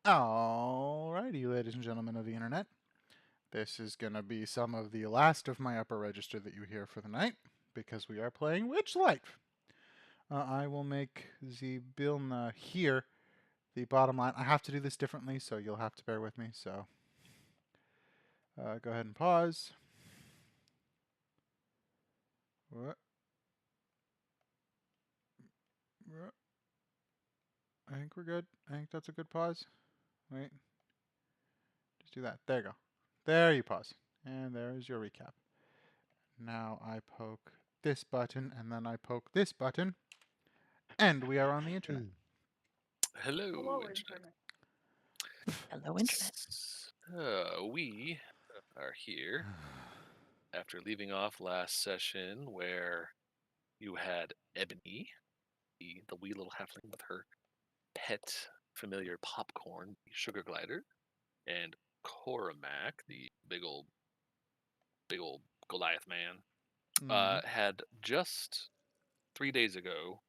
Alrighty, ladies and gentlemen of the internet. This is going to be some of the last of my upper register that you hear for the night, because we are playing Witchlight. I will make the Bilna here the bottom line. I have to do this differently, so you'll have to bear with me. So go ahead and pause. What? I think we're good. I think that's a good pause. Wait. Just do that. There you go. There you pause. And there is your recap. Now I poke this button, and then I poke this button, and we are on the internet. Hello, Hello, Internet. Hello, Internet. We are here after leaving off last session where you had Ebony, the wee little halfling with her pet familiar popcorn, the sugar glider, and Cormac, the big old Goliath man, had just 3 days ago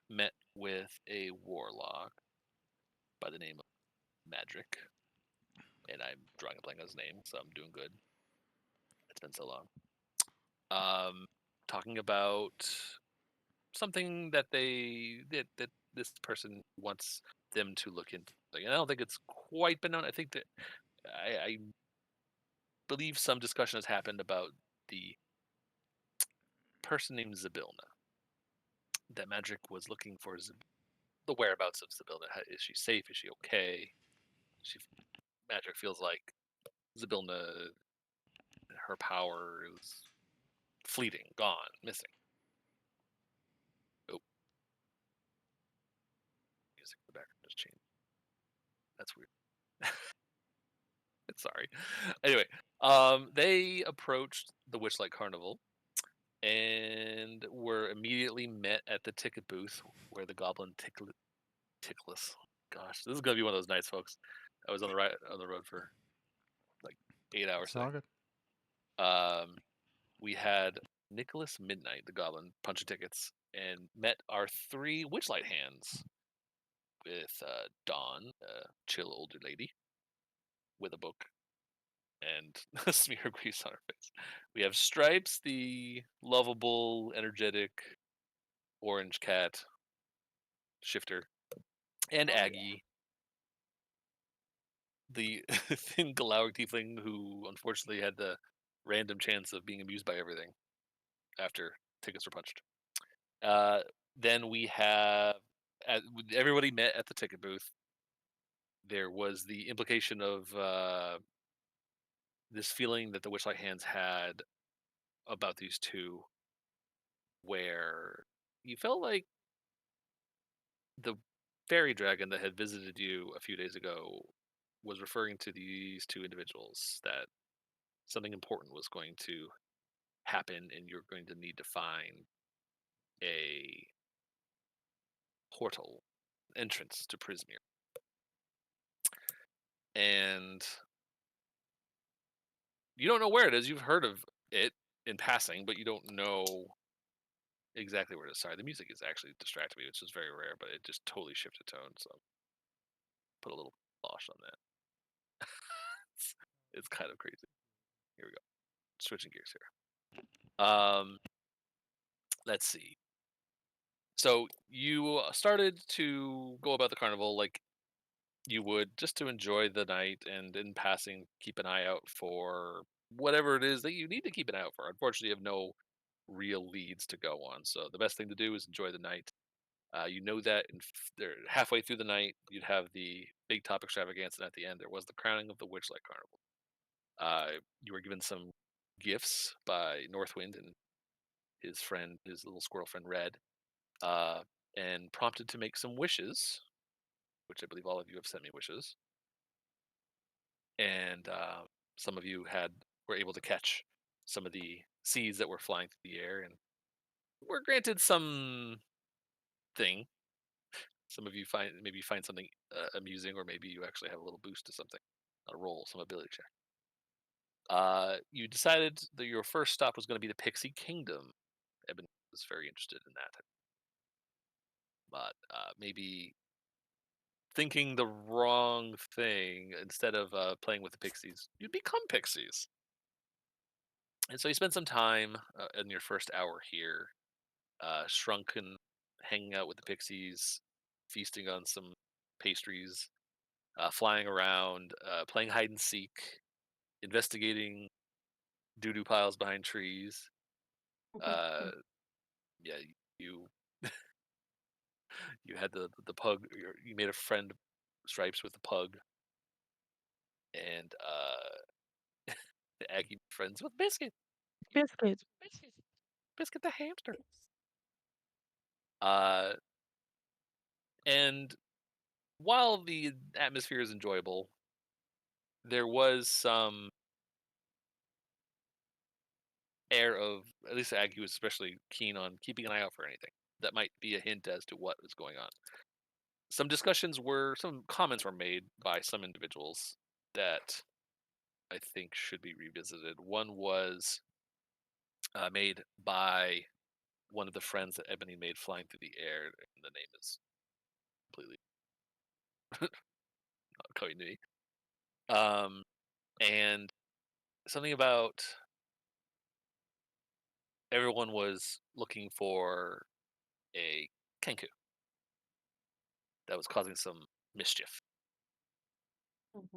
met with a warlock by the name of Madrick. And I'm drawing a blank on his name, so I'm doing good. It's been so long. Talking about something that that this person wants them to look into. And I don't think it's quite been known. I think that I believe some discussion has happened about the person named Zabilna. That Magic was looking for the whereabouts of Zabilna. Is she safe? Is she okay? Magic feels like Zabilna, her power is fleeting, gone, missing. Oh, music in the background just changed. That's weird. Sorry. Anyway, they approached the Witchlight Carnival and were immediately met at the ticket booth where the Goblin Tickless. Gosh, this is gonna be one of those nights, folks. I was on the road for like 8 hours It's all today. good. We had Nicholas Midnight, the Goblin, punching tickets, and met our 3 Witchlight hands with Dawn, a chill older lady, with a book and a smear of grease on her face. We have Stripes, the lovable, energetic orange cat shifter, and Aggie, the thin Galaric tiefling who unfortunately had the random chance of being amused by everything after tickets were punched. Then we have everybody met at the ticket booth. There was the implication of this feeling that the Witchlight Hands had about these two, where you felt like the fairy dragon that had visited you a few days ago was referring to these 2 individuals, that something important was going to happen and you're going to need to find a portal entrance to Prismere. And you don't know where it is. You've heard of it in passing, but you don't know exactly where it is. Sorry, the music is actually distracting me, which is very rare, but it just totally shifted tone, so put a little losh on that. it's kind of crazy. Here we go. Switching gears here. Let's see. So you started to go about the carnival like you would, just to enjoy the night, and in passing keep an eye out for whatever it is that you need to keep an eye out for. Unfortunately, you have no real leads to go on, so the best thing to do is enjoy the night. You know that halfway through the night, you'd have the big top extravaganza, and at the end there was the crowning of the Witchlight Carnival. You were given some gifts by Northwind and his little squirrel friend Red, and prompted to make some wishes, which I believe all of you have sent me wishes. And some of you were able to catch some of the seeds that were flying through the air, and were granted some thing. Some of you maybe find something amusing, or maybe you actually have a little boost to something, a roll, some ability check. You decided that your first stop was going to be the Pixie Kingdom. Eben was very interested in that, but maybe thinking the wrong thing. Instead of playing with the pixies, you become pixies. And so you spend some time in your first hour here, shrunken, hanging out with the pixies, feasting on some pastries, flying around, playing hide and seek, investigating doo doo piles behind trees. Uh, yeah, you you had the pug. You made a friend, Stripes, with the pug, and the Aggie friends with Biscuit, Biscuits. Biscuit the hamster. Uh, and while the atmosphere is enjoyable, there was some air of, at least Aggie was especially keen on keeping an eye out for anything that might be a hint as to what is going on. Some comments were made by some individuals that I think should be revisited. One was made by one of the friends that Ebony made flying through the air, and the name is completely not coming to me. And something about everyone was looking for a Kenku that was causing some mischief, and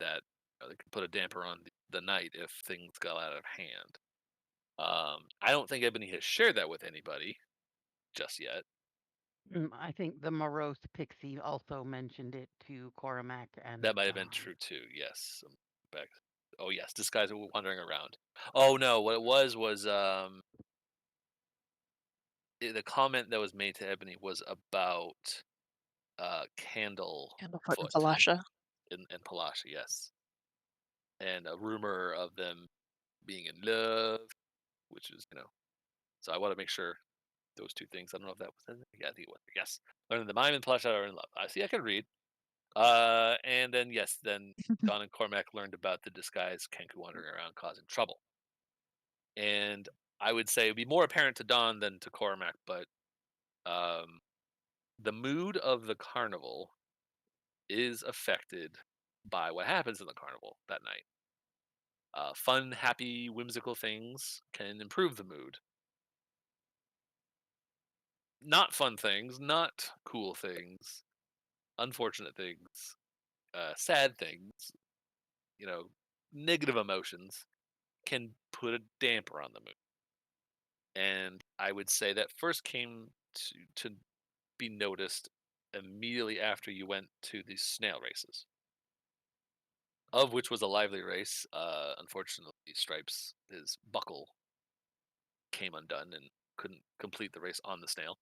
that they could put a damper on the night if things got out of hand. I don't think Ebony has shared that with anybody just yet. I think the morose pixie also mentioned it to Cormac and That might have been Don. true too. Yes. Back. Oh yes, this guy's wandering around. Oh no, what it was the comment that was made to Ebony was about Candlefoot and Candlefoot Falasha. and Palasha, yes, and a rumor of them being in love, which is So I want to make sure those two things. I don't know if that was. Yeah, I think it was. Yes, learning the mime and Palasha are in love. I see. I can read. And then yes, then Don and Cormac learned about the disguised Kenku wandering around causing trouble. And I would say it would be more apparent to Don than to Cormac, but um, the mood of the carnival is affected by what happens in the carnival that night. Fun, happy, whimsical things can improve the mood. Not fun things, not cool things, unfortunate things, sad things, you know, negative emotions can put a damper on the mood. And I would say that first came to be noticed immediately after you went to the snail races, of which was a lively race. Unfortunately, Stripes, his buckle came undone and couldn't complete the race on the snail.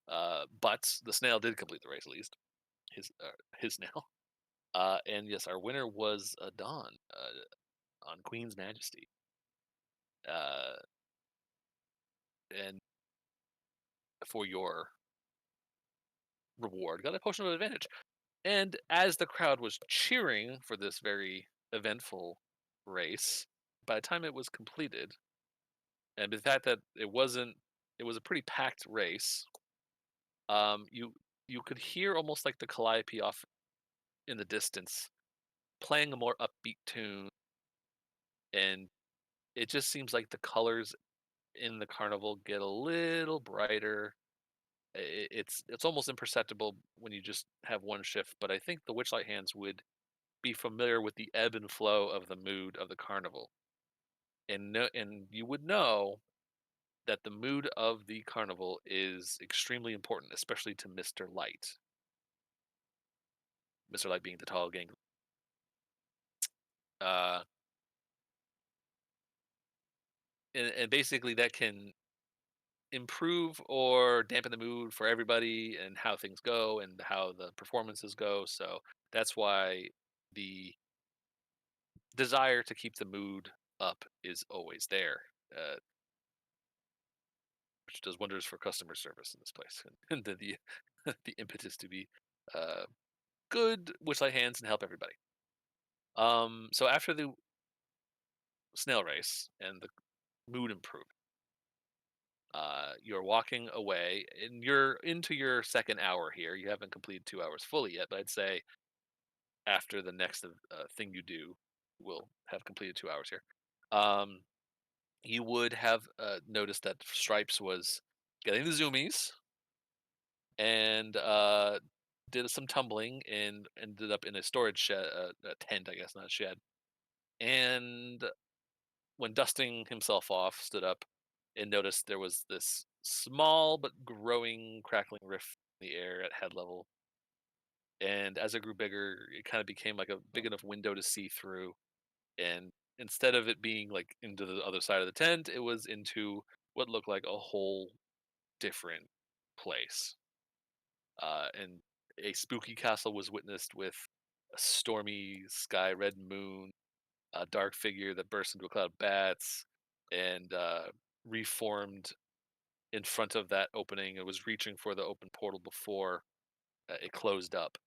But the snail did complete the race, at least his snail. And yes, our winner was Dawn on Queen's Majesty. Uh, and for your reward, got a potion of advantage. And as the crowd was cheering for this very eventful race, by the time it was completed, and the fact that it was a pretty packed race. You could hear almost like the calliope off in the distance, playing a more upbeat tune, and it just seems like the colors in the carnival get a little brighter. It's almost imperceptible when you just have one shift, but I think the Witchlight hands would be familiar with the ebb and flow of the mood of the carnival, and you would know that the mood of the carnival is extremely important, especially to Mr. Light. Mr. Light being the tall gang. Uh, and basically that can improve or dampen the mood for everybody and how things go and how the performances go. So that's why the desire to keep the mood up is always there, uh, which does wonders for customer service in this place. And the impetus to be uh, good Witchlight hands and help everybody. So after the snail race and the mood improved, You're walking away, and you're into your second hour here. You haven't completed 2 hours fully yet, but I'd say after the next thing you do, we'll have completed 2 hours here. Um, you would have noticed that Stripes was getting the zoomies and did some tumbling and ended up in a storage shed, a tent, I guess, not a shed. And when dusting himself off, stood up and noticed there was this small but growing crackling rift in the air at head level. And as it grew bigger, it kind of became like a big enough window to see through. And instead of it being like into the other side of the tent, it was into what looked like a whole different place. And a spooky castle was witnessed with a stormy sky, red moon, a dark figure that burst into a cloud of bats, and reformed in front of that opening. It was reaching for the open portal before it closed up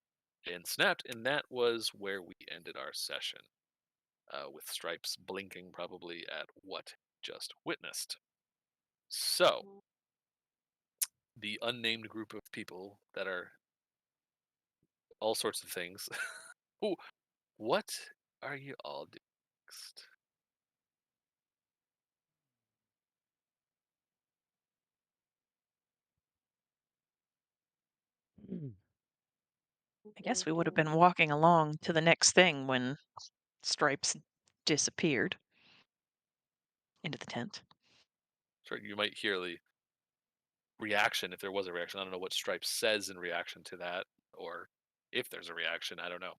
and snapped, and that was where we ended our session, with Stripes blinking probably at what just witnessed. So, the unnamed group of people that are all sorts of things. Ooh, what are you all doing next? I guess we would have been walking along to the next thing when Stripes disappeared into the tent. Sure, you might hear the reaction if there was a reaction. I don't know what Stripes says in reaction to that, or if there's a reaction. I don't know.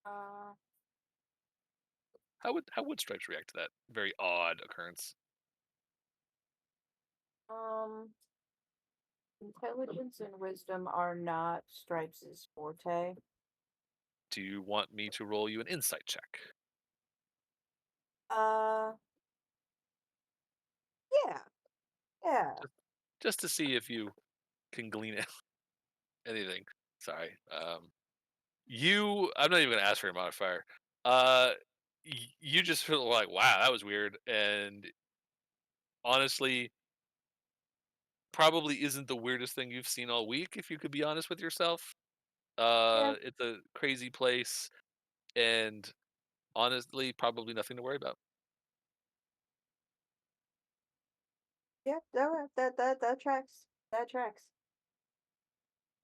Uh, How would Stripes react to that very odd occurrence? um, Intelligence and wisdom are not Stripes' forte. Do you want me to roll you an insight check? Uh, yeah, yeah. Just to see if you can glean anything. Sorry. I'm not even gonna ask for your modifier. Uh, you just feel like, wow, that was weird, and honestly, probably isn't the weirdest thing you've seen all week. If you could be honest with yourself, Yeah. it's a crazy place, and honestly, probably nothing to worry about. Yeah, that tracks. That tracks.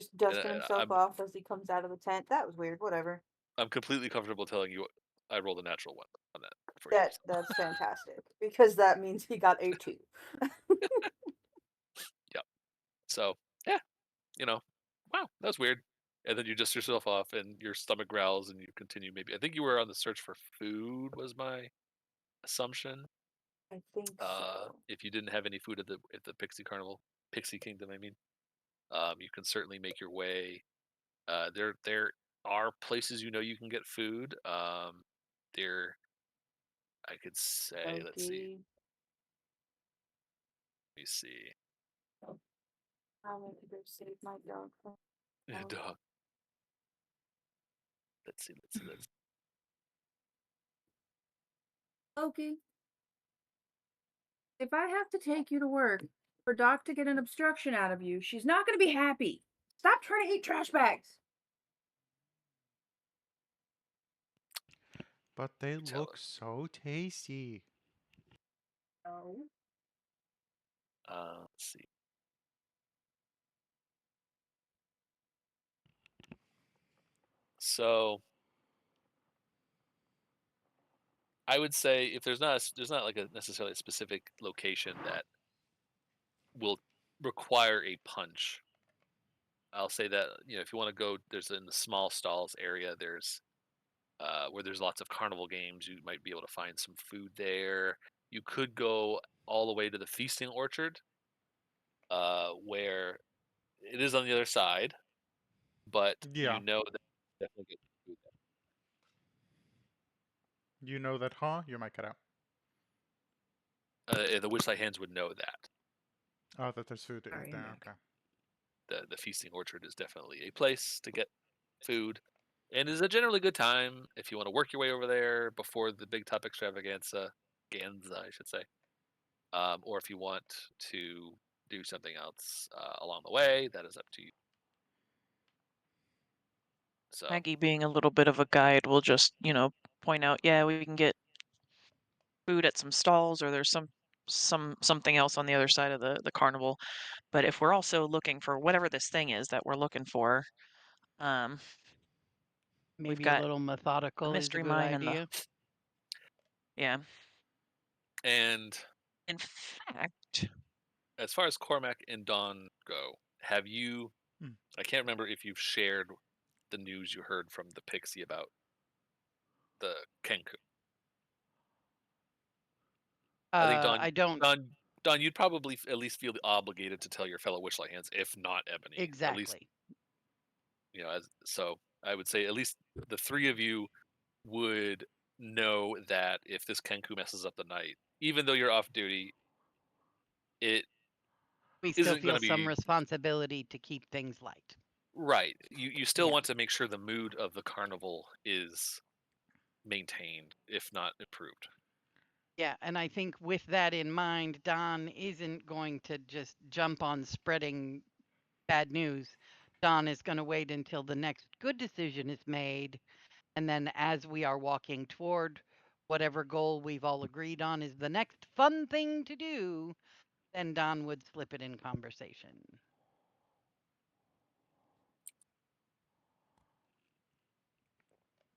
Just And dusting himself I'm off as he comes out of the tent. That was weird. Whatever. I'm completely comfortable telling you I rolled a natural one on that for you. That's fantastic because that means he got a 2. Yeah. So yeah, you know, wow, that was weird. And then you dust yourself off, and your stomach growls, and you continue. Maybe I think you were on the search for food. Was my assumption. I think so. If you didn't have any food at the Pixie Carnival, Pixie Kingdom, I mean, you can certainly make your way. There are places you can get food. There, I could say, let's see, Okay. let me see. I'm going to go save my dog from Dog. Let's see. Loki, if I have to take you to work for Doc to get an obstruction out of you, she's not going to be happy. Stop trying to eat trash bags. But they Tell look us. so tasty. No. Let's see. So I would say if there's not like a necessarily a specific location that will require a punch. I'll say that if you want to go, there's in the small stalls area. There's where there's lots of carnival games. You might be able to find some food there. You could go all the way to the feasting orchard, where it is on the other side, but Yeah. that you definitely get food You know that, huh? You might cut out. there. The Witchlight Hands would know that. Oh, that there's food Sorry, there. Nick. Okay. The feasting orchard is definitely a place to get food, and is a generally good time if you want to work your way over there before the big top extravaganza, Ganza, I should say. or if you want to do something else along the way, that is up to you. So Maggie, being a little bit of a guide, will just, point out, yeah, we can get food at some stalls, or there's something else on the other side of the carnival. But if we're also looking for whatever this thing is that we're looking for, um, we've Maybe a got little the methodical is a mystery good mine and the idea. yeah. and In fact, as far as Cormac and Dawn go, have you? Hmm. I can't remember if you've shared the news you heard from the Pixie about the Kenku. I think I don't Don, you'd probably at least feel obligated to tell your fellow Witchlight hands, if not Ebony. At least, exactly. so I would say at least the three of you would know that if this Kenku messes up the night, even though you're off duty, it We still isn't going feel to some be responsibility to keep things light. right. You still Yeah. want to make sure the mood of the carnival is maintained, if not improved. Yeah, and I think with that in mind, Don isn't going to just jump on spreading bad news. Don is going to wait until the next good decision is made. And then as we are walking toward whatever goal we've all agreed on is the next fun thing to do, then Don would slip it in conversation.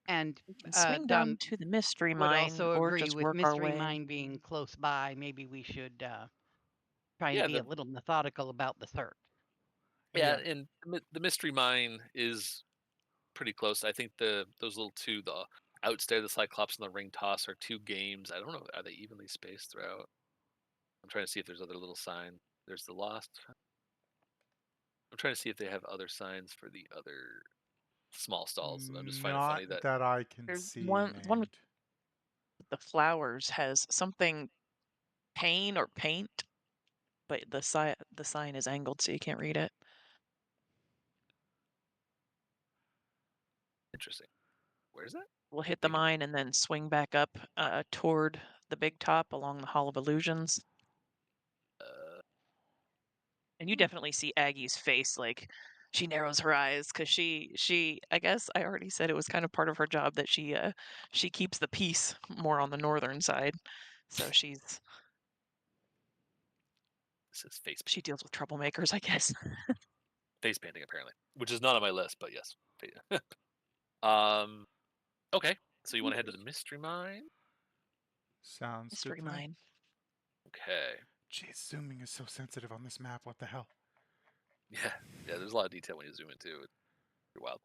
And we can swing down Don to the mystery would mine also or agree just with work our Mystery way. Mine being close by. Maybe we should try and Yeah, be a little methodical about the search. yeah, Yeah. and the mystery mine is pretty close. I think those little two, the Outstare, the Cyclops, and the Ring Toss, are two games. I don't know, are they evenly spaced throughout? I'm trying to see if there's other little signs. There's the Lost. I'm trying to see if they have other signs for the other small stalls. I just find it Not funny that that I can There's see one with named. the flowers has something pain or paint, but the sign is angled so you can't read it. interesting. Where is that? We'll hit the Maybe. mine and then swing back up toward the big top along the Hall of Illusions. Uh, And you definitely see Aggie's face, like she narrows her eyes because she I guess I already said it was kind of part of her job that she keeps the peace more on the northern side. So this is she deals with troublemakers, I guess. face painting apparently, which is not on my list, but yes. um. Okay, so you want to head to the mystery mine? Sounds good Mystery to me. mine. Okay. Jeez, zooming is so sensitive on this map. What the hell? Yeah, yeah. There's a lot of detail when you zoom in too. It's pretty wild.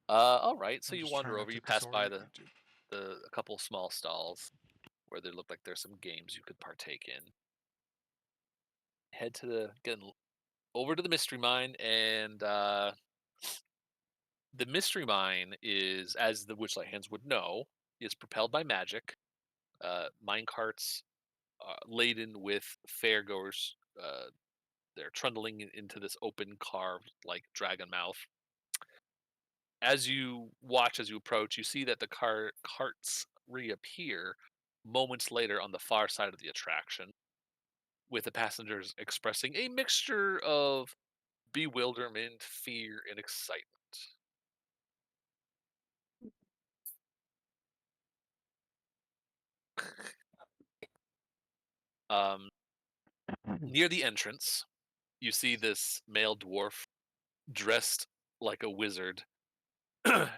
All right. So I'm you just trying wander not over. to You pass by disorient you. a couple small stalls where there look like there's some games you could partake in. Head to over to the mystery mine, and the mystery mine is, as the Witchlight hands would know, is propelled by magic. Mine carts laden with fairgoers. They're trundling into this open carved like dragon mouth. As you watch, as you approach, you see that the carts reappear moments later on the far side of the attraction, with the passengers expressing a mixture of bewilderment, fear, and excitement. Um, Near the entrance, you see this male dwarf dressed like a wizard,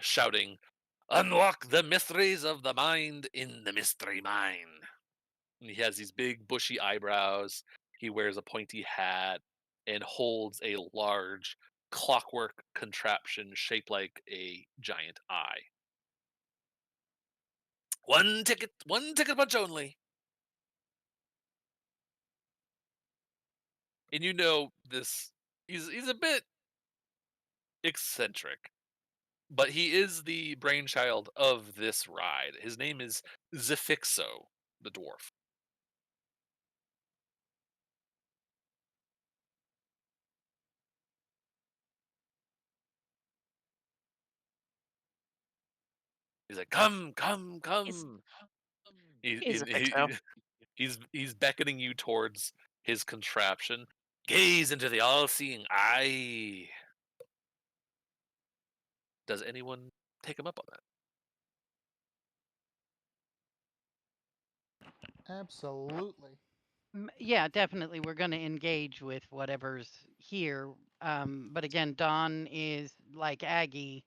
shouting, "Unlock the mysteries of the mind in the mystery mine." And he has these big bushy eyebrows. He wears a pointy hat and holds a large clockwork contraption shaped like a giant eye. One ticket punch only. And you know this, he's a bit eccentric, but he is the brainchild of this ride. His name is Zifixo, the dwarf. He's like, "Come, come, He's come." He, he's he, a fixo. he, He's beckoning you towards his contraption. Gaze into the all-seeing eye. Does anyone take him up on that? Absolutely. Yeah, definitely. We're going to engage with whatever's here. But again, Don is like Aggie,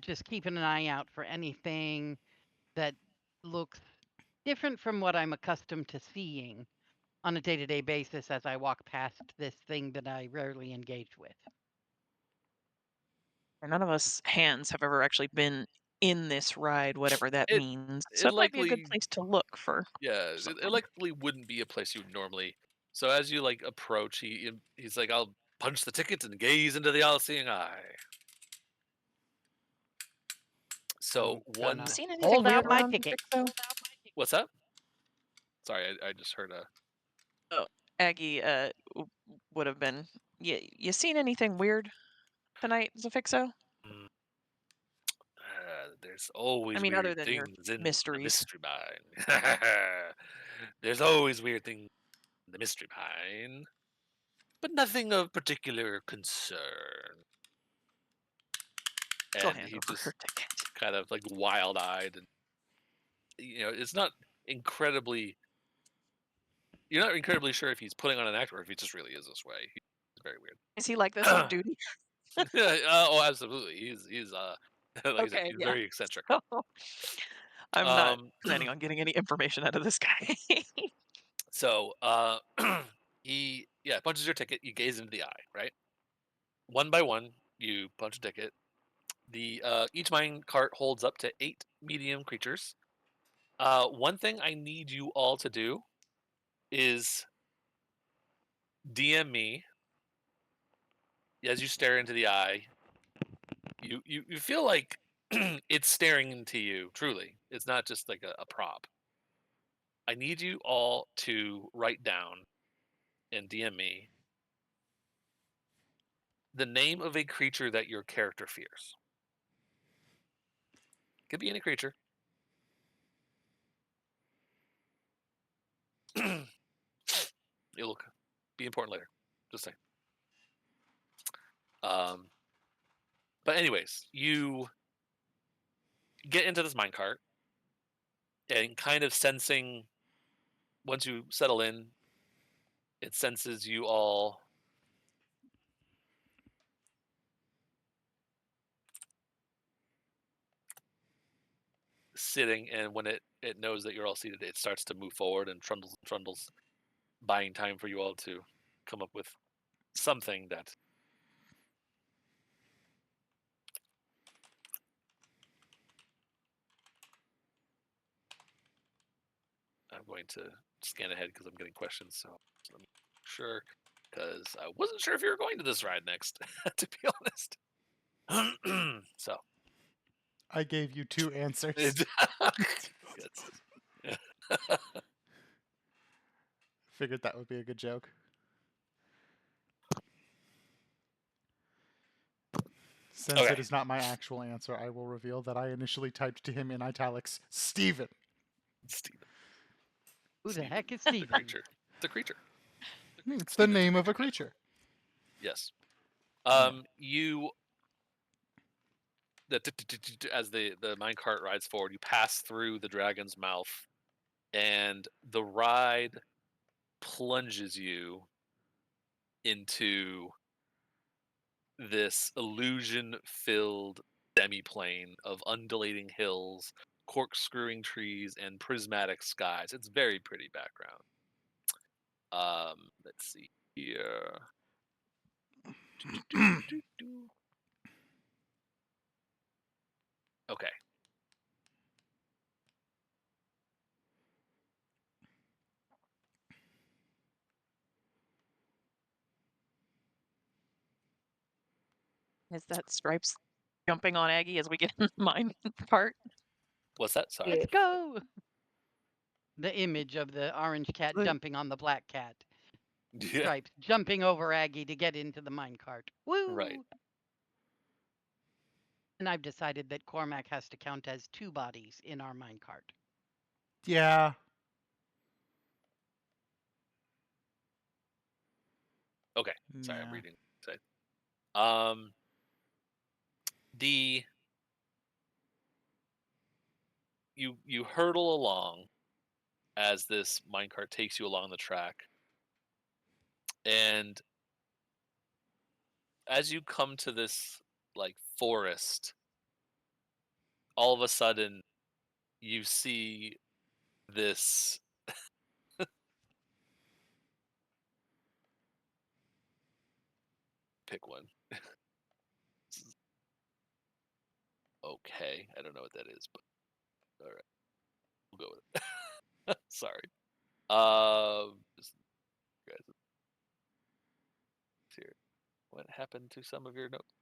just keeping an eye out for anything that looks different from what I'm accustomed to seeing on a day-to-day basis as I walk past this thing that I rarely engage with. None of us hands have ever actually been in this ride, whatever that It means. So it it might be a good likely place to look for it something. likely wouldn't be a place you would normally. So as you like approach, he's like, "I'll punch the ticket and gaze into the all-seeing eye." So I'm gonna one, Seen anything hold out weird my around ticket. Fixo? what's that? Sorry, I just heard a. Oh, Aggie would have been. You seen anything weird tonight, Zafixo? Mm, there's I always mean, other weird than your things in the mysteries. mystery mine. There's always weird things in the mystery mine, but nothing of particular concern. She'll And hand he over just her ticket. kind of like wild-eyed, and it's not incredibly. You're not incredibly sure if he's putting on an act or if he just really is this way. He's very weird. Is he like this off duty? Oh, absolutely. He's like I said, Okay, he's yeah. very eccentric. So, I'm not Um, planning on getting any information out of this guy. so he punches your ticket. You gaze into the eye, right? One by one, you punch a ticket. The each mine cart holds up to 8 medium creatures. One thing I need you all to do is DM me as you stare into the eye. You feel like it's staring into you. Truly, it's not just like a prop. I need you all to write down and DM me the name of a creature that your character fears. Could be any creature. It'll be important later. Just saying. But anyways, you get into this minecart and kind of sensing once you settle in, it senses you all sitting, and when it knows that you're all seated, it starts to move forward and trundles, buying time for you all to come up with something that I'm going to scan ahead because I'm getting questions. So let me make sure, because I wasn't sure if you were going to this ride next, to be honest. So I gave you 2 answers. yes. Figured that would be a good joke. Since Okay. it is not my actual answer, I will reveal that I initially typed to him in italics, Steven. Steven. Who the Steven. heck is The Steven? creature. The creature. It's the Steven's name of a creature. Yes. Yeah. You as the minecart rides forward, you pass through the dragon's mouth, and the ride plunges you into this illusion-filled semi-plane of undulating hills, corkscrewing trees, and prismatic skies. It's very pretty background. Let's see here. Okay. Is that Stripes jumping on Aggie as we get in the mine part? What's that? Sorry. Let's go. The image of the orange cat Good. jumping on the black cat. Yeah. Stripes jumping over Aggie to get into the minecart. Woo! Right. And I've decided that Cormac has to count as 2 bodies in our minecart. Yeah. Okay. Sorry, I'm Yeah. reading. Sorry. You hurtle along as this minecart takes you along the track, and as you come to this like forest, all of a sudden you see this pick one. Okay, I don't know what that is, but all right, we'll go with it. Sorry. Just, guys, here. What happened to some of your notes?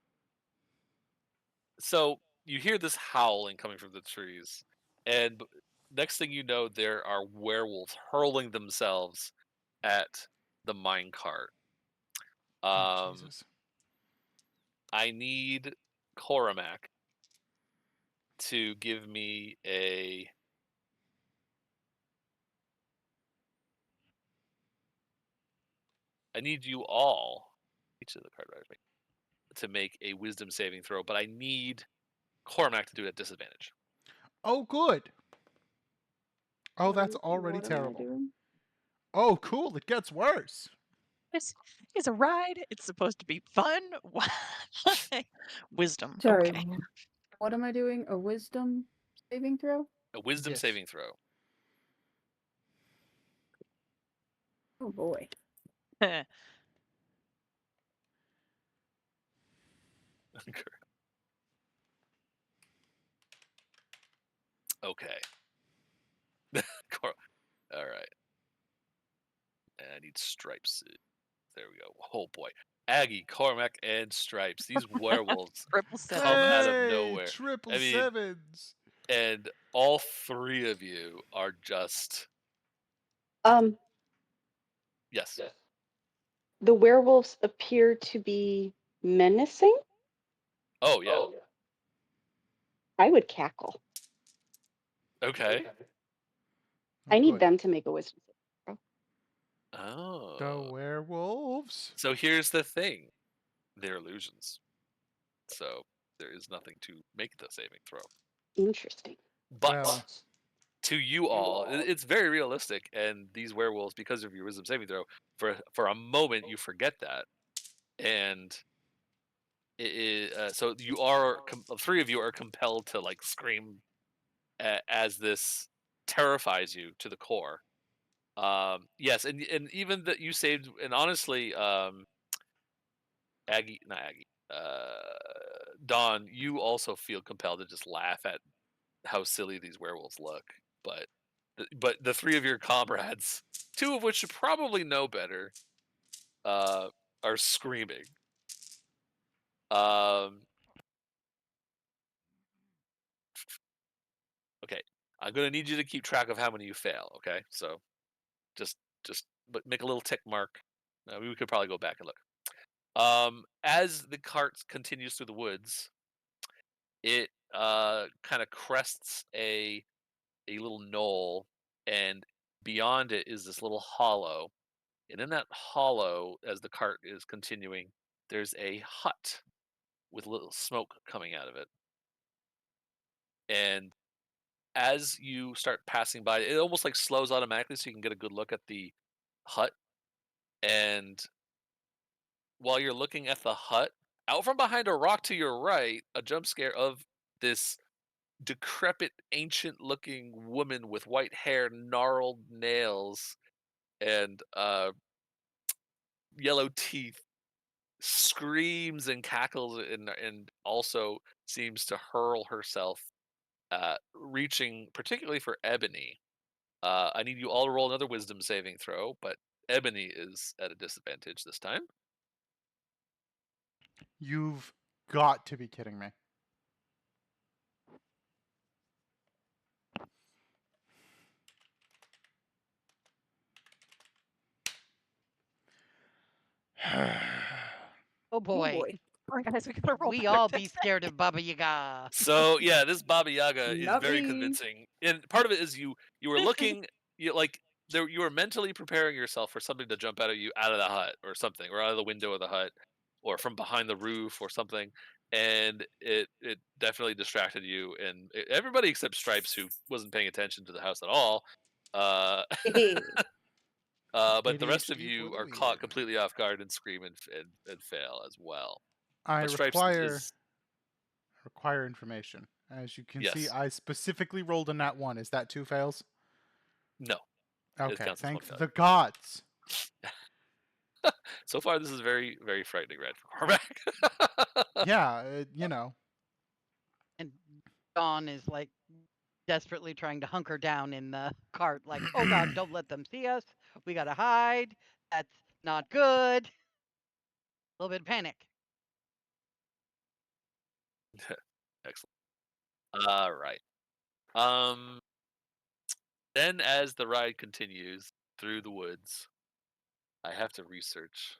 So you hear this howling coming from the trees, and next thing you know, there are werewolves hurling themselves at the minecart. Oh, Jesus. I need Cormac to give me a. I need you all, each of the card writers, to make a wisdom saving throw, but I need Cormac to do it at disadvantage. Oh, good. Oh, What that's am- already what am I terrible. doing? Oh, cool. It gets worse. This is a ride. It's supposed to be fun. Why? Wisdom. Sorry. Okay. What am I doing? A wisdom saving throw? A wisdom Yes. saving throw. Oh boy. Okay. All right. And I need Stripes. There we go. Oh boy. Aggie, Cormac, and Stripes. These werewolves Triple come sevens. out of Hey, nowhere. triple I mean, sevens. and all three of you are just yes. The werewolves appear to be menacing. Oh yeah. I would cackle. Okay. I need Good. them to make a wisdom saving throw. Oh. The werewolves. So here's the thing. They're illusions. So there is nothing to make the saving throw. Interesting. But Well, to you all, it's very realistic. And these werewolves, because of your wisdom saving throw, for a moment you forget that, and so you are three of you are compelled to like scream as this terrifies you to the core. Yes, and even that you saved, and honestly, Aggie, not Aggie, Dawn, you also feel compelled to just laugh at how silly these werewolves look. But the three of your comrades, two of which should probably know better, are screaming. Okay, I'm gonna need you to keep track of how many you fail. Okay, so just but make a little tick mark. We could probably go back and look. As the cart continues through the woods, it kind of crests a little knoll, and beyond it is this little hollow. And in that hollow, as the cart is continuing, there's a hut with little smoke coming out of it. And as you start passing by, it almost like slows automatically so you can get a good look at the hut. And while you're looking at the hut, out from behind a rock to your right, a jump scare of this decrepit, ancient looking woman with white hair, gnarled nails, and yellow teeth screams and cackles and also seems to hurl herself, reaching particularly for Ebony. I need you all to roll another wisdom saving throw, but Ebony is at a disadvantage this time. you've got to be kidding me. Oh Oh boy. boy. All right, guys, we gotta roll We better all this be scared of Baba Yaga. So yeah, this Baba Yaga is Not very me. convincing, and part of it is you were looking, you like you were mentally preparing yourself for something to jump out at you out of the hut or something, or out of the window of the hut, or from behind the roof or something, and it definitely distracted you. And everybody except Stripes, who wasn't paying attention to the house at all. Uh, but the rest of ADHD for you the are caught win. completely off guard and scream and fail as well. I But Stripes require information. As you can see, yes, I specifically rolled a nat 1. Is that 2 fails? no, it Okay, counts as one thank failure. the gods. So far, this is very, very frightening, Red for Cormac. Yeah, you know. And Dawn is like desperately trying to hunker down in the cart, like, oh God, don't let them see us. We gotta hide. That's not good. A little bit of panic. Excellent. All right. Um. Then, as the ride continues through the woods, I have to research.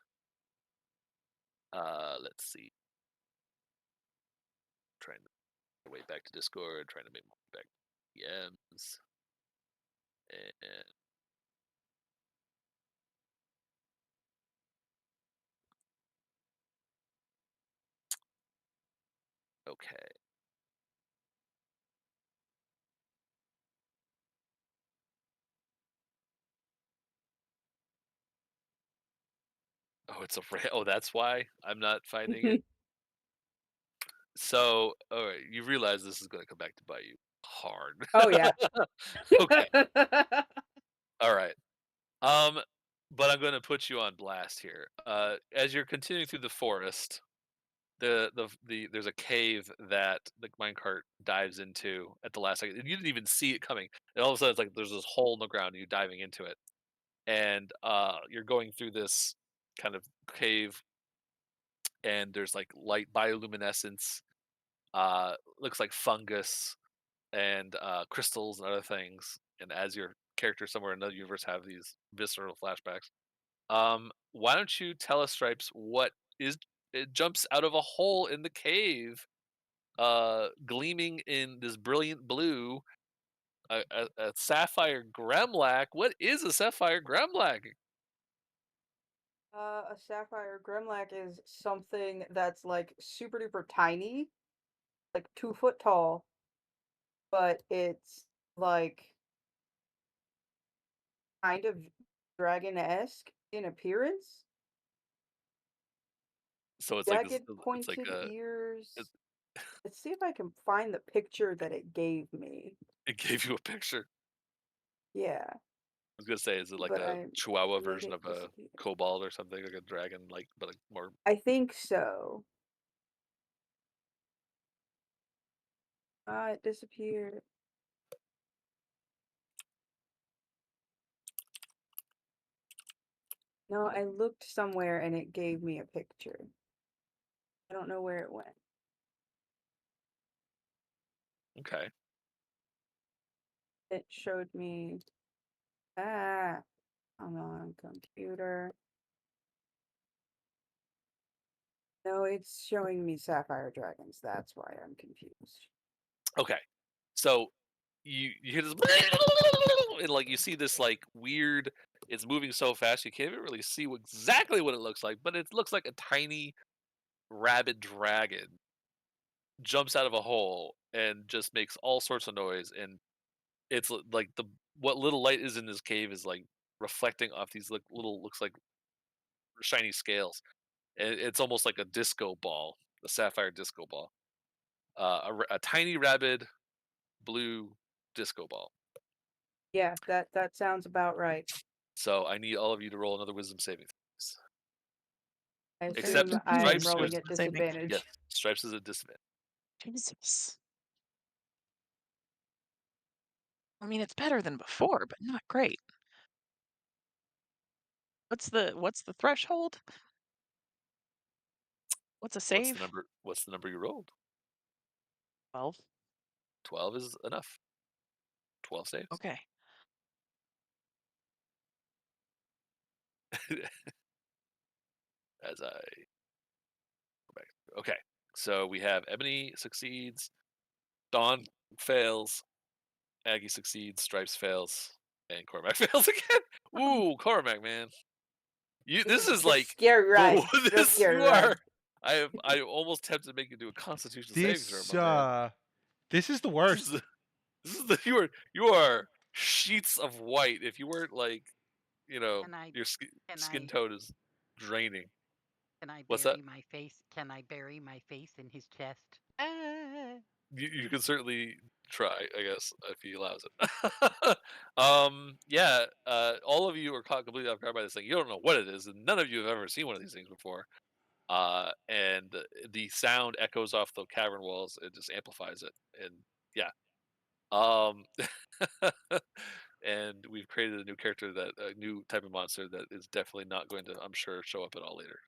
Let's see. Trying to way back to Discord, trying to make my way back to DMs, and okay. Oh, it's a oh, that's why I'm not finding it. So, all right, you realize this is going to come back to bite you hard. Oh yeah. Okay. All right. Um, but I'm going to put you on blast here. As you're continuing through the forest, there's a cave that the minecart dives into at the last second. And you didn't even see it coming. And all of a sudden, it's like there's this hole in the ground, and you're diving into it, and you're going through this kind of cave, and there's like light bioluminescence. Looks like fungus and crystals and other things. And as your character somewhere in another universe have these visceral flashbacks. Why don't you tell us, Stripes, what is it jumps out of a hole in the cave, gleaming in this brilliant blue, a sapphire gremlack. What is a sapphire gremlack? A sapphire gremlack is something that's like super duper tiny, like 2 foot tall, but it's like kind of dragon-esque in appearance. So it's like this. Jagged It's like pointed it, ears. Let's see if I can find the picture that it gave me. it gave you a picture. Yeah, I was gonna say, is it like but a I Chihuahua made version it of a disappear. kobold or something, like a dragon, like but like more? I think so. Ah, it disappeared. No, I looked somewhere and it gave me a picture. I don't know where it went. Okay. It showed me. Come on, computer. No, it's showing me sapphire dragons. That's why I'm confused. Okay. So you hear this and like you see this like weird, it's moving so fast you can't even really see exactly what it looks like, but it looks like a tiny rabid dragon jumps out of a hole and just makes all sorts of noise. And it's like the what little light is in this cave is like reflecting off these like little, looks like shiny scales, and it's almost like a disco ball, a sapphire disco ball, a tiny rabid blue disco ball. Yeah, that sounds about right. So I need all of you to roll another wisdom saving throws. I Except assume I am Stripes, rolling yours, at Saving. disadvantage. yes, Stripes is a disadvantage. Jesus. I mean, it's better than before, but not great. What's the threshold? What's a save? What's the number you rolled? 12. 12 is enough. 12 saves. Okay. As I go back. Okay. So we have Ebony succeeds, Dawn fails, Aggie succeeds, Stripes fails. And Cormac fails again. Ooh, Cormac, man. This is a like scary ride. Real this scary you ride. are. I almost tempted to make you do a Constitution saving throw, This my man. this is the This worst. is the you are sheets of white. If you weren't like, Can I your can skin I tone is draining. can I What's that? bury my face? Can I bury my face in his chest? Ah. You can certainly try, I guess, if he allows it. Yeah. All of you are caught completely off guard by this thing. You don't know what it is, and none of you have ever seen one of these things before. And the sound echoes off the cavern walls. It just amplifies it, and yeah. And we've created a new character, a new type of monster that is definitely not going to, I'm sure, show up at all later.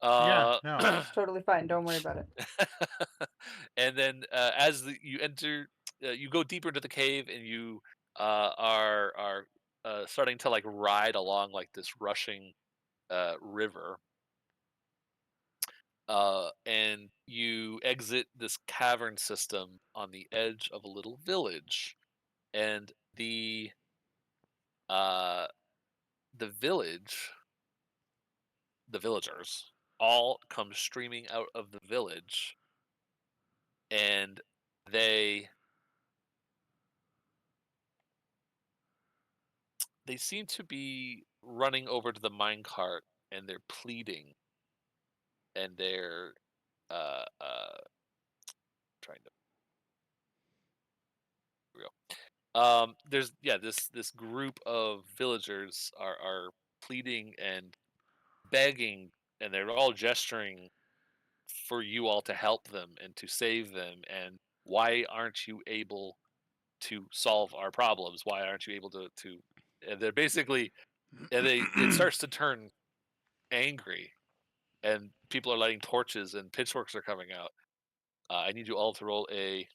Yeah, no. It's totally fine. Don't worry about it. And then you enter, you go deeper into the cave, and you are starting to like ride along like this rushing river. And you exit this cavern system on the edge of a little village, and the village, the villagers, all come streaming out of the village, and they seem to be running over to the minecart, and they're pleading, and they're trying to. Here we go. There's this group of villagers are pleading and begging, and they're all gesturing for you all to help them and to save them. And why aren't you able to solve our problems? Why aren't you able to? And they're basically, and it starts to turn angry, and people are lighting torches, and pitchforks are coming out. I need you all to roll a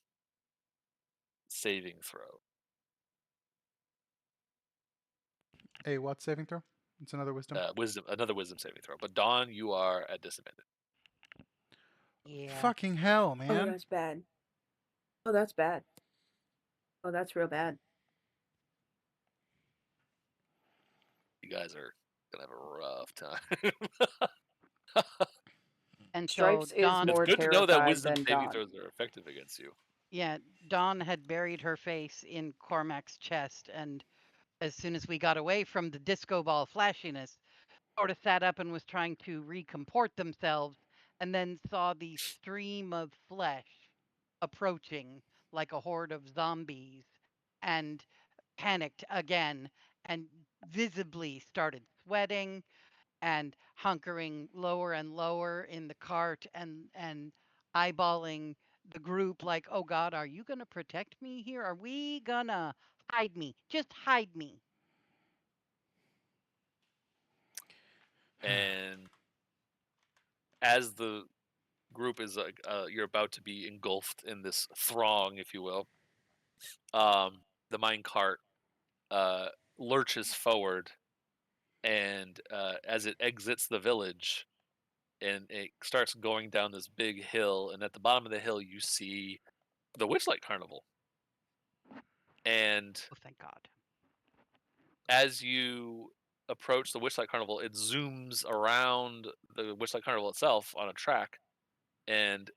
saving throw. A what saving throw? It's another wisdom. Another wisdom saving throw. But Dawn, you are at disadvantage. Yeah. Fucking hell, Oh, man. that's bad. Oh, that's bad. Oh, that's real bad. You guys are gonna have a rough time. And so Stripes is Dawn, It's more good to know that terrified wisdom than saving Dawn. throws are effective against you. yeah, Dawn had buried her face in Cormac's chest, and as soon as we got away from the disco ball flashiness, sort of sat up and was trying to recomport themselves, and then saw the stream of flesh approaching like a horde of zombies, and panicked again, and visibly started sweating and hunkering lower and lower in the cart, and eyeballing the group like, oh God, are you gonna protect me here? Are we gonna hide me? Just hide me. And as the group is like, you're about to be engulfed in this throng, if you will. The minecart lurches forward, and as it exits the village, and it starts going down this big hill, and at the bottom of the hill you see the Witchlight Carnival. And Oh, thank God. as you approach the Witchlight Carnival, it zooms around the Witchlight Carnival itself on a track, and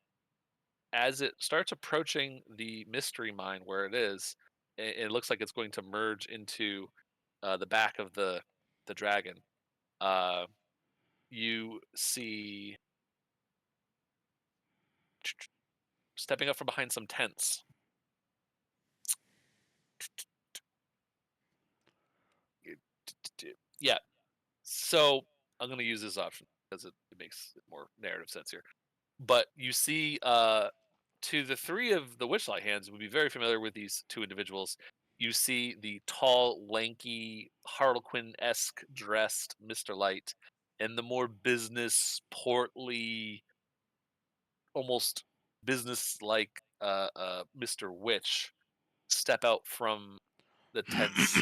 as it starts approaching the mystery mine where it is, it looks like it's going to merge into the back of the dragon. You see, stepping up from behind some tents. Yeah. So I'm going to use this option because it makes more narrative sense here. But you see, to the three of the Witchlight hands would be very familiar with these two individuals. You see the tall, lanky, Harlequin-esque dressed Mr. Light, and the more business, portly, almost business-like Mr. Witch step out from the tents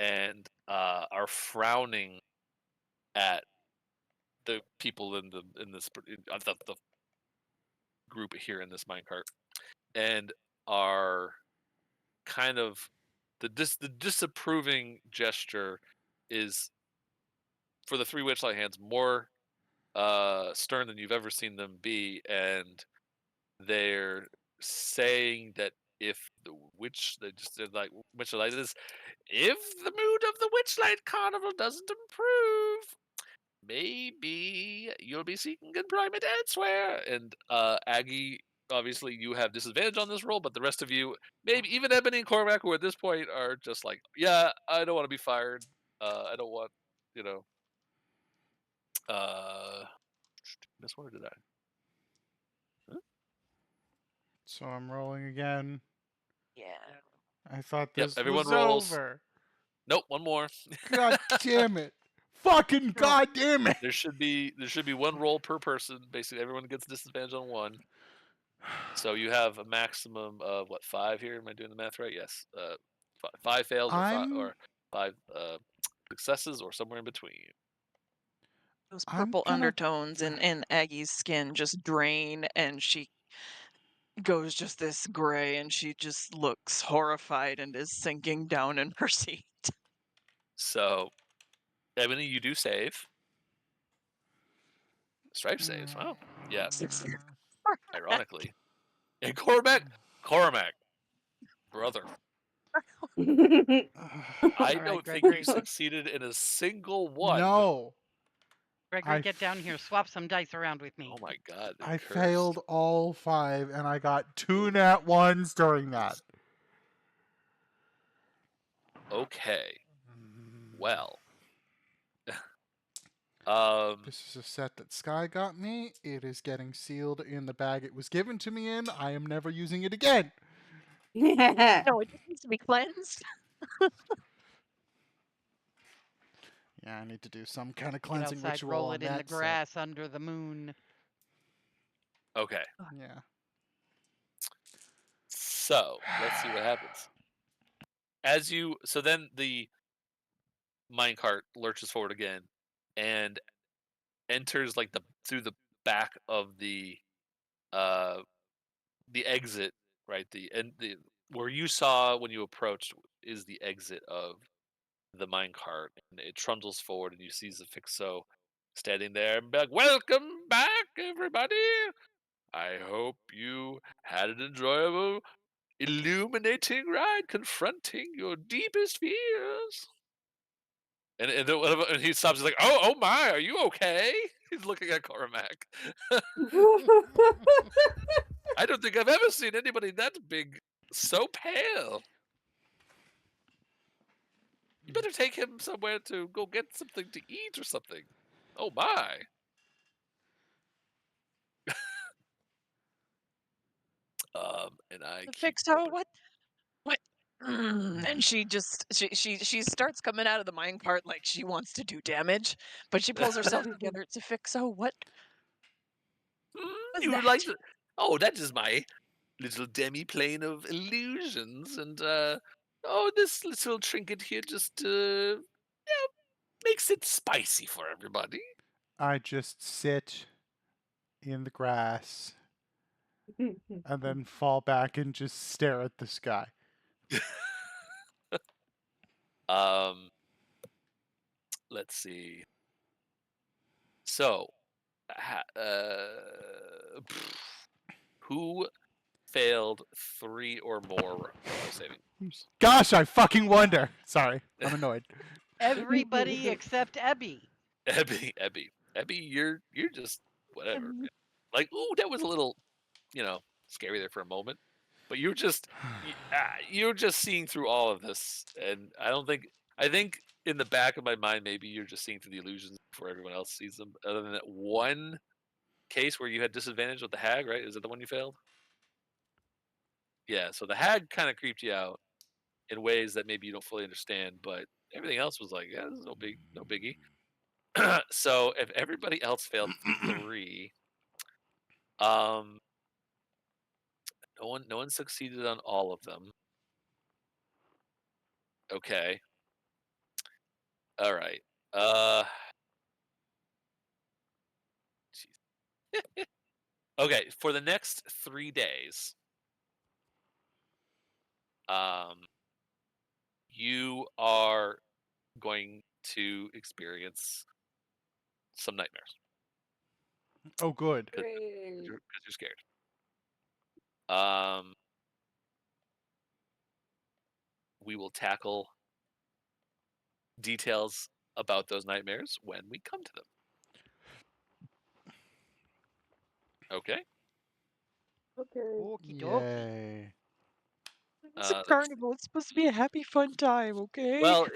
and are frowning at the people in the group here in this minecart, and are kind of the disapproving gesture is, for the 3 Witchlight hands, more stern than you've ever seen them be, and they're saying that if the witch, they just said like Witchlight is, if the mood of the Witchlight Carnival doesn't improve, maybe you'll be seeking employment elsewhere. And Aggie, obviously you have disadvantage on this roll, but the rest of you, maybe even Ebony and Cormac, who at this point are just like, yeah, I don't want to be fired. I don't want, you know, this one or did I? Huh? So I'm rolling again. Yeah. I thought Yep, this everyone was rolls. over. Nope, one more. God damn it. Fucking god damn it. There should be one roll per person. Basically, everyone gets disadvantage on one. So you have a maximum of what, 5 here? Am I doing the math right? Yes. 5 fails or 5 successes, or somewhere in between. Those I'm purple gonna- undertones in Aggie's skin just drain, and she goes just this gray, and she just looks horrified and is sinking down in her seat. So, Ebony, you do save. Strike saves. Wow. Yes. Ironically. And Cormac, brother, I All right, don't think Gregory. you succeeded in a single one. No. Gregory, I get down here. Swap some dice around with me. Oh my god, I cursed. failed all 5, and I got 2 nat 1s during that. Okay. Well. This is a set that Sky got me. It is getting sealed in the bag it was given to me in. I am never using it again. No, it just needs to be cleansed. Yeah, I need to do some kind of Get cleansing outside, ritual roll on it in the that set. grass under the moon. Okay. Yeah. So, let's see what happens. So then the minecart lurches forward again and enters like through the back of the exit, right? The where you saw when you approached is the exit of the minecart, and it trundles forward, and you see Zafixo standing there and be like, "Welcome back, everybody. I hope you had an enjoyable, illuminating ride, confronting your deepest fears." And he stops. He's like, "Oh my, are you okay?" He's looking at Cormac. I don't think I've ever seen anybody that big so pale. You better take him somewhere to go get something to eat or something. Oh my. And I keep Fixo, what? And she just she starts coming out of the mine cart like she wants to do damage, but she pulls herself together. It's a Fixo. What was you would that? like to? Oh, that is my little demi-plane of illusions, and this little trinket here just makes it spicy for everybody. I just sit in the grass and then fall back and just stare at the sky. Let's see. So, who failed 3 or more saving throws? Gosh, I fucking wonder. Sorry, I'm annoyed. Everybody except Ebby. Ebby, you're just whatever. Like, ooh, that was a little, scary there for a moment. But you're just seeing through all of this, and I think in the back of my mind, maybe you're just seeing through the illusions before everyone else sees them. Other than that one case where you had disadvantage with the hag, right? Is that the one you failed? Yeah. So the hag kind of creeped you out in ways that maybe you don't fully understand, but everything else was like, yeah, this is no biggie. So if everybody else failed 3, no one succeeded on all of them. Okay. All right. Okay, for the next 3 days, you are going to experience some nightmares Oh, good. because Great. you're scared. Um, we will tackle details about those nightmares when we come to them. Okay. Okay. Okie dokie. Yay. It's a Let's see. carnival. It's supposed to be a happy, fun time, okay? Well,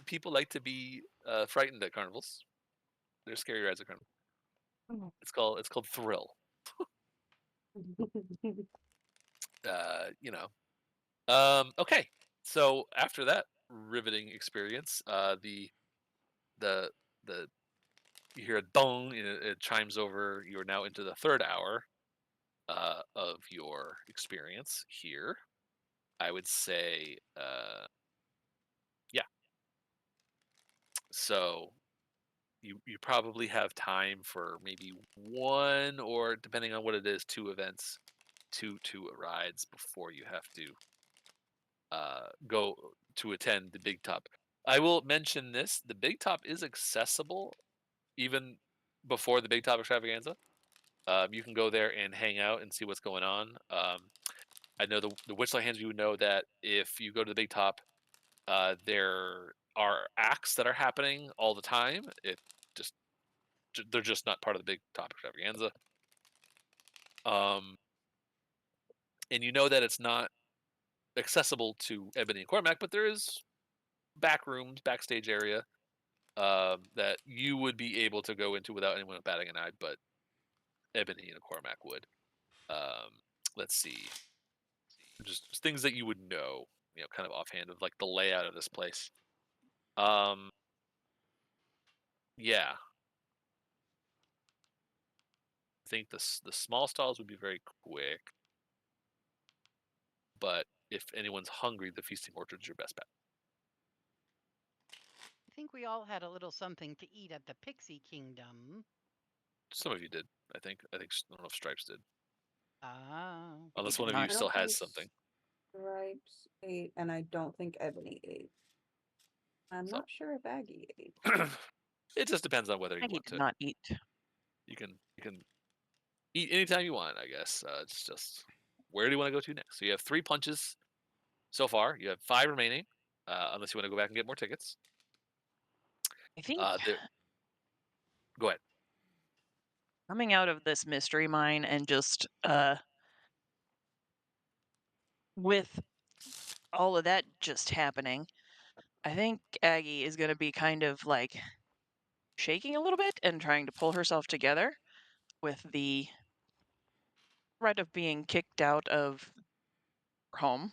people like to be frightened at carnivals. There's scary rides at carnival. Oh. It's called thrill. You know. Okay. So after that riveting experience, the you hear a dong and it chimes over. You are now into the third hour of your experience here. I would say, yeah. So you probably have time for maybe one, or depending on what it is, two events, two rides before you have to go to attend the Big Top. I will mention this: the Big Top is accessible even before the Big Top extravaganza. You can go there and hang out and see what's going on. I know the Witchlight hands you know that if you go to the Big Top, there are acts that are happening all the time. Just they're just not part of the Big Top extravaganza. And you know that it's not accessible to Ebony and Cormac, but there is back rooms, backstage area that you would be able to go into without anyone batting an eye, but Ebony and Cormac would. Let's see, just things that you would know, kind of offhand of like the layout of this place. Yeah, I think the small stalls would be very quick, but if anyone's hungry, the feasting orchard's your best bet. I think we all had a little something to eat at the Pixie Kingdom. Some of you did, I think. I don't know if Stripes did, Ah. unless did one of not. you I still don't has think something. Stripes ate, and I don't think Ebony ate. I'm So. not sure if Aggie ate. It just depends on whether you Maggie want did to. not eat. You can eat anytime you want, I guess. It's just where do you want to go to next? So you have 3 punches so far. You have 5 remaining, unless you want to go back and get more tickets. I think Go ahead. coming out of this mystery mine and just with all of that just happening, I think Aggie is going to be kind of like shaking a little bit and trying to pull herself together with the threat of being kicked out of her home.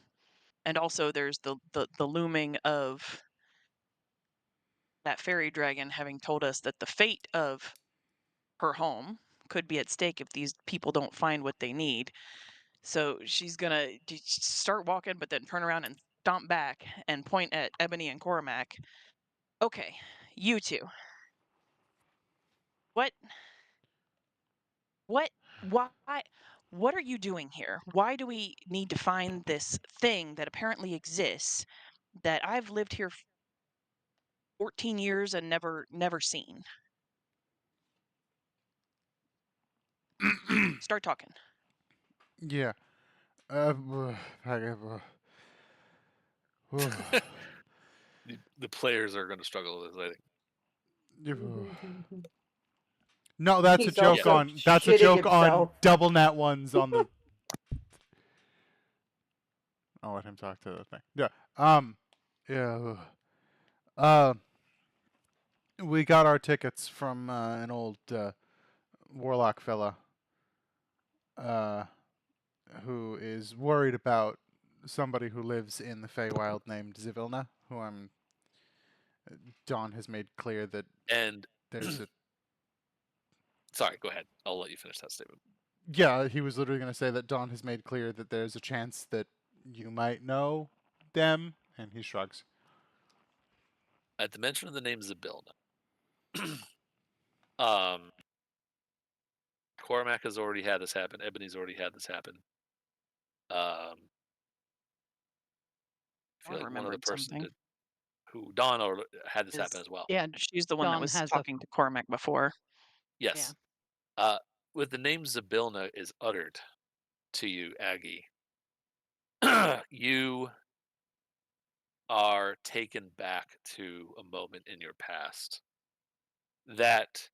And also there's the looming of that fairy dragon having told us that the fate of her home could be at stake if these people don't find what they need. So she's gonna start walking, but then turn around and stomp back and point at Ebony and Cormac. Okay, you two. What? What? Why? What are you doing here? Why do we need to find this thing that apparently exists that I've lived here 14 years and never seen? You start talking. Yeah. The players are going to struggle with this, I think. No, that's a He's joke also on that's a shitting joke on himself. double nat ones on the. I'll let him talk to the thing. Yeah. Yeah. We got our tickets from an old warlock fella uh, who is worried about somebody who lives in the Feywild named Zivilna, who Dawn has made clear that And there's a. sorry, go ahead. I'll let you finish that statement. Yeah, he was literally going to say that Dawn has made clear that there's a chance that you might know them, and he shrugs. At the mention of the name Zabilna, Cormac has already had this happen. Ebony's already had this happen. I feel like one other remembered person something. who Dawn had this happen Is as well. Yeah, she's the one that Dawn was has talking to Cormac before. Yes. With the name Zabilna is uttered to you, Aggie, you are taken back to a moment in your past that,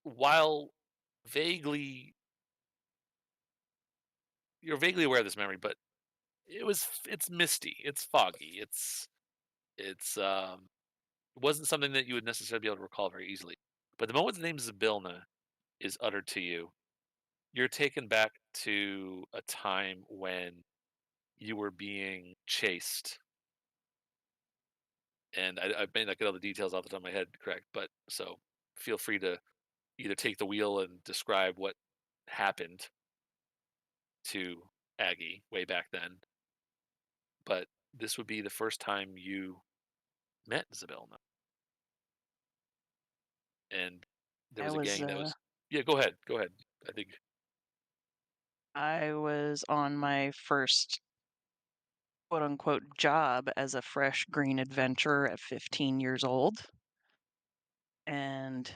while vaguely you're vaguely aware of this memory, but it's misty, it's foggy, it's it wasn't something that you would necessarily be able to recall very easily. But the moment the name Zabilna is uttered to you, you're taken back to a time when you were being chased. And I may not get all the details off the top of my head correct, but so feel free to either take the wheel and describe what happened to Aggie way back then. But this would be the first time you met Zabilna. And there I was a was gang that was. Yeah, go ahead. Go ahead. I think. I was on my first quote unquote job as a fresh green adventurer at 15 years old. And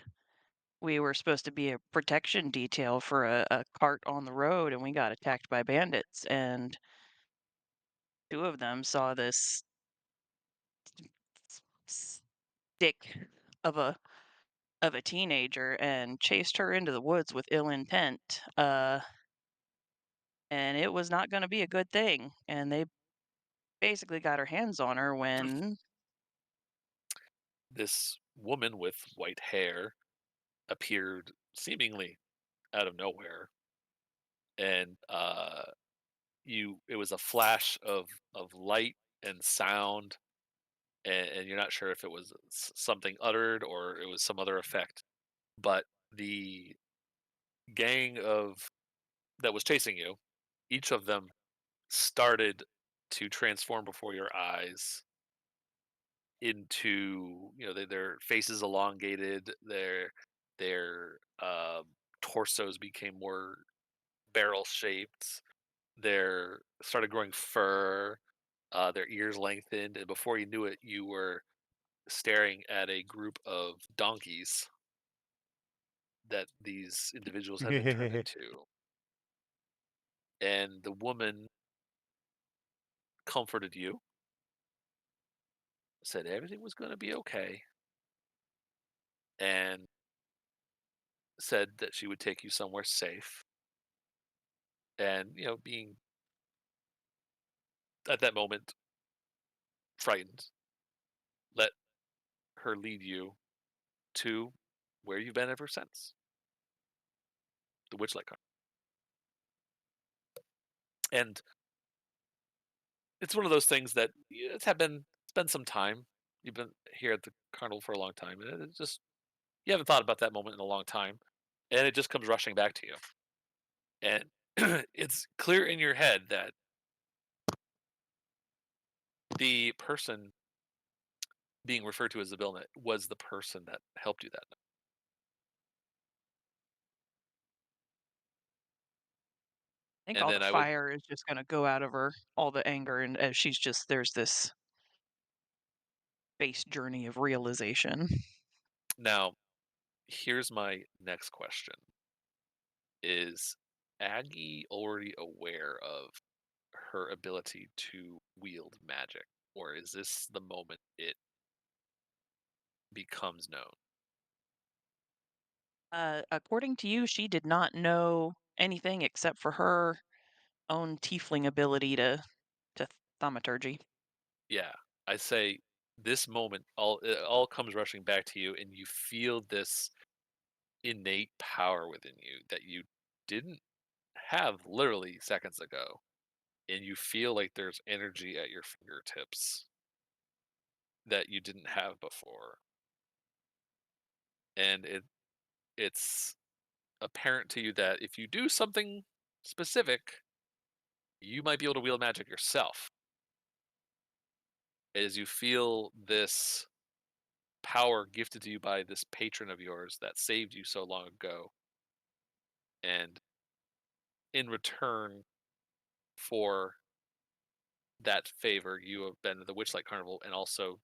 we were supposed to be a protection detail for a cart on the road, and we got attacked by bandits. And two of them saw this stick of a teenager and chased her into the woods with ill intent. And it was not going to be a good thing. And they basically got her hands on her when This woman with white hair appeared seemingly out of nowhere, and it was a flash of light and sound, and you're not sure if it was something uttered or it was some other effect, but the gang of that was chasing you, each of them started to transform before your eyes into, their faces elongated, their torsos became more barrel shaped, their started growing fur, their ears lengthened, and before you knew it, you were staring at a group of donkeys that these individuals had been turned into. And the woman comforted you, said everything was going to be okay, and said that she would take you somewhere safe. And, being at that moment frightened, let her lead you to where you've been ever since, the Witchlight Carnival. And it's one of those things that it's been some time. You've been here at the carnival for a long time, and it's just you haven't thought about that moment in a long time, and it just comes rushing back to you. And it's clear in your head that the person being referred to as the Billnet was the person that helped you that night. I think And all the then I would fire is just going to go out of her, all the anger, and as there's this base journey of realization. now here's my next question: is Aggie already aware of her ability to wield magic, or is this the moment it becomes known? According to you, she did not know anything except for her own tiefling ability to thaumaturgy. Yeah, I say this moment it all comes rushing back to you, and you feel this innate power within you that you didn't have literally seconds ago, and you feel like there's energy at your fingertips that you didn't have before, and it's apparent to you that if you do something specific, you might be able to wield magic yourself. As you feel this power gifted to you by this patron of yours that saved you so long ago, and in return for that favor, you have been to the Witchlight Carnival, and also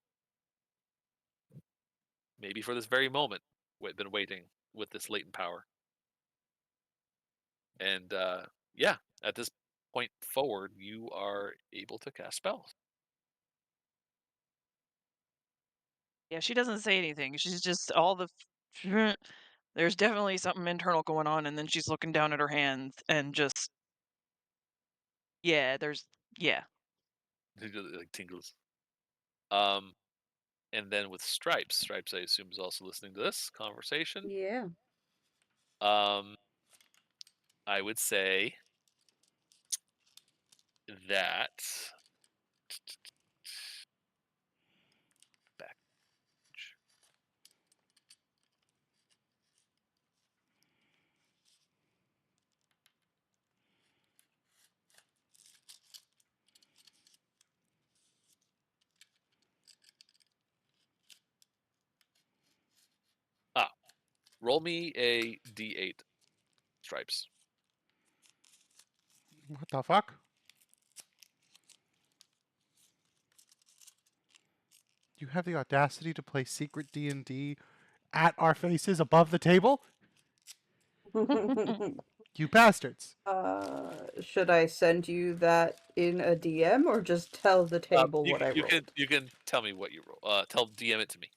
maybe for this very moment, been waiting with this latent power. And yeah, at this point forward, you are able to cast spells. Yeah, she doesn't say anything. She's just all the. There's definitely something internal going on, and then she's looking down at her hands and just. Yeah, yeah. It like tingles. And then with Stripes, I assume is also listening to this conversation. Yeah. I would say that back. Roll me a d8, Stripes. What the fuck? You have the audacity to play secret D&D at our faces above the table? You bastards. Should I send you that in a DM or just tell the table what I rolled? You can tell me what you roll. Tell DM it to me.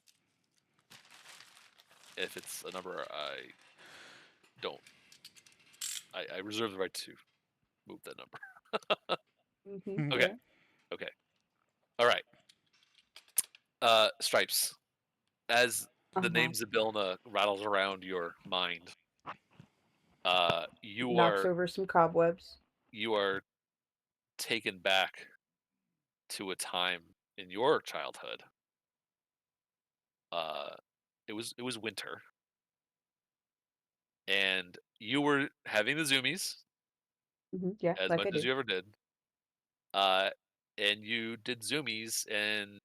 If it's a number I don't, I reserve the right to move that number. Mm-hmm. Okay. Yeah. Okay. All right. Stripes. As the name Zybilna rattles around your mind, Knocks over some cobwebs. you are taken back to a time in your childhood. It was winter, and you were having the zoomies Yeah, as like much I as do. you ever did. And you did zoomies, and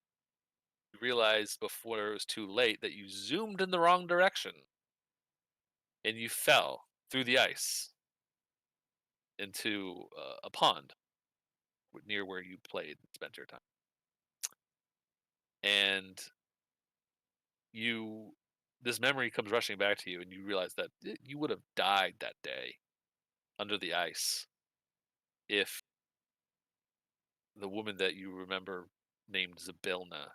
you realized before it was too late that you zoomed in the wrong direction, and you fell through the ice into a pond near where you played and spent your time. And this memory comes rushing back to you, and you realize that you would have died that day under the ice if the woman that you remember named Zybilna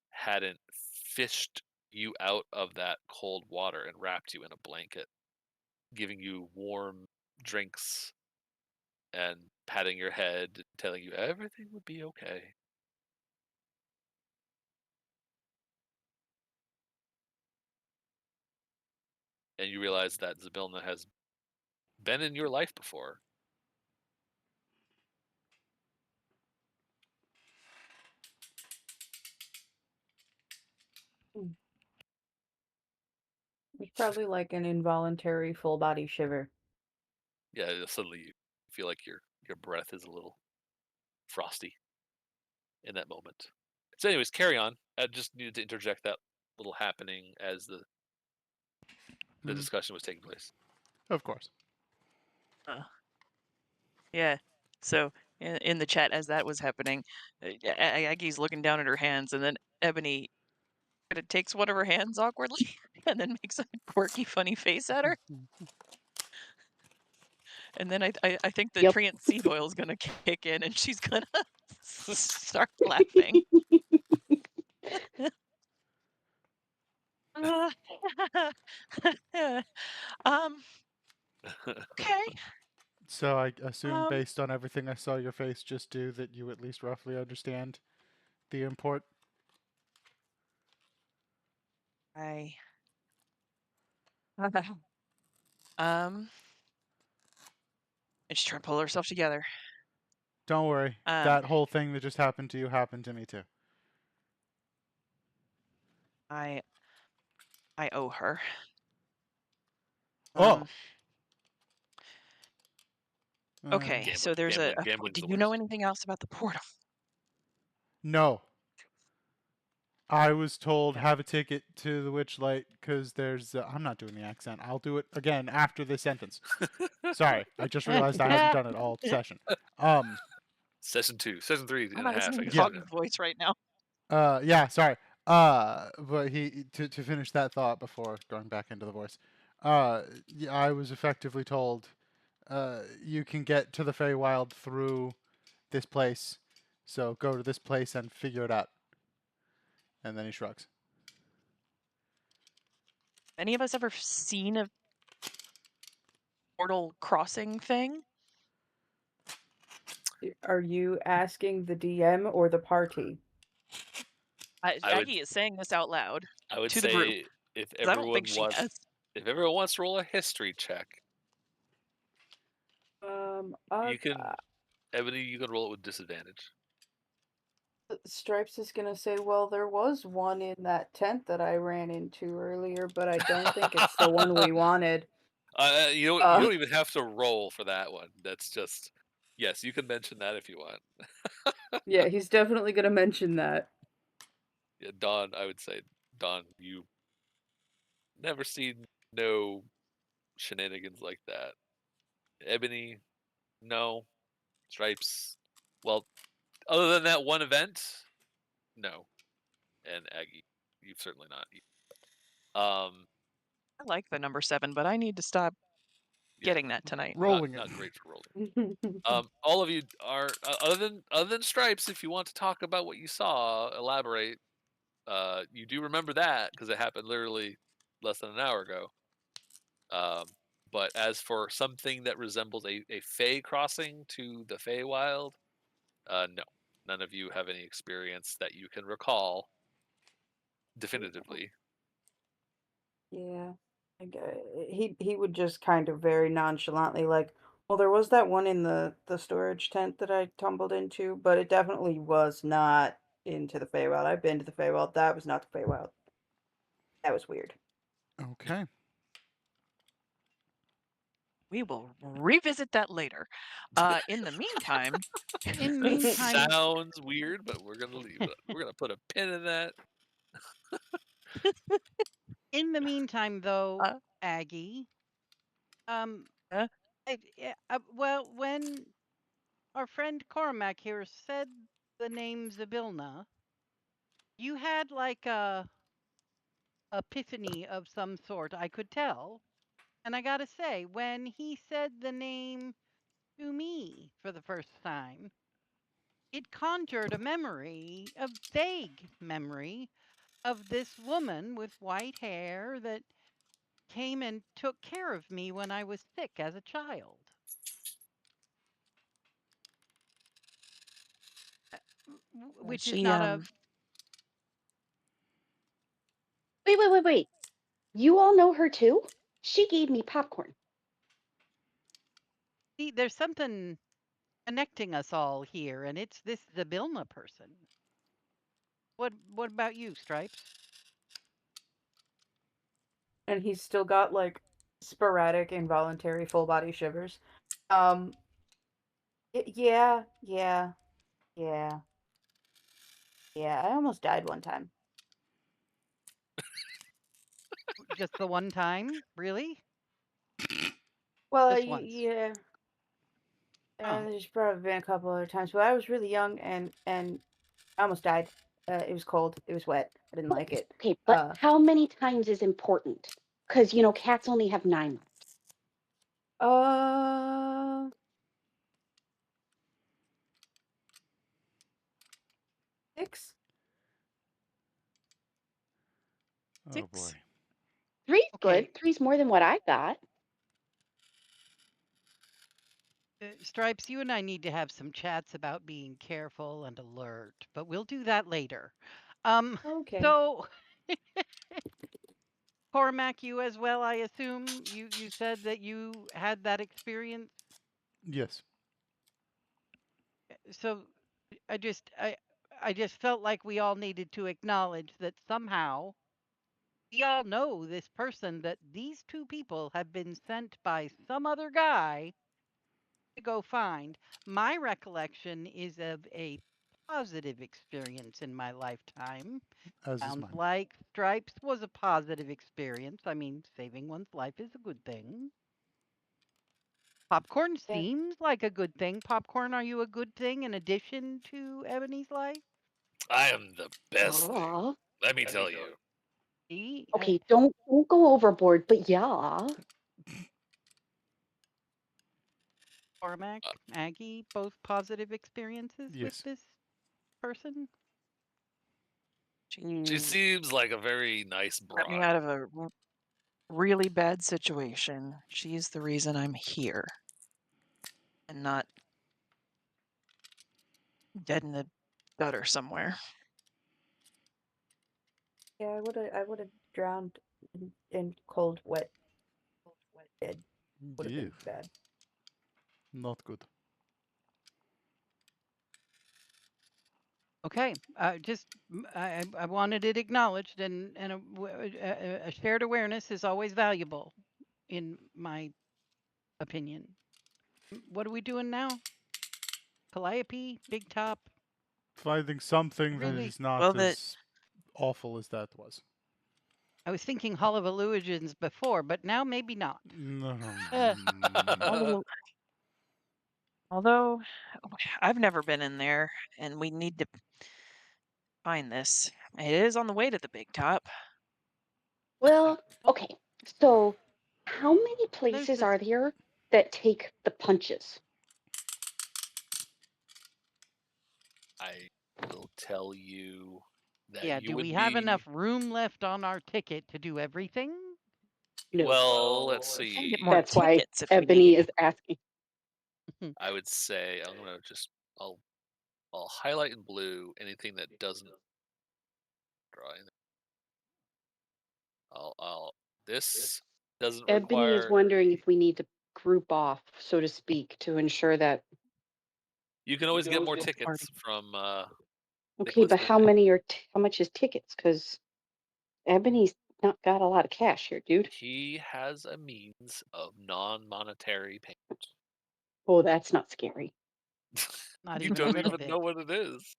hadn't fished you out of that cold water and wrapped you in a blanket, giving you warm drinks and patting your head, telling you everything would be okay. And you realize that Zybilna has been in your life before. It's probably like an involuntary full body shiver. Yeah, suddenly you feel like your breath is a little frosty in that moment. So, anyways, carry on. I just needed to interject that little happening as the discussion was taking place. Of course. Yeah. So in the chat as that was happening, Aggie's looking down at her hands, and then Ebony kind of takes one of her hands awkwardly and then makes a quirky, funny face at her. And then I think the Yep. Treant seed oil is gonna kick in, and she's gonna start laughing. Okay. So I assume, based on everything I saw your face just do, that you at least roughly understand the import. And she's trying to pull herself together. Don't worry. That whole thing that just happened to you happened to me too. I owe her. Oh. Okay, so there's a. Do you know anything else about the portal? No. I was told have a ticket to the Witchlight because there's. I'm not doing the accent. I'll do it again after this sentence. Sorry, I just realized I hadn't done it all session. Session 2, Session 3 I'm and a not half. listening I to guess. Foggy's voice right now. Yeah, sorry. But to finish that thought before going back into the voice. Yeah, I was effectively told, you can get to the Feywild through this place, so go to this place and figure it out. And then he shrugs. Any of us ever seen a portal crossing thing? Are you asking the DM or the party? I would- Aggie is saying this out loud I would to the group. say if 'Cause I don't think everyone she has. wants to roll a history check, you can Ebony, you can roll it with disadvantage. Stripes is gonna say, well, there was one in that tent that I ran into earlier, but I don't think it's the one we wanted. You don't even have to roll for that one. That's just yes, you can mention that if you want. Yeah, he's definitely gonna mention that. Yeah, Dawn, I would say, Dawn, you never seen no shenanigans like that. Ebony, no. Stripes, well, other than that one event, no. And Aggie, you've certainly not. Um, I like the number 7, but I need to stop yeah, getting that tonight. Rolling not it. great for rolling. All of you are other than Stripes. If you want to talk about what you saw, elaborate. You do remember that because it happened literally less than an hour ago. But as for something that resembles a Fey crossing to the Feywild, no, none of you have any experience that you can recall definitively. Yeah. He would just kind of very nonchalantly like, well, there was that one in the storage tent that I tumbled into, but it definitely was not into the Feywild. I've been to the Feywild. That was not the Feywild. That was weird. Okay. We will revisit that later. In the meantime, In the meantime, Sounds weird, but we're gonna leave it. We're gonna put a pin in that. though, uh, Aggie, um, uh, well, when our friend Cormac here said the name Zabilna, you had like a epiphany of some sort, I could tell. And I gotta say, when he said the name to me for the first time, it conjured a memory, a vague memory, of this woman with white hair that came and took care of me when I was sick as a child. Which is she not a. Wait. You all know her too? She gave me popcorn. See, there's something connecting us all here, and it's this Zabilna person. What about you, Stripes? And he's still got like sporadic involuntary full body shivers. Um yeah, yeah, yeah. Yeah, I almost died one time. Just the one time? Really? Well, Just once. yeah. Oh. There's probably been a couple other times, but I was really young and I almost died. It was cold. It was wet. I didn't like it. Okay, but how many times is important? Because, you know, cats only have 9 lives. Uh, 6. Oh 6. boy. 3's Okay. good. 3's more than what I got. Stripes, you and I need to have some chats about being careful and alert, but we'll do that later. Okay. So Cormac, you as well, I assume. You said that you had that experience. Yes. So I just I I just felt like we all needed to acknowledge that somehow we all know this person, that these two people have been sent by some other guy to go find. My recollection is of a positive experience in my lifetime. As is Sounds mine. like Stripes was a positive experience. I mean, saving one's life is a good thing. Popcorn Yeah. seems like a good thing. Popcorn, are you a good thing in addition to Ebony's life? I am the best thing. Aw. Let me tell you. See, Okay, don't go overboard, but yeah. Cormac, Uh, Aggie, both positive experiences with Yes. this person. She seems like a very nice Got me broad. out of a really bad situation. She's the reason I'm here. And not dead in the gutter somewhere. Yeah, I would have drowned in cold, wet bed. Would have Yeah. been bad. Not good. Okay, I wanted it acknowledged, and a shared awareness is always valuable, in my opinion. What are we doing now? Calliope, Big Top. Finding something that Really, is not Well, as awful as that was. I was thinking Hall of Illusions before, but now maybe not. although I've never been in there, and we need to find this. It is on the way to the big top. Well, okay. So, how many There's places this. are there that take the punches? I will tell you that Yeah, you do would we have be. enough room left on our ticket to do everything? No. Well, let's We can see. get more That's why tickets if we Ebony need. is asking. I would say I'm gonna just I'll highlight in blue anything that doesn't draw in. This doesn't Ebony is require. wondering if we need to group off, so to speak, to ensure that. You can always get more Party. tickets from Okay, Nicholas but how Midnight. many are? How much is tickets? Because Ebony's not got a lot of cash here, dude. He has a means of non-monetary payment. Oh, that's not scary. Not You even a don't little even bit. know what it is.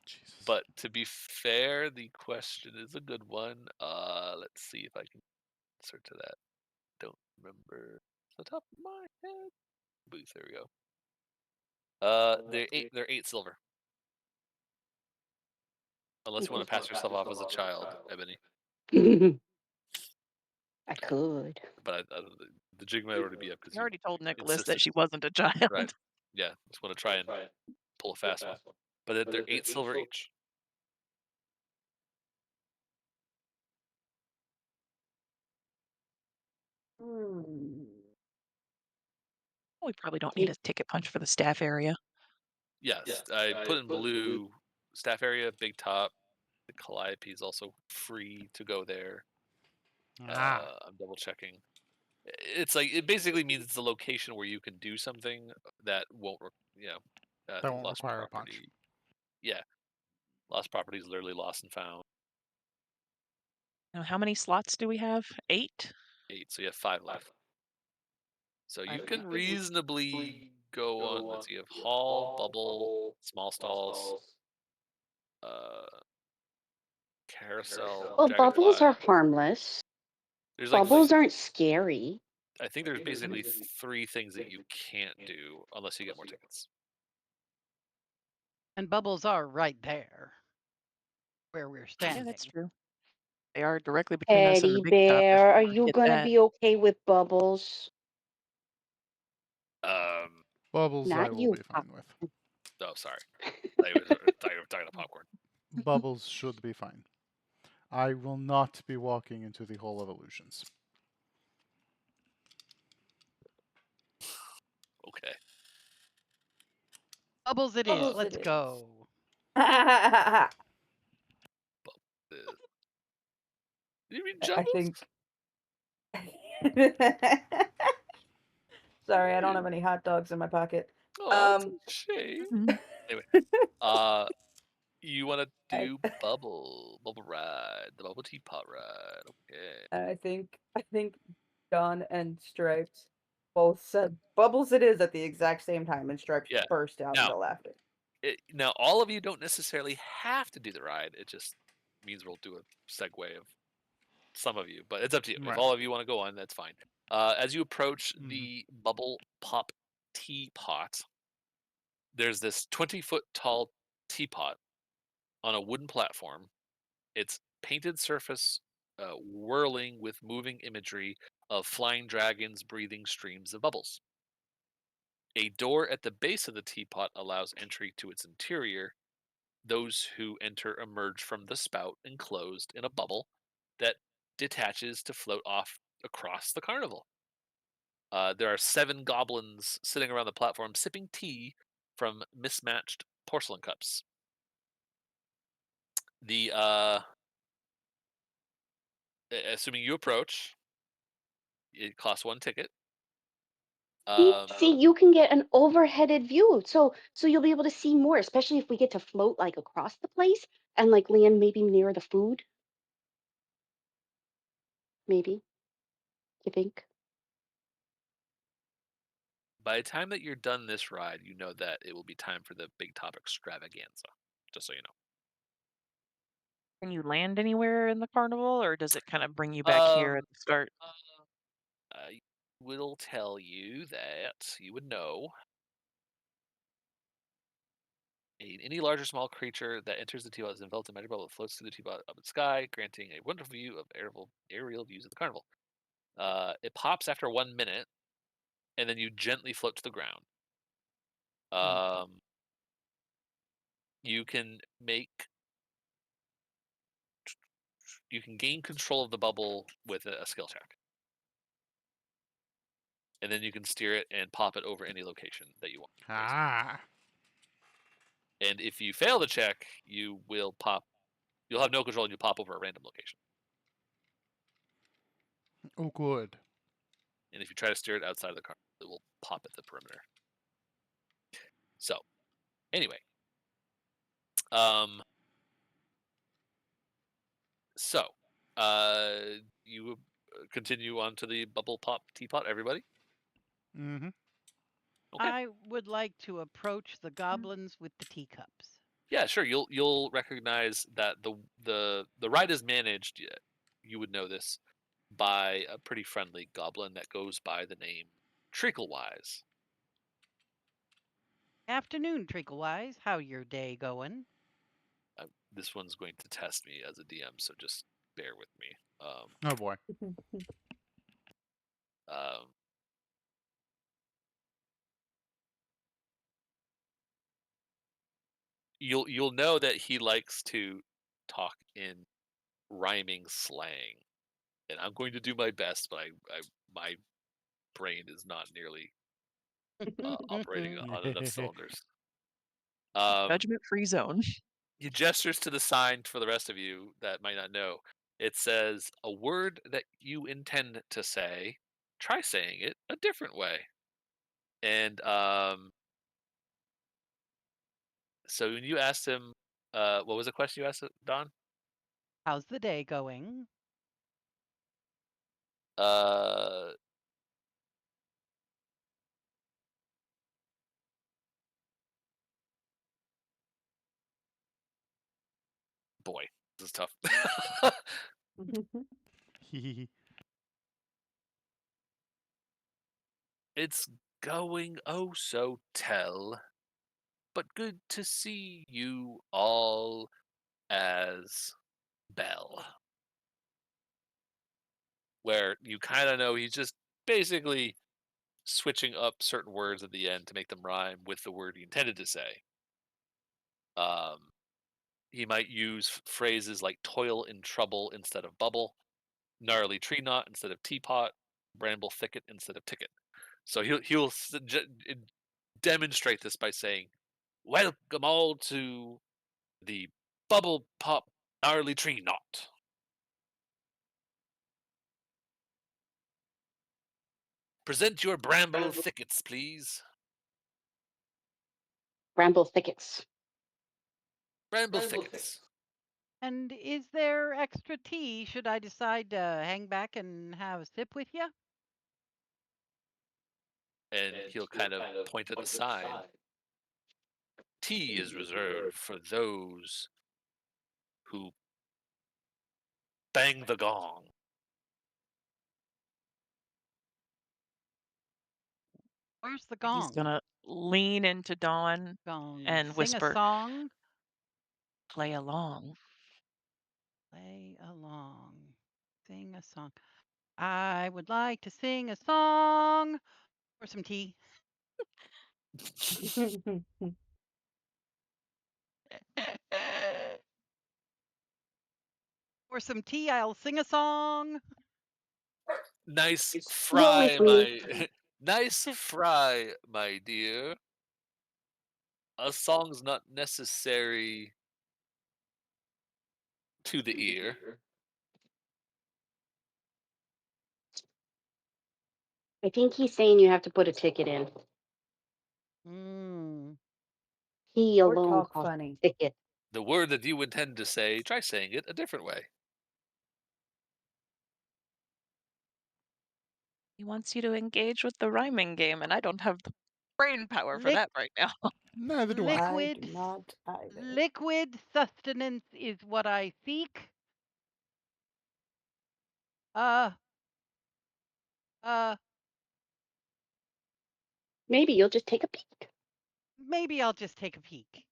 Jesus. But to be fair, the question is a good one. Let's see if I can answer to that. Don't remember off the top of my head. Booth, there we go. They're 8 silver. Unless you want to pass yourself off as a child, Ebony. I could. But the jig might already be up because You you already told Nicholas insisted. that she wasn't a child. Right. Yeah, just want to try and pull a fast one. But they're 8 silver each. We probably don't need a ticket punch for the staff area. Yes, I put in blue staff area, big top. The Calliope is also free to go there. I'm double checking. It's like it basically means it's a location where you can do something that won't, I That think won't lost require a punch. property. Yeah, lost property is literally lost and found. Now, how many slots do we have? 8? 8, so you have 5 left. So you can reasonably go on. Let's see, you have hall, bubble, small stalls, carousel, Well, bubbles dragonfly. are harmless. There's like Bubbles aren't scary. I think there's basically 3 things that you can't do unless you get more tickets. And bubbles are right there where we're Yeah, standing. that's true. They are directly between us and the Teddy big top. If bear, we are wanna you hit gonna that. be okay with bubbles? Bubbles I Not will you. be fine with. Oh, sorry. I thought you were talking about popcorn. Bubbles should be fine. I will not be walking into the Hall of Illusions. Okay. Bubbles it is. Let's go. Uh, You mean I jumbles? think. Sorry, I don't have any hot dogs in my pocket. Oh, that's a shame. Mhm. Anyway, you want to I- do bubble ride, the bubble teapot ride. Okay. I think Dawn and Stripes both said bubbles it is at the exact same time, and Stripes Yeah. burst out Now- into laughter. Now, all of you don't necessarily have to do the ride. It just means we'll do a segue of some of you, but it's up to you. If Right. all of you want to go on, that's fine. As you approach Mhm. the bubble pop teapot, there's this 20-foot tall teapot on a wooden platform. Its painted surface whirling with moving imagery of flying dragons breathing streams of bubbles. A door at the base of the teapot allows entry to its interior. Those who enter emerge from the spout enclosed in a bubble that detaches to float off across the carnival. There are 7 goblins sitting around the platform sipping tea from mismatched porcelain cups. The assuming you approach, it costs 1 ticket. See, you can get an overheaded view, so you'll be able to see more, especially if we get to float like across the place and like land maybe near the food. Maybe, you think? By the time that you're done this ride, you know that it will be time for the big top extravaganza. Just so you know. Can you land anywhere in the carnival, or does it kind of bring you back here at the start? I will tell you that you would know. Any large or small creature that enters the teapot is enveloped in magic bubble that floats through the teapot up in the sky, granting a wonderful view of aerial views of the carnival. It pops after 1 minute, and then you gently float to the ground. You can gain control of the bubble with a skill check, and then you can steer it and pop it over any location that you want. Ah. And if you fail the check, you will pop. You'll have no control, and you pop over a random location. Oh, good. And if you try to steer it outside of the car, it will pop at the perimeter. So, anyway, so you continue on to the bubble pop teapot. Everybody, Mm-hmm. okay? I would like to approach the goblins with the teacups. Yeah, sure. You'll recognize that the ride is managed. You would know this by a pretty friendly goblin that goes by the name Treaclewise. Afternoon, Treaclewise. How your day going? This one's going to test me as a DM, so just bear with me. Oh boy. Um, you'll know that he likes to talk in rhyming slang, and I'm going to do my best, but my brain is not nearly operating on enough cylinders. Judgment-free zone. He gestures to the sign for the rest of you that might not know. It says, "A word that you intend to say, try saying it a different way." And so when you asked him, what was the question you asked Don? How's the day going? Uh, boy, this is tough. It's going oh so tell, but good to see you all as Belle. Where you kind of know he's just basically switching up certain words at the end to make them rhyme with the word he intended to say. He might use phrases like toil in trouble instead of bubble, gnarly tree knot instead of teapot, bramble thicket instead of ticket. So he'll demonstrate this by saying, "Welcome all to the bubble pop gnarly tree knot. Present your bramble thickets, please. Bramble thickets. Bramble thickets." And is there extra tea should I decide to hang back and have a sip with you? And he'll kind of point at the sign. "Tea is reserved for those who bang the gong." Where's the He's gong? gonna lean into Dawn Gong. and Sing whisper, a song. "Play along." Play along. Sing a song. I would like to sing a song. Or some tea. Or some tea. I'll sing a song. Nice Slowly, fry, Queenie. my nice fry, my dear. A song's not necessary to the ear. I think he's saying you have to put a ticket in. Mm. He Or alone talk costs funny. a ticket. The word that you intend to say, try saying it a different way. He wants you to engage with the rhyming game, and I don't have the brain power for that right now. Neither do I. I do Liquid, not either. liquid sustenance is what I seek. Uh, Maybe you'll just take a peek. maybe I'll just take a peek.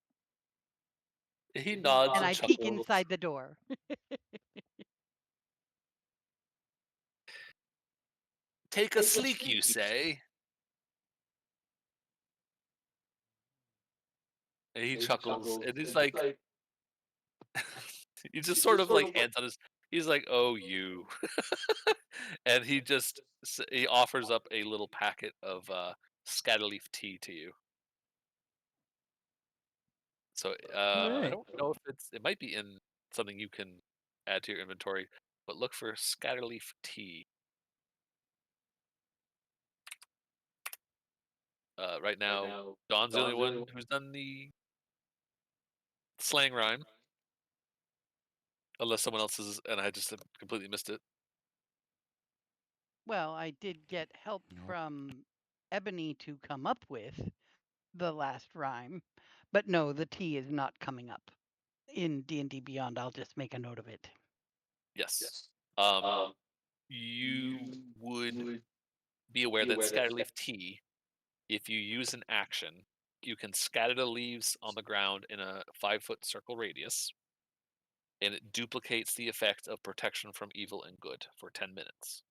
He nods And and I peek chuckles. inside the door. Take a sleek, you say? And he chuckles, and he's like, he just sort of like hands on his. He's like, "Oh, you," and he offers up a little packet of scatterleaf tea to you. So I Great. don't know if it might be in something you can add to your inventory, but look for scatterleaf tea. Right now, Dawn's the only one who's done the slang rhyme, unless someone else is, and I just have completely missed it. Well, I did get help Nope. from Ebony to come up with the last rhyme, but no, the T is not coming up in D&D Beyond. I'll just make a note of it. Yes. You would be aware that scatterleaf tea, if you use an action, you can scatter the leaves on the ground in a 5-foot circle radius, and it duplicates the effect of protection from evil and good for 10 minutes.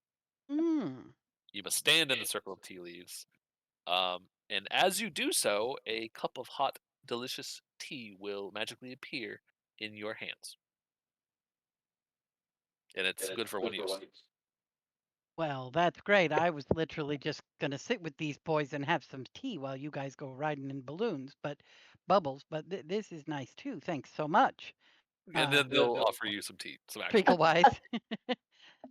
Mm. You must stand in the circle of tea leaves, and as you do so, a cup of hot, delicious tea will magically appear in your hands, and it's good for one use. Well, that's great. I was literally just going to sit with these boys and have some tea while you guys go riding in balloons, but bubbles, but this is nice too. Thanks so much. And then they'll offer you some tea, some actual. Treacle Wise.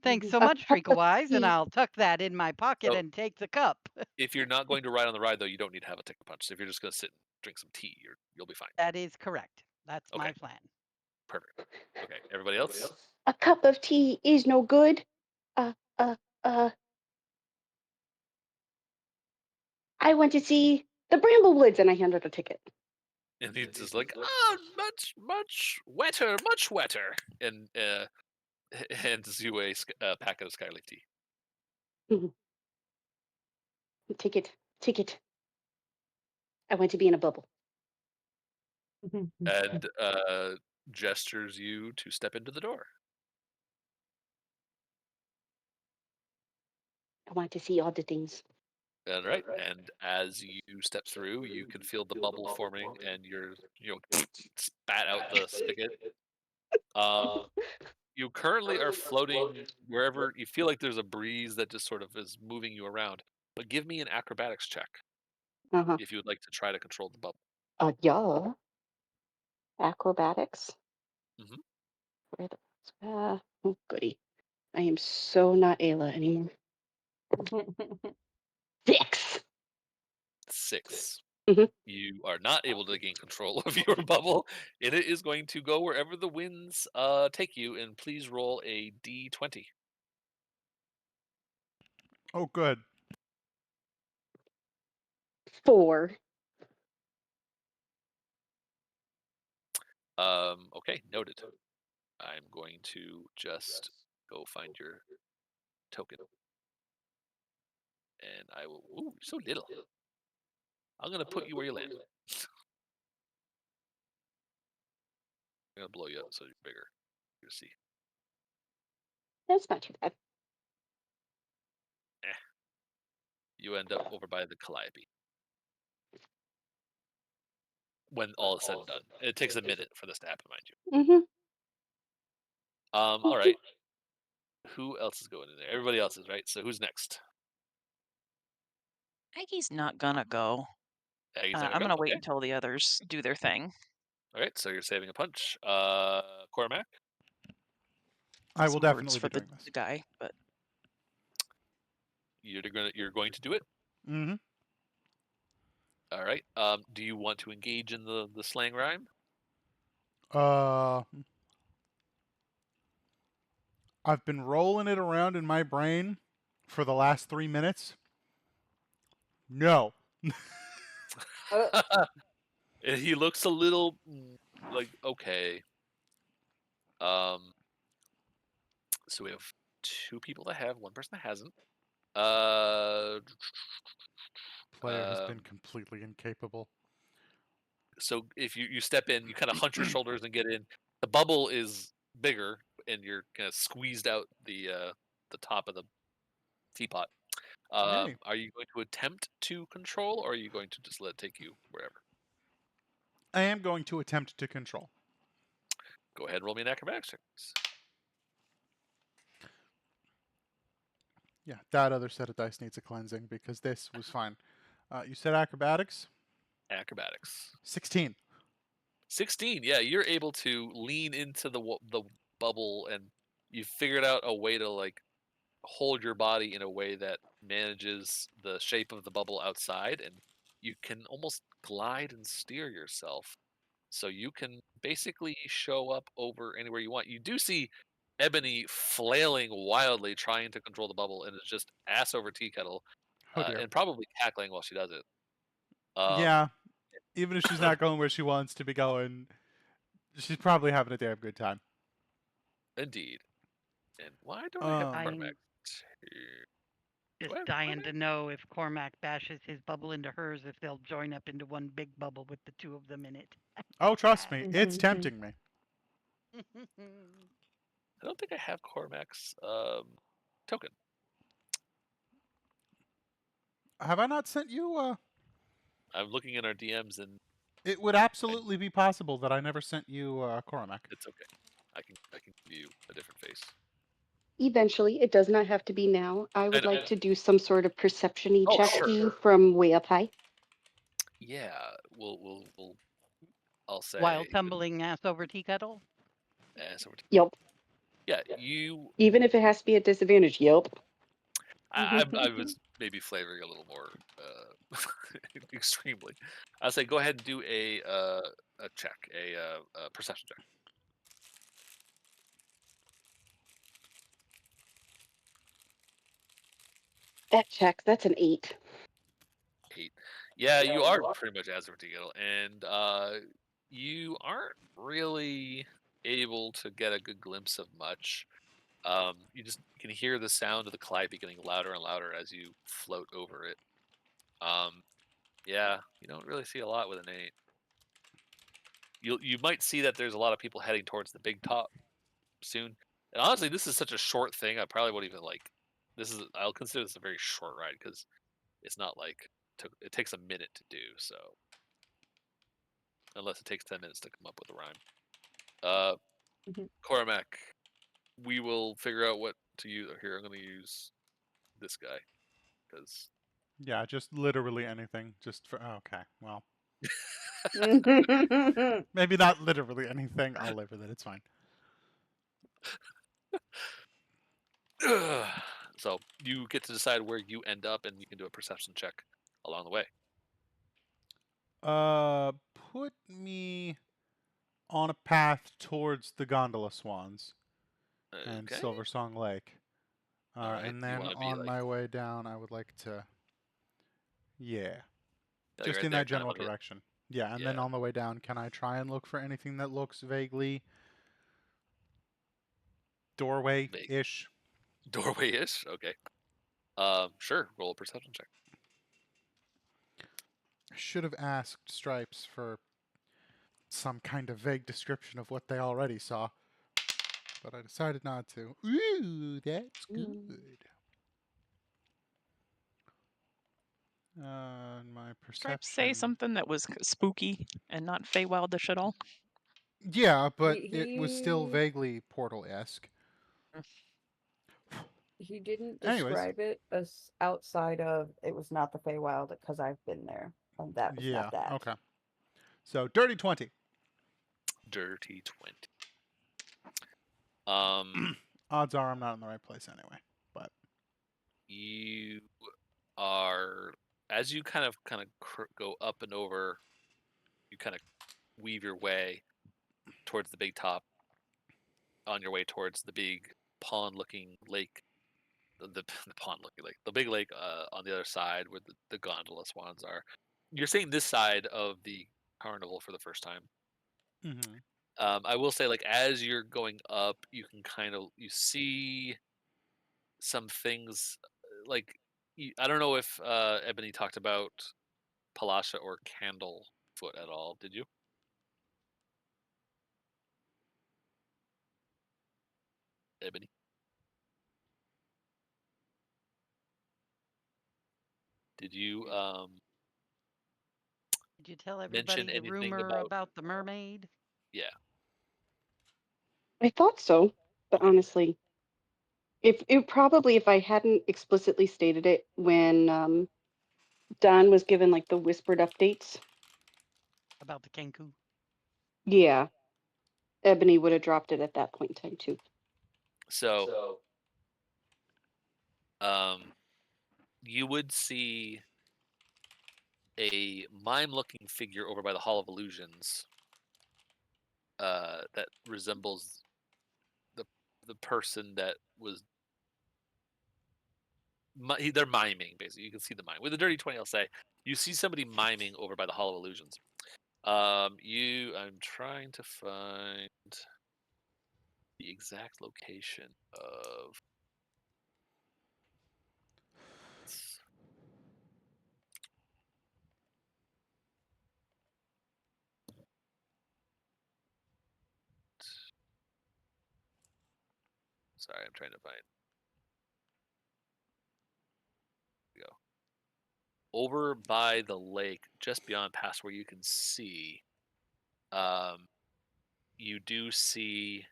Thanks so A much, cup Treacle of Wise, and tea. I'll tuck that in my pocket So and take the cup. if you're not going to ride on the ride, though, you don't need to have a ticket punch. So if you're just going to sit and drink some tea, you'll be fine. That is correct. That's Okay, my plan. perfect. Okay, everybody else? A cup of tea is no good. Uh, uh, uh. I went to see the Brambleblitz and I handed a ticket. And he's just like, much wetter, and hands you a packet of Skyleaf tea. Ticket. I went to be in a bubble. And gestures you to step into the door. I want to see all the things. All right, and as you step through, you can feel the bubble forming, and spat out the spigot. You currently are floating wherever you feel like there's a breeze that just sort of is moving you around. But give me an acrobatics check Uh-huh. if you would like to try to control the bubble. Yeah. Acrobatics. Hmm. Oh, goody. I am so not Ayla anymore. 6. 6. Mhm. You are not able to gain control of your bubble, and it is going to go wherever the winds take you. And please roll a d20. Oh, good. 4. Okay, noted. I'm going to just go find your token, and I will. Ooh, so little. I'm gonna put you where you landed. I'm gonna blow you up so you're bigger. You see. That's not too bad. You end up over by the calliope. When all is said and done, it takes a minute for this to happen, mind you. Mm-hmm. All right. Who else is going in there? Everybody else is, right? So who's next? Aggie's not gonna go. Aggie's not I'm gonna gonna go? wait Okay. until the others do their thing. All right. So you're saving a punch. Cormac, I will Some words definitely for be the, doing this. the guy, but you're going to do it. Mm-hmm. All right. Do you want to engage in the slang rhyme? I've been rolling it around in my brain for the last 3 minutes. No. And he looks a little like okay. So we have 2 people that have, 1 person that hasn't. Player has been completely incapable. So if you step in, you kind of hunch your shoulders and get in. The bubble is bigger, and you're kind of squeezed out the top of the teapot. Yay. Are you going to attempt to control, or are you going to just let it take you wherever? I am going to attempt to control. Go ahead and roll me an acrobatics check, please. Yeah, that other set of dice needs a cleansing because this was fine. You said acrobatics? Acrobatics. 16. 16. Yeah, you're able to lean into the bubble, and you figured out a way to like hold your body in a way that manages the shape of the bubble outside, and you can almost glide and steer yourself. So you can basically show up over anywhere you want. You do see Ebony flailing wildly, trying to control the bubble, and is just ass over tea kettle, Oh dear. and probably cackling while she does it. Yeah, even if she's not going where she wants to be going, she's probably having a damn good time. Indeed. And why don't I have Um, Cormac? Just dying to know if Cormac bashes his bubble into hers, if they'll join up into one big bubble with the 2 of them in it. Oh, trust me, it's Mhm. tempting me. I don't think I have Cormac's token. Have I not sent you? I'm looking in our DMs, and It would absolutely be possible that I never sent you Cormac. it's okay. I can give you a different face. Eventually, it does not have to be now. I would know. like to do some sort of perception-y Oh, check sure. to you from way up high. Yeah, we'll I'll say While tumbling ass over tea kettle? Yep. Yeah, you. Even if it has to be at disadvantage. Yep. I was maybe flavoring a little more extremely. I'll say go ahead and do a check, a perception check. That checks. That's an 8. 8. Yeah, you are pretty much as vertical, and you aren't really able to get a good glimpse of much. You just can hear the sound of the calliope getting louder and louder as you float over it. Yeah, you don't really see a lot with an 8. You might see that there's a lot of people heading towards the big top soon. And honestly, this is such a short thing. I probably won't even like. I'll consider this a very short ride because it's not like it takes a minute to do. So unless it takes 10 minutes to come up with a rhyme. Cormac, we will figure out what to use. Here, I'm going to use this guy because Yeah, just literally anything. Just for okay, well, maybe not literally anything. I'll live with it. It's fine. so you get to decide where you end up, and you can do a perception check along the way. Put me on a path towards the gondola swans and Okay. Silver Song Lake. All right. And You then want to be on like, my way down, I would like to, yeah, like just right in there, that kind of general on the direction. Yeah, and yeah. then on the way down, can I try and look for anything that looks vaguely doorway-ish? Doorway-ish. Okay. Sure. Roll a perception check. should have asked Stripes for some kind of vague description of what they already saw, but I decided not to. Ooh, that's good. My Stripes say perception. something that was spooky and not Feywildish at all. Yeah, but He it was still vaguely Portal-esque. he didn't Anyways, describe it as outside of it was not the Feywild because I've been there and that was yeah, not that. okay. So, dirty 20. Dirty 20. Odds are I'm not in the right place anyway, but You are, as you kind of go up and over, you kind of weave your way towards the big top, on your way towards the big pond-looking lake, the pond-looking lake, the big lake on the other side where the gondola swans are. You're seeing this side of the carnival for the first time. mm-hmm. I will say, like, as you're going up, you can you see some things, like, I don't know if Ebony talked about Palasha or Candlefoot at all. Did you? Ebony? Did you Did you tell mention everybody the anything rumor about? about the mermaid? Yeah. I thought so, but honestly, if I hadn't explicitly stated it when Don was given like the whispered updates, About the Kenku? yeah, Ebony would have dropped it at that point in time too. So, you would see a mime-looking figure over by the Hall of Illusions that resembles the person that was. They're miming, basically. You can see the mime. With a dirty 20, I'll say you see somebody miming over by the Hall of Illusions. I'm trying to find the exact location of. Sorry, I'm trying to find. Go over by the lake, just beyond past where you can see. You do see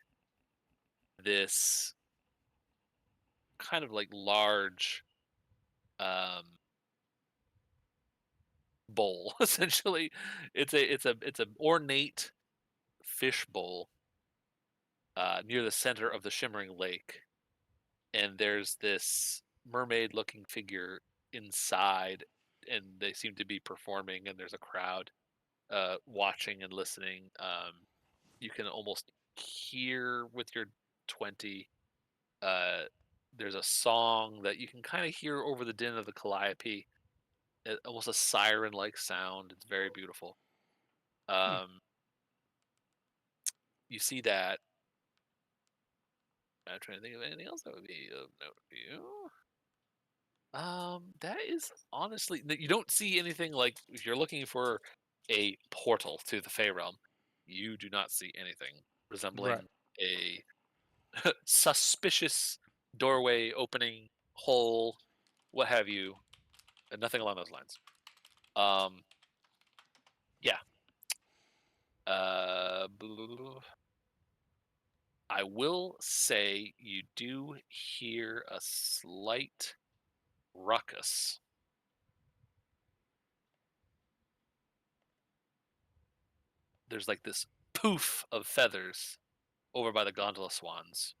this kind of like large bowl. Essentially, it's an ornate fish bowl near the center of the shimmering lake, and there's this mermaid-looking figure inside, and they seem to be performing, and there's a crowd watching and listening. You can almost hear with your 20. There's a song that you can kind of hear over the din of the calliope, almost a siren-like sound. It's very beautiful. You see that. I'm trying to think of anything else that would be of note for you. That is honestly, you don't see anything. Like, if you're looking for a portal to the Fey realm, you do not see anything resembling Right. a suspicious doorway opening, hole, what have you, and nothing along those lines. Yeah. I will say you do hear a slight ruckus. There's like this poof of feathers over by the gondola swans,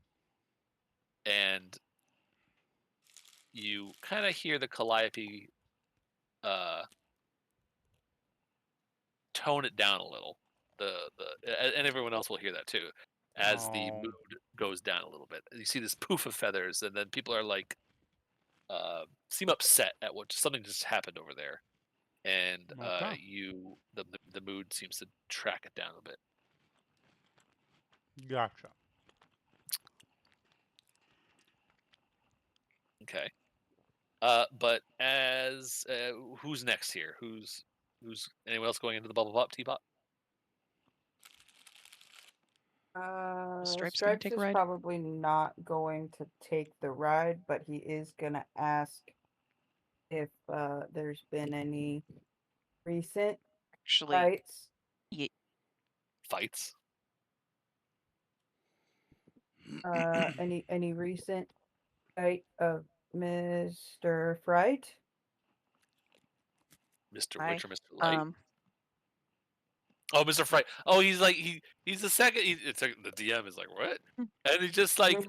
and you kind of hear the calliope tone it down a little. And everyone else will hear that too, as the Oh. mood goes down a little bit. You see this poof of feathers, and then people are like, seem upset at what something just happened over there, and Okay. the mood seems to track it down a bit. Gotcha. Okay. But as who's next here? Who's Anyone else going into the bubble pop teapot? Stripes gonna Stripes take a is ride? probably not going to take the ride, but he is gonna ask if there's been any recent Actually, fights. Fights. Any recent fight of Mr. Fright? Mr. I Witch or Mr. Light? um Oh, Mr. Fright. Oh, he's like he's the second. It's like the DM is like what? And he just like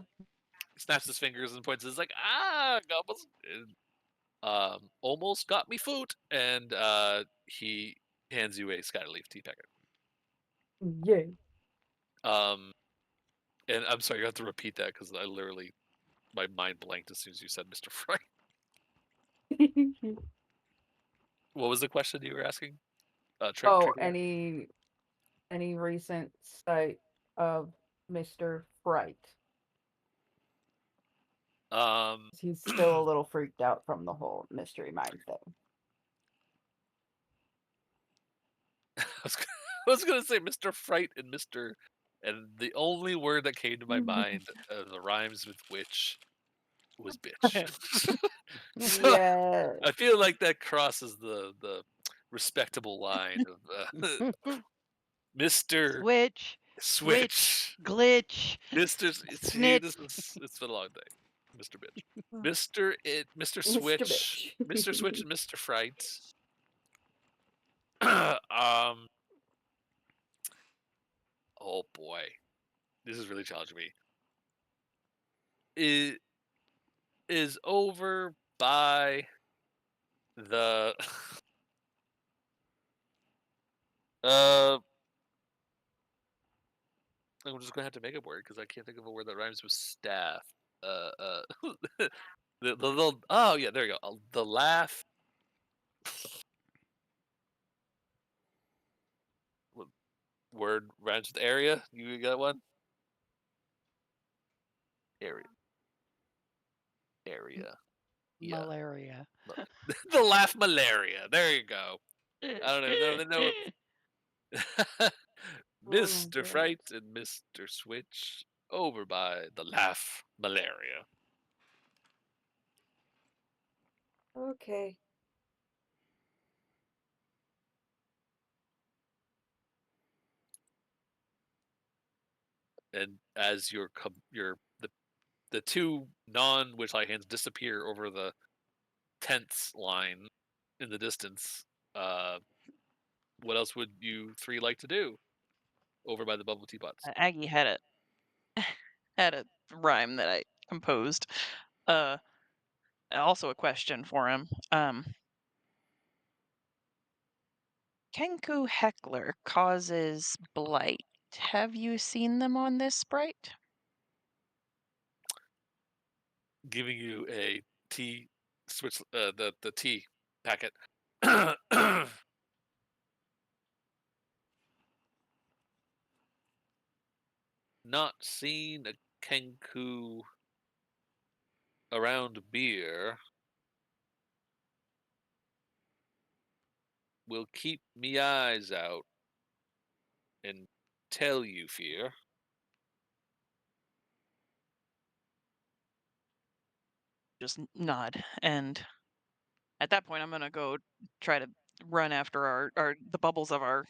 snaps his fingers and points. It's like gobbles. And, almost got me food. And he hands you a skyleaf tea packet. Yeah. And I'm sorry, you have to repeat that because I literally my mind blanked as soon as you said Mr. Fright. What was the question you were asking? Oh, Trick any recent sight of Mr. Fright? He's still a little freaked out from the whole mystery mine thing. I was gonna say Mr. Fright and Mr. And the only word that came to my mind that rhymes with witch was bitch. So Yeah. I feel like that crosses the respectable line of Mr. Switch, Switch. glitch, Mr. snitch. It's been a long day. Mr. Bitch. Mr. Mr. Switch. Bitch. Mr. Switch and Mr. Fright. Oh boy. This is really challenging me. It is over by the I'm just gonna have to make a word because I can't think of a word that rhymes with staff. The little oh yeah, there you go. The laugh. What word rhymes with area? You got one? Area. Yeah. Malaria. The laugh malaria. There you go. I don't even know. Oh my Mr. god. Fright and Mr. Switch over by the laugh malaria. Okay. And as your the two non-Witchlight hands disappear over the tents line in the distance, what else would you three like to do over by the bubble teapots? Aggie had a rhyme that I composed. Also a question for him. Kenku Heckler causes blight. Have you seen them on this sprite? Giving you a tea switch, the tea packet. Not seen a Kenku around beer. Will keep me eyes out and tell you fear. Just nod. And at that point, I'm gonna go try to run after our the bubbles of our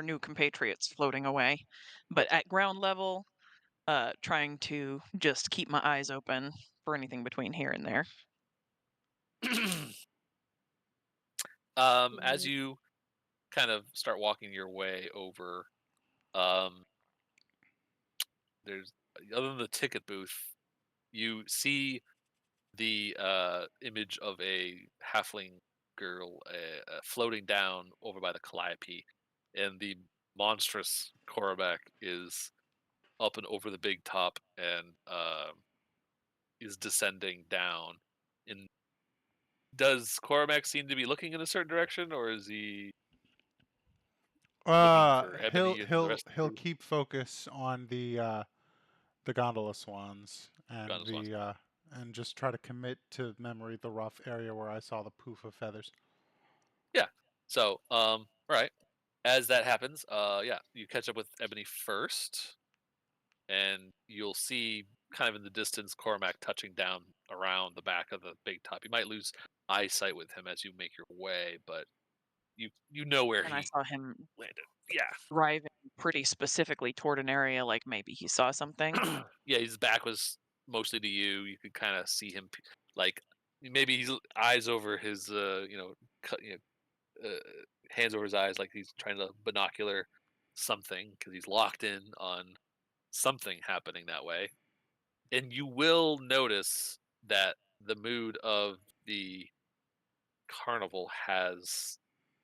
new compatriots floating away. But at ground level, trying to just keep my eyes open for anything between here and there. As you kind of start walking your way over, um, there's other than the ticket booth, you see the image of a halfling girl floating down over by the Calliope, and the monstrous Korvac is up and over the big top and is descending down. And does Korvac seem to be looking in a certain direction, or is he looking for He'll Ebony and the he'll rest of he'll the keep focus on the gondola swans and Gondos ones? the and just try to commit to memory the rough area where I saw the poof of feathers. Yeah. So, right. As that happens, yeah, you catch up with Ebony first, and you'll see kind of in the distance Cormac touching down around the back of the big top. You might lose eyesight with him as you make your way, but you know where And I he saw him landed. Yeah. driving pretty specifically toward an area, like maybe he saw something. Yeah, his back was mostly to you. You could kind of see him, like maybe he's eyes over his, hands over his eyes, like he's trying to binocular something because he's locked in on something happening that way. And you will notice that the mood of the carnival has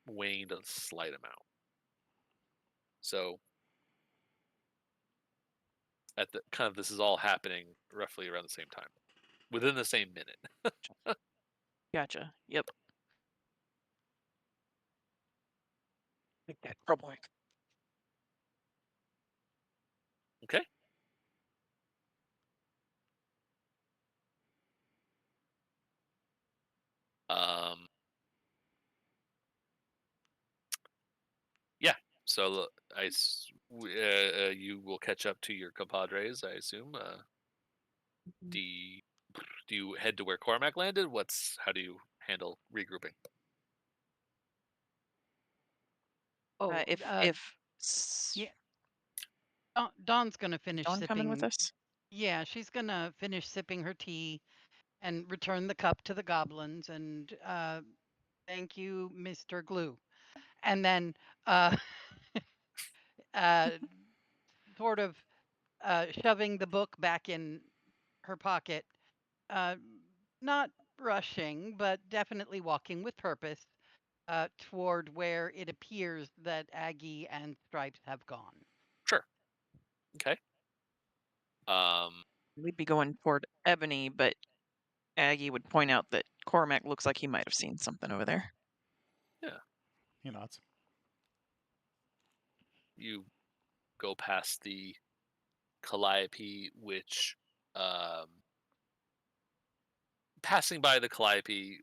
waned a slight amount. So at the kind of this is all happening roughly around the same time, within the same minute. Gotcha. Yep. Like that trouble. Okay. Um. Yeah. So you will catch up to your compadres, I assume. Mhm. Do you head to where Cormac landed? How do you handle regrouping? Oh, If yeah. Dawn's gonna finish Dawn coming with sipping. us? Yeah, she's gonna finish sipping her tea and return the cup to the goblins and thank you, Mr. Glue. And then uh, uh, sort of shoving the book back in her pocket, uh, not rushing, but definitely walking with purpose toward where it appears that Aggie and Stripes have gone. Sure. Okay. Um. We'd be going toward Ebony, but Aggie would point out that Cormac looks like he might have seen something over there. Yeah. He nods. You go past the Calliope, which, passing by the Calliope,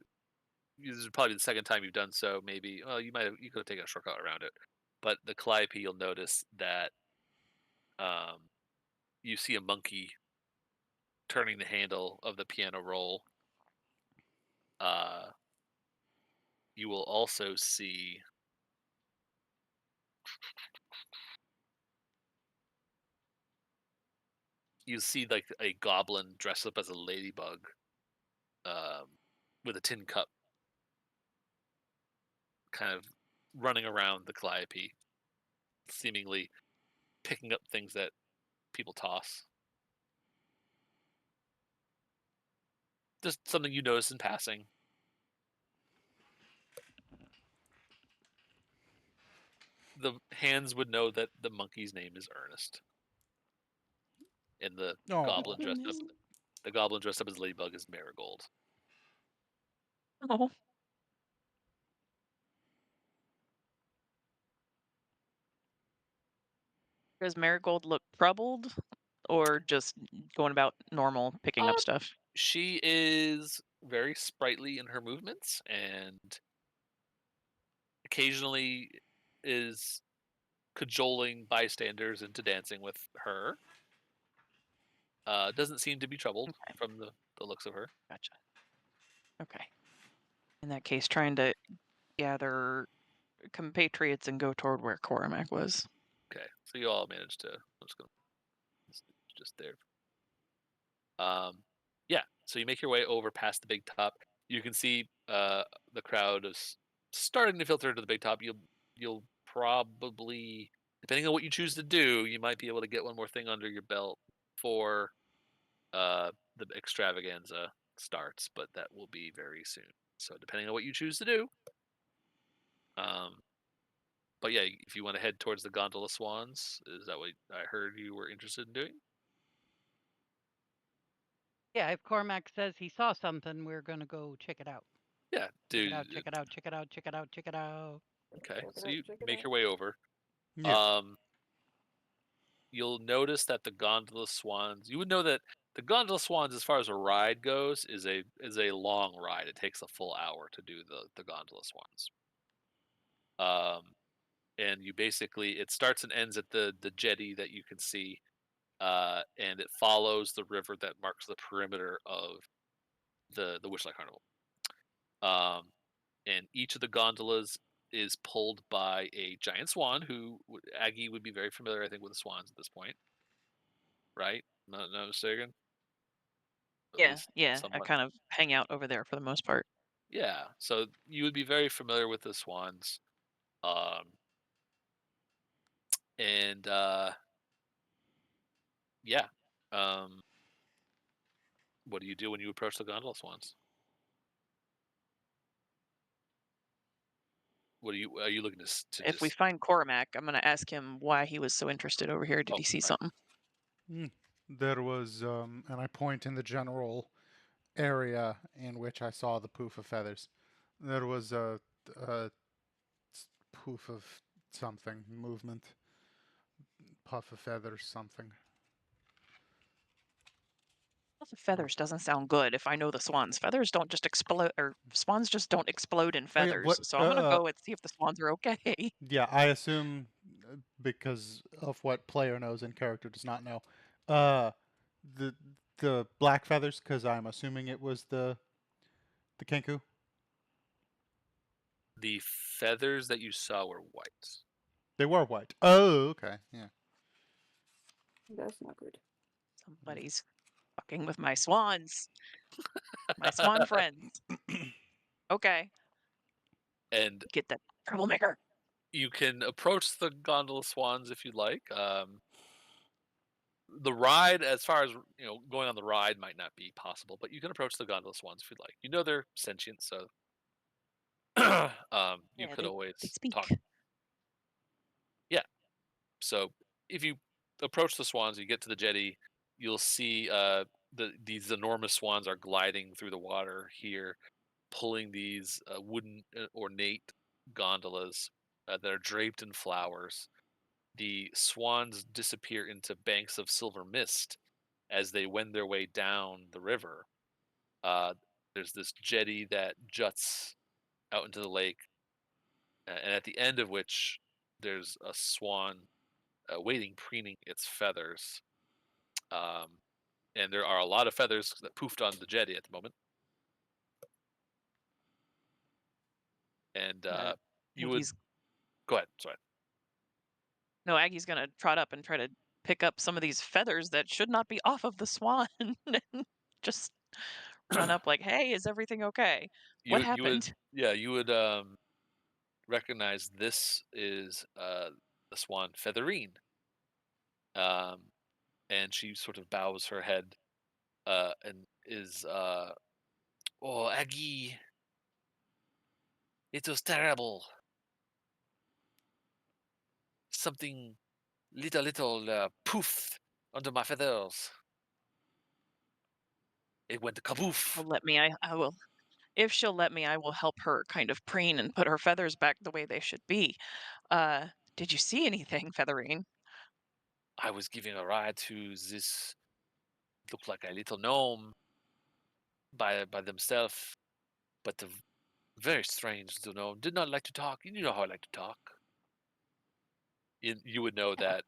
this is probably the second time you've done so. Maybe, well, you could have taken a shortcut around it, but the Calliope, you'll notice that you see a monkey turning the handle of the piano roll. Uh, you will also see like a goblin dressed up as a ladybug, with a tin cup, kind of running around the Calliope, seemingly picking up things that people toss. Just something you notice in passing. The hands would know that the monkey's name is Ernest, and the Oh, goblin dressed up as ladybug is Marigold. Oh. Does Marigold look troubled or just going about normal picking up Uh, stuff? she is very sprightly in her movements, and occasionally is cajoling bystanders into dancing with her. Doesn't seem to be troubled Okay. from the looks of her. Gotcha. Okay. In that case, trying to gather compatriots and go toward where Cormac was. Okay, so you all managed to. I'm just gonna. It's just there. Yeah. So you make your way over past the big top. You can see the crowd is starting to filter into the big top. You'll probably, depending on what you choose to do, you might be able to get one more thing under your belt for the extravaganza starts, but that will be very soon. So depending on what you choose to do. But yeah, if you want to head towards the gondola swans, is that what I heard you were interested in doing? Yeah, if Cormac says he saw something, we're gonna go check it out. Yeah, Check dude. it out, check it out, check it out, check it out, check it out. Okay, Check it so out, you check it make out. your way over. yeah. You'll notice that the gondola swans. You would know that the gondola swans, as far as a ride goes, is a long ride. It takes a full hour to do the gondola swans. And you basically, it starts and ends at the jetty that you can see, and it follows the river that marks the perimeter of the Witchlight Carnival. And each of the gondolas is pulled by a giant swan, who Aggie would be very familiar, I think, with the swans at this point, right? Not mistaken. At Yeah, least yeah. I somewhat. kind of hang out over there for the most part. Yeah, so you would be very familiar with the swans. And yeah. What do you do when you approach the gondola swans? What are you looking to If we just? find Cormac, I'm gonna ask him why he was so interested over here. Did Oh, he see right. something? There was, and I point in the general area in which I saw the poof of feathers. There was a poof of something, movement, puff of feathers, something. Puff of feathers doesn't sound good if I know the swans. Feathers don't just explode, or swans just don't explode in Oh, yeah, feathers. So I'm gonna go and see if the swans are okay. yeah, I assume because of what player knows and character does not know, uh, the the black feathers, because I'm assuming it was the kenku. The feathers that you saw were white. They were white. Oh, okay, yeah. That's not good. Somebody's fucking with my swans, my swan friends. Okay, And get that troublemaker. you can approach the gondola swans if you like. The ride, as far as going on the ride might not be possible, but you can approach the gondola swans if you'd like. You know they're sentient, so you Yeah, could they always talk. speak. Yeah. So if you approach the swans, you get to the jetty, you'll see these enormous swans are gliding through the water here, pulling these wooden ornate gondolas that are draped in flowers. The swans disappear into banks of silver mist as they wend their way down the river. Uh, there's this jetty that juts out into the lake, and at the end of which there's a swan waiting, preening its feathers. Um, and there are a lot of feathers that poofed on the jetty at the moment. And you would Aggie's go ahead. Sorry. no, Aggie's gonna trot up and try to pick up some of these feathers that should not be off of the swan, and just run up like, "Hey, is everything okay? What You would happened?" you would recognize this is the swan Featherine. Um, and she sort of bows her head and is oh, Aggie, it was terrible. Something little poof under my feathers. It went kaboof. She'll let me. I will. If she'll let me, I will help her kind of preen and put her feathers back the way they should be. Did you see anything, Featherine? I was giving a ride to this looked like a little gnome by themselves, but very strange little gnome. Did not like to talk. You know how I like to talk. You would know that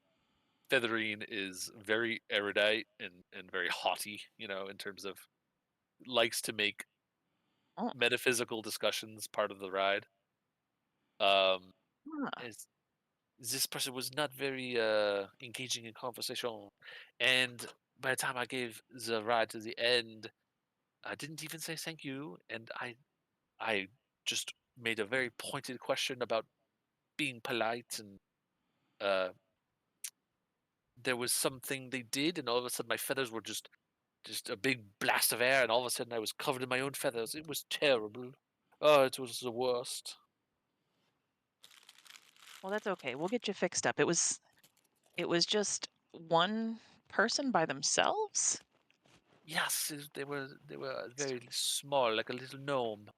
Featherine is very erudite and very haughty, in terms of likes to make Oh, metaphysical discussions part of the ride. Um, ah. is this person was not very engaging in conversation, and by the time I gave the ride to the end, I didn't even say thank you, and I just made a very pointed question about being polite, and uh, there was something they did, and all of a sudden my feathers were just a big blast of air, and all of a sudden I was covered in my own feathers. It was terrible. Oh, it was the worst. Well, that's okay. We'll get you fixed up. It was just one person by themselves? Yes, they were very small, like a little gnome,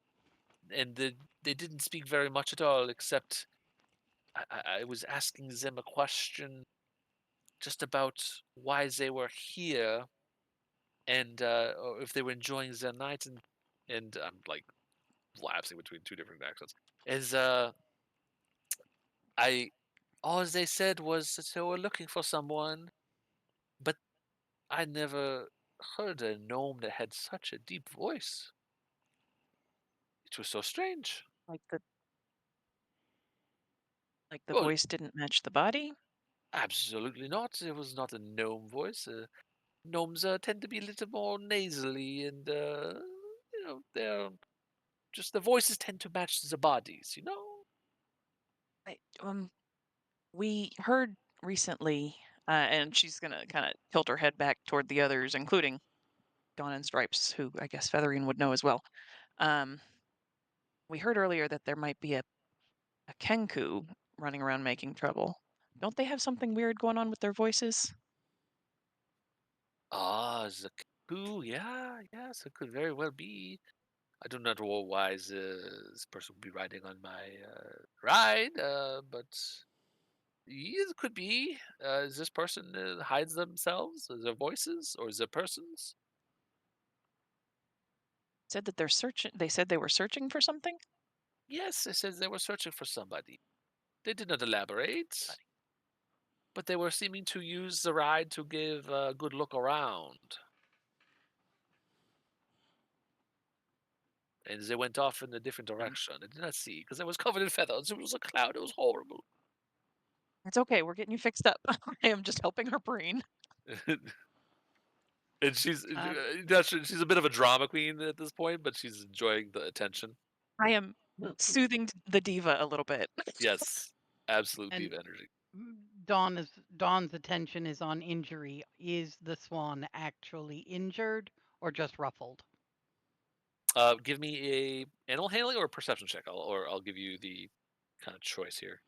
and they didn't speak very much at all, except I was asking them a question just about why they were here, and or if they were enjoying their night, and I'm like lapsing between two different accents. Is All they said was that they were looking for someone, but I never heard a gnome that had such a deep voice. It was so strange. Like the Well, voice didn't match the body? absolutely not. It was not a gnome voice. Gnomes tend to be a little more nasally, and they're just the voices tend to match the bodies. I, we heard recently, and she's gonna kind of tilt her head back toward the others, including Dawn and Stripes, who I guess Feathering would know as well. Um, we heard earlier that there might be a Kenku running around making trouble. Don't they have something weird going on with their voices? Ah, the coup. Yeah, yes, it could very well be. I do not know why this person would be riding on my ride, but yes, it could be. Is this person hides themselves, their voices, or is it persons? Said that they're searching. They said they were searching for something. Yes, they said they were searching for somebody. They did not elaborate, but they were seeming to use the ride to give a good look around. And they went off in a different direction. I did not see because it was covered in feathers. It was a cloud. It was horrible. It's okay. We're getting you fixed up. I am just helping her brain. And she's Uh, she's a bit of a drama queen at this point, but she's enjoying the attention. I am soothing the diva a little bit. Yes, absolute and diva energy. Dawn's attention is on injury. Is the swan actually injured or just ruffled? Give me a animal handling or a perception check, I'll give you the kind of choice here.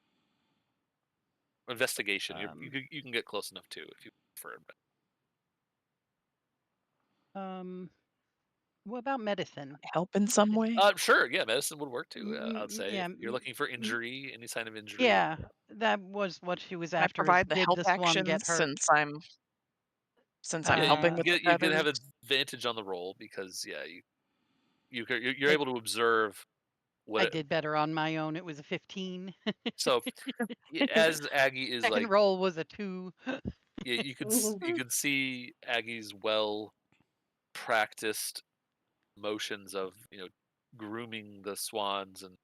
Investigation. You can get close enough too if you prefer. What about medicine? Help in some way. Sure, yeah, medicine would work too. I'd say Yeah, if you're looking for injury, any sign of injury. yeah, that was what she was Can I after. Is provide the did help the swan get actions hurt? since I'm Yeah, helping with the you get have feathers? advantage on the roll because yeah, you're I, able to observe what I it. did better on my own. It was a 15. So as Aggie is Second like, roll was a 2. yeah, you can see Aggie's well practiced motions of grooming the swans and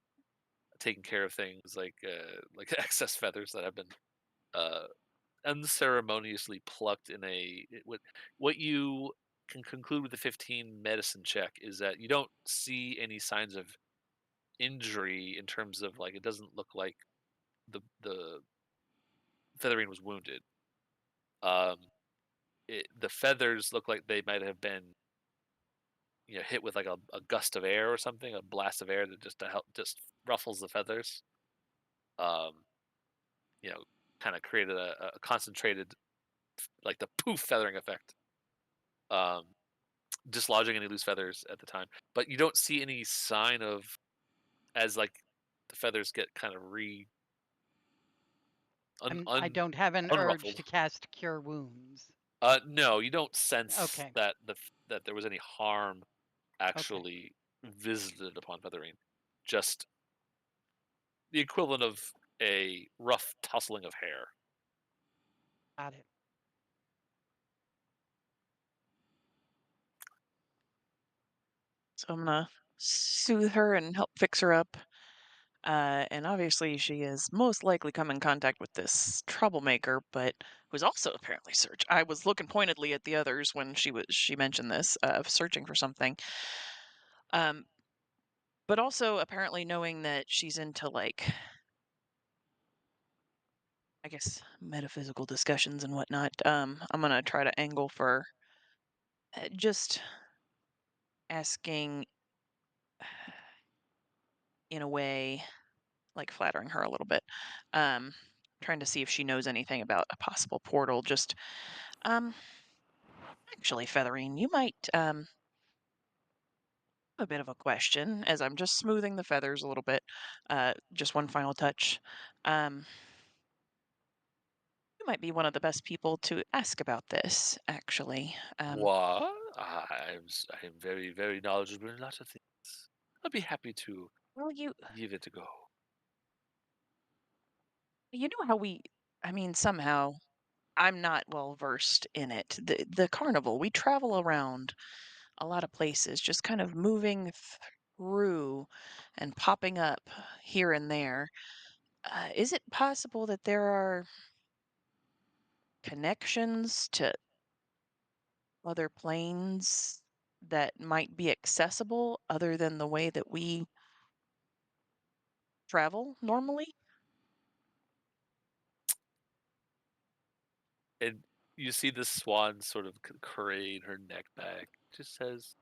taking care of things like excess feathers that have been uh, unceremoniously plucked in what you can conclude with the 15 medicine check is that you don't see any signs of injury in terms of like it doesn't look like the featherine was wounded. Um, the feathers look like they might have been hit with like a gust of air or something, a blast of air that just ruffles the feathers. Um, you know, kind of created a concentrated like the poof feathering effect. Um, dislodging any loose feathers at the time, but you don't see any sign of as like the feathers get kind of I don't have an urge unruffled. to cast Cure Wounds. No, you don't sense Okay. that that there was any harm Okay. actually visited upon feathering. Just the equivalent of a rough tussling of hair. Got it. So I'm gonna soothe her and help fix her up. And obviously, she is most likely come in contact with this troublemaker, but who's also apparently search. I was looking pointedly at the others when she mentioned this of searching for something. Um, but also apparently knowing that she's into like I guess metaphysical discussions and whatnot. I'm gonna try to angle for just asking in a way like flattering her a little bit. Um, trying to see if she knows anything about a possible portal. Just um, actually, Featherine, you might have a bit of a question as I'm just smoothing the feathers a little bit. Just one final touch. Um, you might be one of the best people to ask about this, actually. What? I am very, very knowledgeable in a lot of things. I'll be happy to Well, you give it a go. You know how I mean, somehow I'm not well versed in it. The carnival, we travel around a lot of places, just kind of moving through and popping up here and there. Is it possible that there are connections to other planes that might be accessible other than the way that we travel normally? And you see the swan sort of crane her neck back. Just says,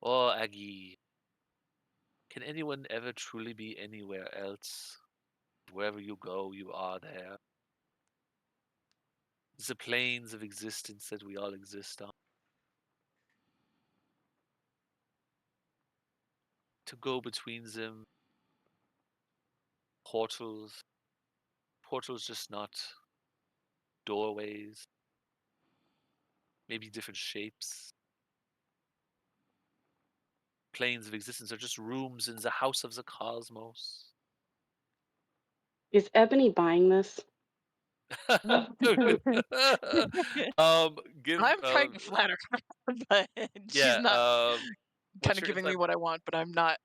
"Oh, Aggie, can anyone ever truly be anywhere else? Wherever you go, you are there. It's the planes of existence that we all exist on. To go between them, portals, portals just not doorways, maybe different shapes. Planes of existence are just rooms in the house of the cosmos." Is Ebony buying this? Give I'm trying to flatter her, but she's yeah. not kind What's of your giving insight? me what I want, but I'm not.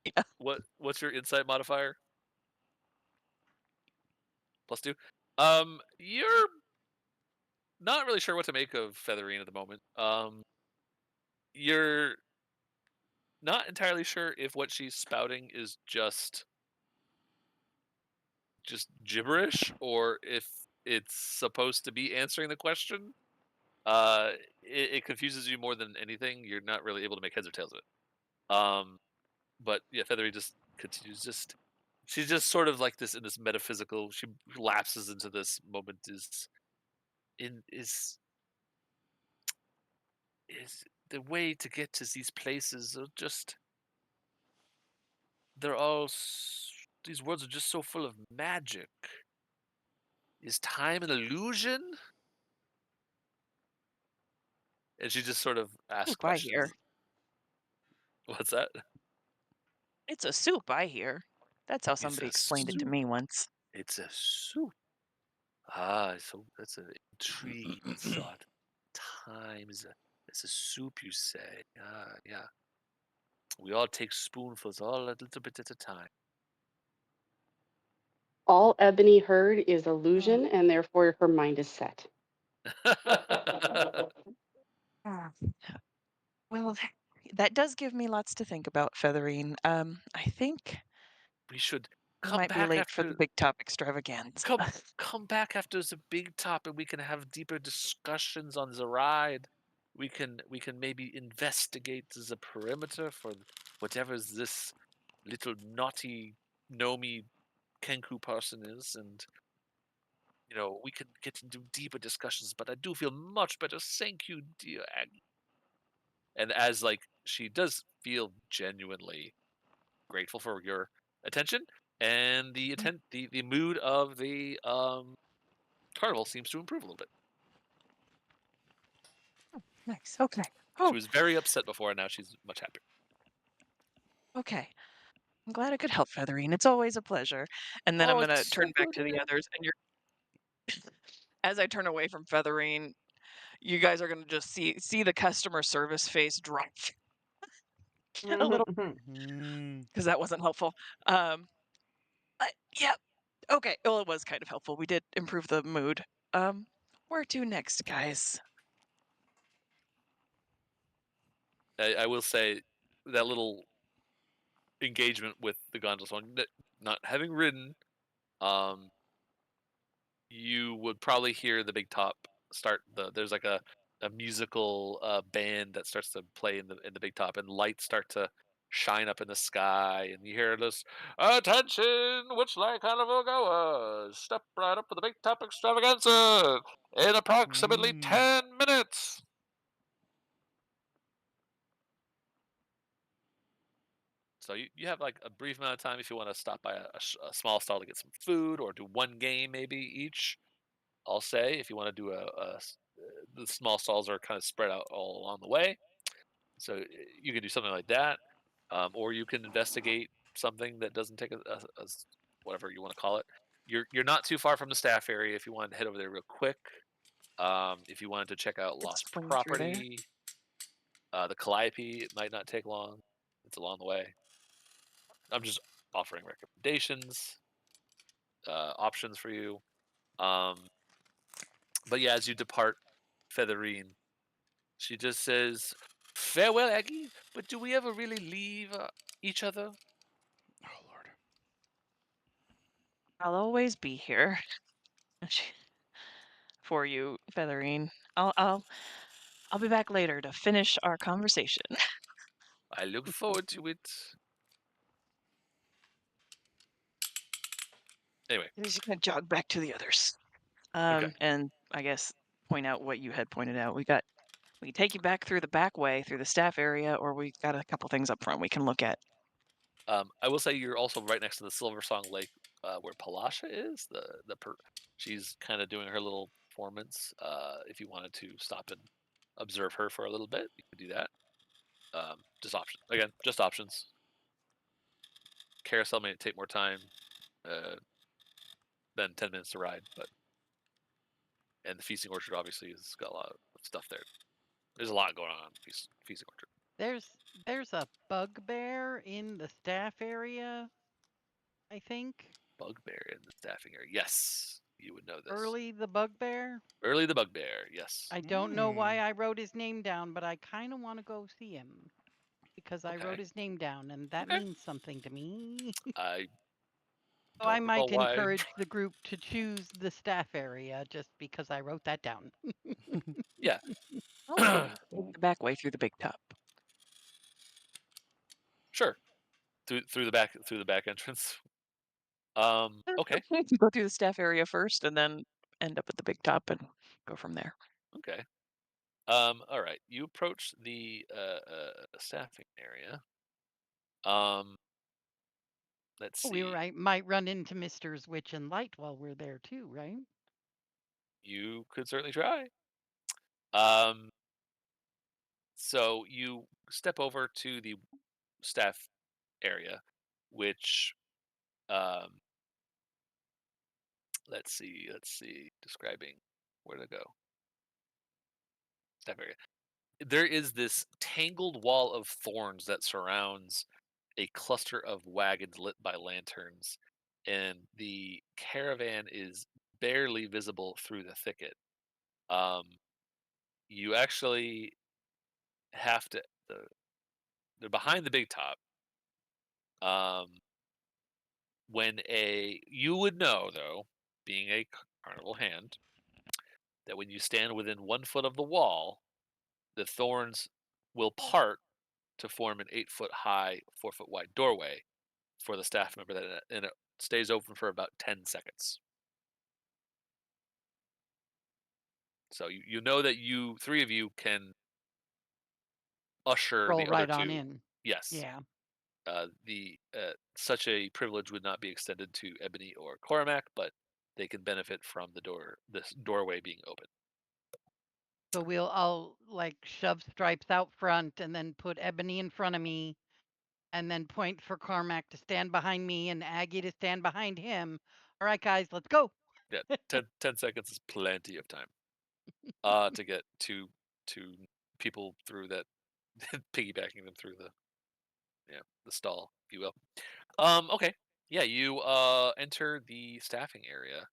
Yeah. What's your insight modifier? +2. You're not really sure what to make of Featherine at the moment. You're not entirely sure if what she's spouting is just gibberish or if it's supposed to be answering the question. It confuses you more than anything. You're not really able to make heads or tails of it. But yeah, Feathery just continues. She's just sort of like this in this metaphysical. She lapses into this moment. Is the way to get to these places are just they're all these words are just so full of magic. Is time an illusion? And she just sort of asks Soup, I questions. hear. What's that? It's a soup, I hear. That's how It's somebody a explained it to soup. me once. It's a soup. Ah, so that's an intriguing thought. Time is it's a soup, you say? Ah, yeah. We all take spoonfuls, all a little bit at a time. All Ebony heard is Oh. illusion, and therefore her mind is set. Ah. Well, that does give me lots to think about, Featherine. I think We should we come might be back late for the after big top extravaganza. come back after the big top, and we can have deeper discussions on the ride. We can maybe investigate the perimeter for whatever this little naughty Nomi Kenku person is, and we can get into deeper discussions. But I do feel much better. Thank you, dear Aggie. And as like she does feel genuinely grateful for your attention, and the mood of the carnival seems to improve a little bit. Nice. Okay. She Oh, was very upset before, and now she's much happier. okay. I'm glad I could help, Featherine. It's always a pleasure. And then I'm Oh, gonna it's turn so back good. to the Yeah. others, and as I turn away from Featherine, you guys are gonna just see the customer service face drop a little Mm. because that wasn't helpful. Um, yeah. Okay. Well, it was kind of helpful. We did improve the mood. Where to next, guys? I will say that little engagement with the gondola song, not having ridden, um, you would probably hear the big top start. There's like a musical band that starts to play in the big top, and lights start to shine up in the sky, and you hear this attention, Witchlight carnival goers, step right up for the big top extravaganza in approximately Mm. 10 minutes. So you have like a brief amount of time if you want to stop by a small stall to get some food or do one game maybe each. I'll say if you want to do the small stalls are kind of spread out all along the way, so you can do something like that, or you can investigate something that doesn't take a whatever you want to call it. you're not too far from the staff area if you wanted to head over there real quick. If you wanted to check out Let's lost swing through there. property, the Calliope, it might not take long. It's along the way. I'm just offering recommendations, options for you. But yeah, as you depart Featherine, she just says, "Farewell, Aggie. But do we ever really leave each other?" Oh Lord. I'll always be here for you, Featherine. I'll be back later to finish our conversation. I look forward to it. Anyway, Just gonna jog back to the others. okay. And I guess point out what you had pointed out. We can take you back through the back way, through the staff area, or we got a couple things up front we can look at. I will say you're also right next to the Silver Song Lake, where Palasha is. She's kind of doing her little performance. If you wanted to stop and observe her for a little bit, you could do that. Just options. Again, just options. Carousel may take more time than 10 minutes to ride, and the Feasting Orchard obviously has got a lot of stuff there. There's a lot going on in Feasting Orchard. There's a bugbear in the staff area, I think. Bugbear in the staffing area. Yes, you would know this. Early the bugbear. Early the Bugbear. Yes. I don't know why I wrote his name down, but I kind of want to go see him because I wrote Okay. his name down, and that Okay. means something to me. I So I don't recall might why. encourage the group to choose the staff area just because I wrote that down. Yeah. Also, take the back way through the big top. Sure. Through the back entrance. Okay. Go through the staff area first, and then end up at the big top and go from there. Okay. All right. You approach the staffing area. Let's see. Might run into Mister's Witch and Light while we're there too, right? You could certainly try. Um, so you step over to the staff area, which let's see, describing where to go. Staff area. There is this tangled wall of thorns that surrounds a cluster of wagons lit by lanterns, and the caravan is barely visible through the thicket. Um, you actually have to. They're behind the big top. When you would know though, being a carnival hand, that when you stand within 1 foot of the wall, the thorns will part to form an 8 foot high, 4 foot wide doorway for the staff member and it stays open for about 10 seconds. So you know that you three of you can usher Roll the other right on two. in. Yes. Yeah. Such a privilege would not be extended to Ebony or Cormac, but they can benefit from this doorway being open. So I'll like shove Stripes out front and then put Ebony in front of me and then point for Carmack to stand behind me and Aggie to stand behind him. All right, guys, let's go. Yeah, 10 seconds is plenty of time to get to people through that, piggybacking them through the stall, if you will. Okay. Yeah, you enter the staffing area.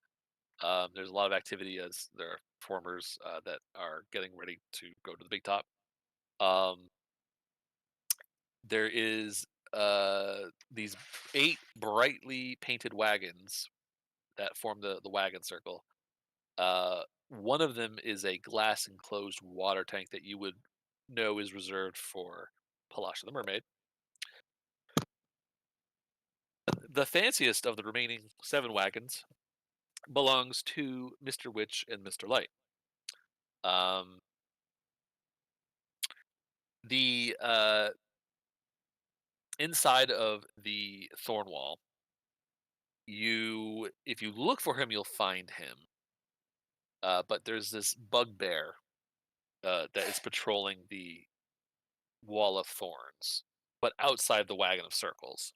There's a lot of activity as there are performers that are getting ready to go to the big top. There is these 8 brightly painted wagons that form the wagon circle. One of them is a glass enclosed water tank that you would know is reserved for Palasha the Mermaid. The fanciest of the remaining 7 wagons belongs to Mr. Witch and Mr. Light. The inside of the thorn wall, if you look for him, you'll find him. But there's this bugbear that is patrolling the wall of thorns, but outside the wagon of circles.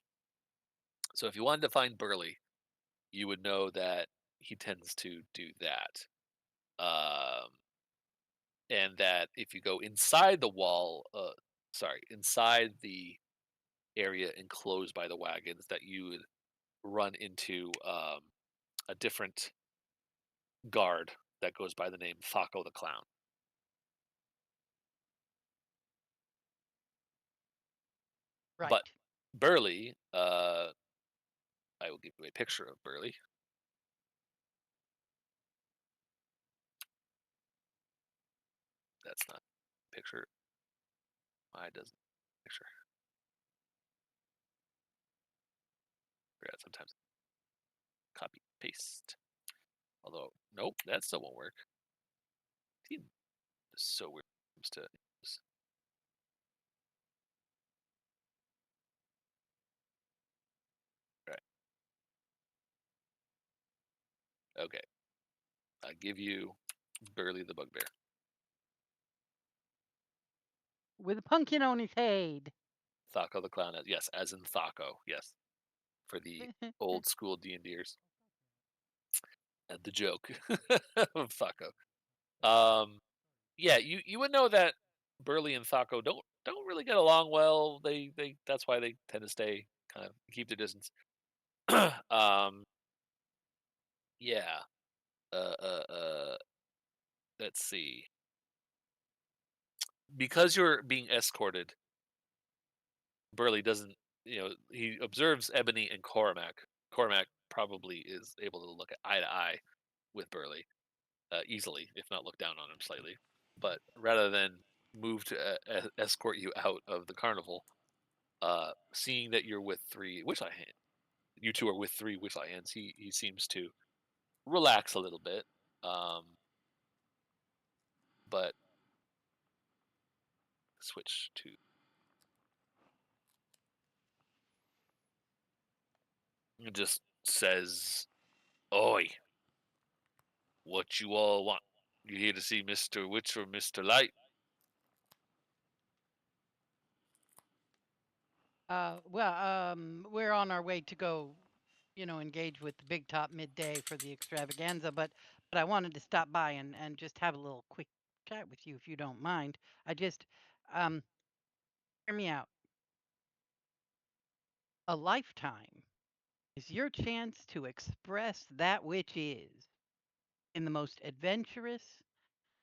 So if you wanted to find Burley, you would know that he tends to do that. And that if you go inside the wall, inside the area enclosed by the wagons, that you would run into a different guard that goes by the name Thaco the Clown. Right. But Burley, I will give you a picture of Burley. That's not a picture. Why doesn't picture? Forgot sometimes copy paste. Although nope, that still won't work. It's so weird to use. Right. Okay. I give you Burley the Bugbear. With a pumpkin on his head. Thaco the Clown, yes, as in Thaco, yes. For the old school D&Ders. And the joke of Thaco. Yeah, you would know that Burley and Thaco don't really get along well. They that's why they tend to stay kind of keep their distance. Yeah. Let's see. Because you're being escorted, Burley doesn't, he observes Ebony and Cormac. Cormac probably is able to look eye to eye with Burley easily, if not look down on him slightly. But rather than move to escort you out of the carnival, seeing that you're with three Witchlight hands, you two are with three Witchlight hands, he seems to relax a little bit. But switch to it just says, "Oi, what you all want? You here to see Mr. Witch or Mr. Light?" We're on our way to go, engage with the Big Top midday for the extravaganza, but I wanted to stop by and just have a little quick chat with you if you don't mind. I just hear me out. A lifetime is your chance to express that which is in the most adventurous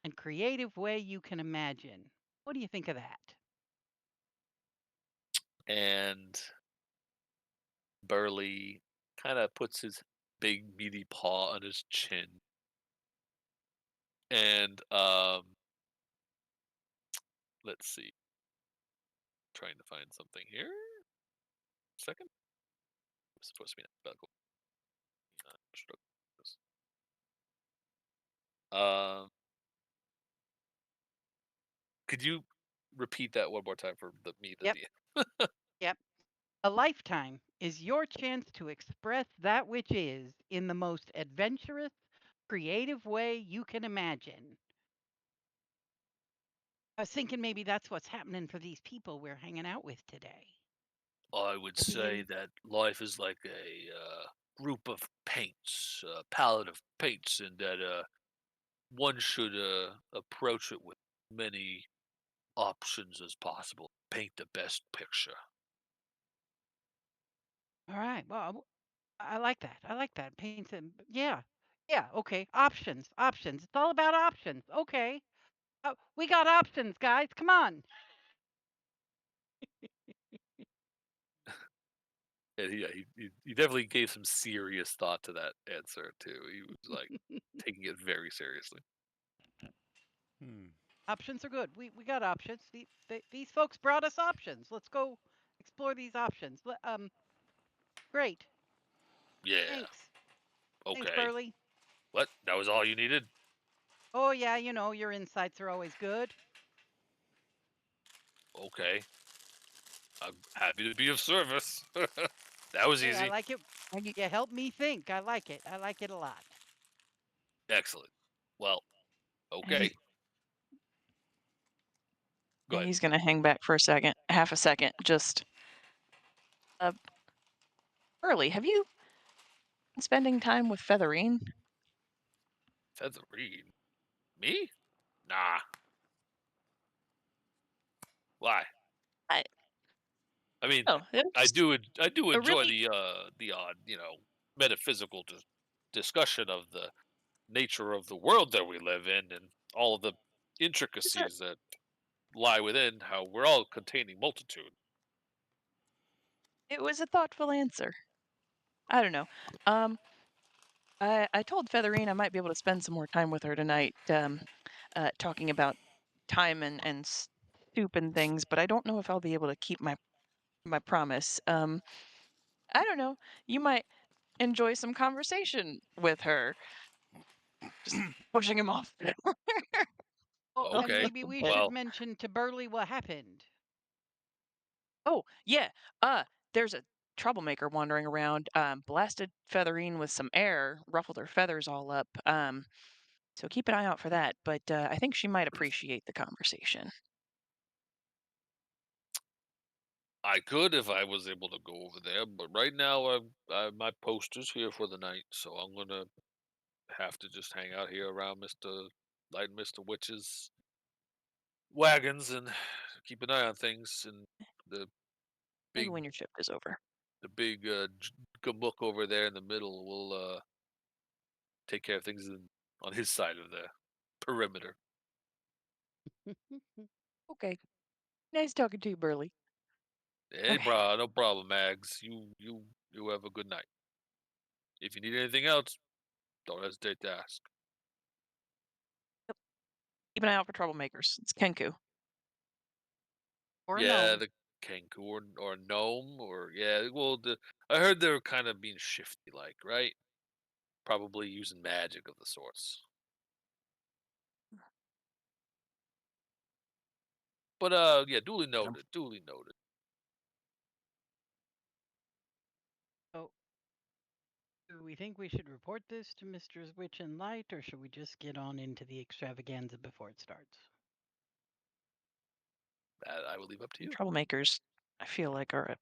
and creative way you can imagine. What do you think of that? And Burley kind of puts his big meaty paw on his chin. And let's see. Trying to find something here. Second. It's supposed to be alphabetical. Could you repeat that one more time for the Yep. DM? Yep. A lifetime is your chance to express that which is in the most adventurous, creative way you can imagine. I was thinking maybe that's what's happening for these people we're hanging out with today. I would They're say being that life is like a group of paints, a palette of paints, and that one should approach it with many options as possible. Paint the best picture. all right. Well, I like that. I like that. Paints and yeah. Yeah, okay. Options. Options. It's all about options. Okay. We got options, guys. Come on. And he definitely gave some serious thought to that answer too. He was like taking it very seriously. Options are good. We got options. These folks brought us options. Let's go explore these options. Great. Yeah. Thanks. Thanks, Okay. Burley. What? That was all you needed? Oh yeah, your insights are always good. Okay. I'm happy to be of service. That was Hey, I easy. like it. You help me think. I like it. I like it a lot. Excellent. Well, okay. He, Go ahead. he's gonna hang back for a second, half a second. Just Burley, have you spending time with Featherine. Featherine? Me? Nah. Why? I I mean, oh, I it's do a enjoy really the odd, metaphysical discussion of the nature of the world that we live in and all of the it's a intricacies that lie within how we're all containing multitude. it was a thoughtful answer. I don't know. Um, I told Featherine I might be able to spend some more time with her tonight, talking about time and soup and things, but I don't know if I'll be able to keep my promise. I don't know. You might enjoy some conversation with her. Just pushing him off Oh, a then Okay, maybe little we bit. should well, mention to Burley what happened. Oh, yeah. There's a troublemaker wandering around, blasted Featherine with some air, ruffled her feathers all up. So keep an eye out for that. But I think she might appreciate the conversation. I could if I was able to go over there, but right now my post is here for the night, so I'm gonna have to just hang out here around Mr. Witch's wagons and keep an eye on things. And the Maybe big when your shift is over. the big gamook over there in the middle will take care of things on his side of the perimeter. Okay. Nice talking to you, Burley. Hey, Okay. bro, no problem, Mags. You have a good night. If you need anything else, don't hesitate to ask. Yep. Keep an eye out for troublemakers. It's Kenku. Or a Yeah, gnome. the Kenku or gnome or yeah. Well, I heard they were kind of being shifty, like right, probably using magic of the sorts. But yeah, duly Yep. noted. Duly noted. So, do we think we should report this to Mr. Witch and Light, or should we just get on into the extravaganza before it starts? That I will leave up to you. Troublemakers, I feel like, are a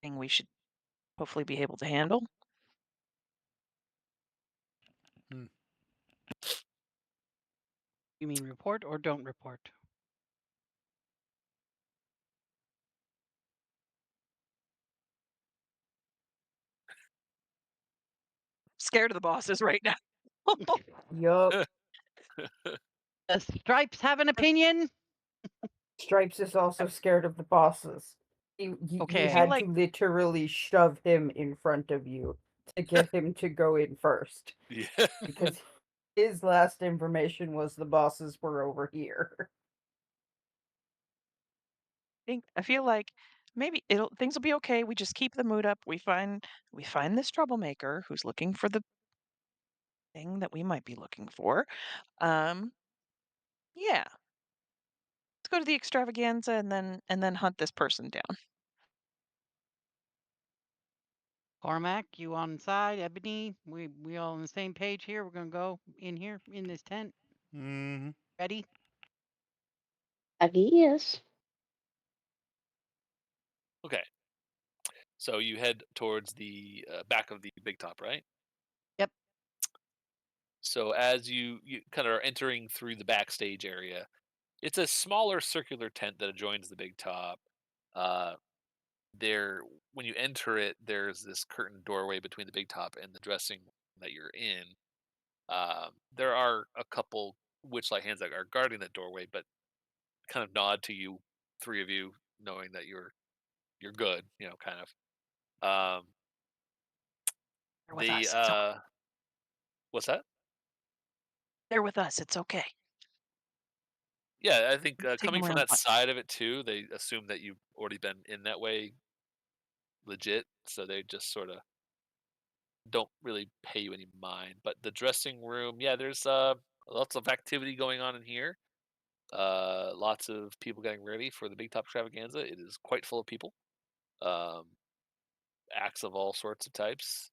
thing we should hopefully be able to handle. Hmm. You mean report or don't report? Scared of the bosses right now. Yup. The Stripes have an opinion? Stripes is also scared of the bosses. You I Okay. feel had to like literally shove him in front of you to get him to go in first. Yeah. Because his last information was the bosses were over here. I feel like maybe things will be okay. We just keep the mood up. We find this troublemaker who's looking for the thing that we might be looking for. Um, yeah. Let's go to the extravaganza and then hunt this person down. Cormac, you on side? Ebony, we all on the same page here. We're gonna go in here in this tent. Mm-hmm. Ready? Yes. Okay. So you head towards the back of the big top, right? Yep. So as you kind of are entering through the backstage area, it's a smaller circular tent that adjoins the big top. Uh, there, when you enter it, there's this curtain doorway between the big top and the dressing room that you're in. There are a couple witchlight hands that are guarding that doorway, but kind of nod to you, three of you, knowing that you're good. Kind of. Um, They're with they us. It's okay. what's that? They're with us. It's okay. Yeah, I think Just taking coming them from around that fun. side of it too, they assume that you've already been in that way legit, so they just sort of don't really pay you any mind. But the dressing room, yeah, there's lots of activity going on in here. Lots of people getting ready for the Big Top Extravaganza. It is quite full of people. Um, acts of all sorts of types.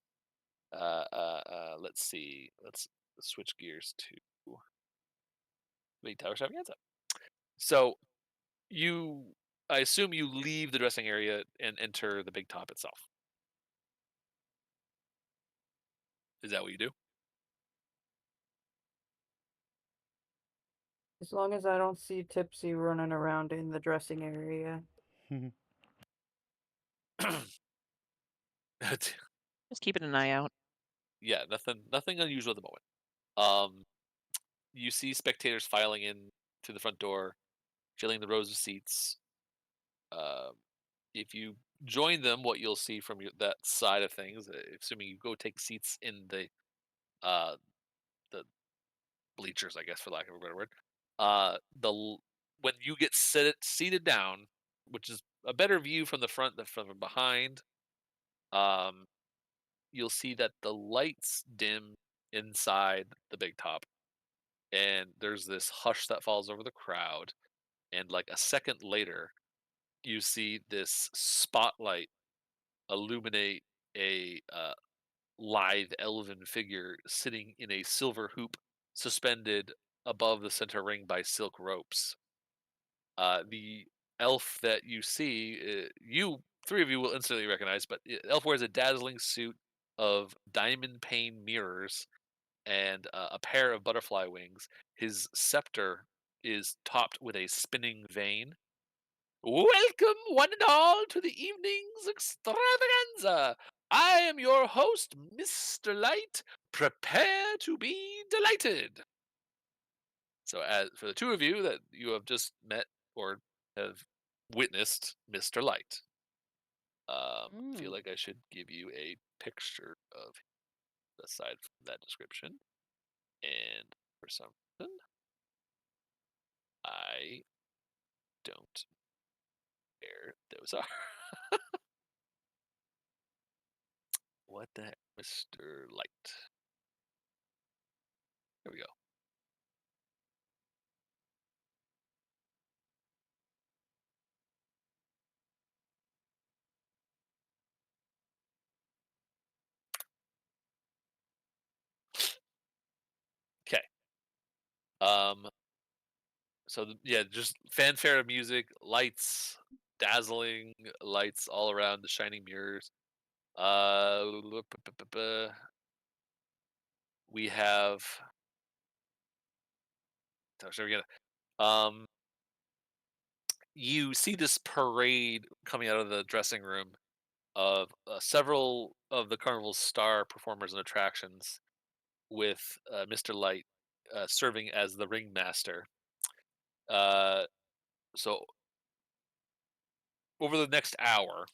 Let's see. Let's switch gears to Big Top Extravaganza. So you, I assume you leave the dressing area and enter the Big Top itself. Is that what you do? As long as I don't see Tipsy running around in the dressing area. Just keeping an eye out. Yeah, nothing unusual at the moment. You see spectators filing in to the front door, filling the rows of seats. If you join them, what you'll see from that side of things, assuming you go take seats in uh, the bleachers, I guess, for lack of a better word, when you get seated down, which is a better view from the front than from behind, um, you'll see that the lights dim inside the big top, and there's this hush that falls over the crowd. And like a second later, you see this spotlight illuminate a lithe elven figure sitting in a silver hoop suspended above the center ring by silk ropes. The elf that you see, you three of you will instantly recognize, but elf wears a dazzling suit of diamond pane mirrors and a pair of butterfly wings. His scepter is topped with a spinning vane. Welcome, one and all, to the evening's extravaganza. I am your host, Mr. Light. Prepare to be delighted. So, as for the two of you that you have just met or have witnessed Mr. Light, I feel like I should give you a picture of aside from that description. And for some reason, I don't know where those are. What the heck, Mr. Light? There we go. Okay. So yeah, just fanfare of music, lights, dazzling lights all around, the shining mirrors. We have. Oh, should we get? You see this parade coming out of the dressing room of several of the carnival's star performers and attractions, with Mr. Light serving as the ringmaster. So over the next hour,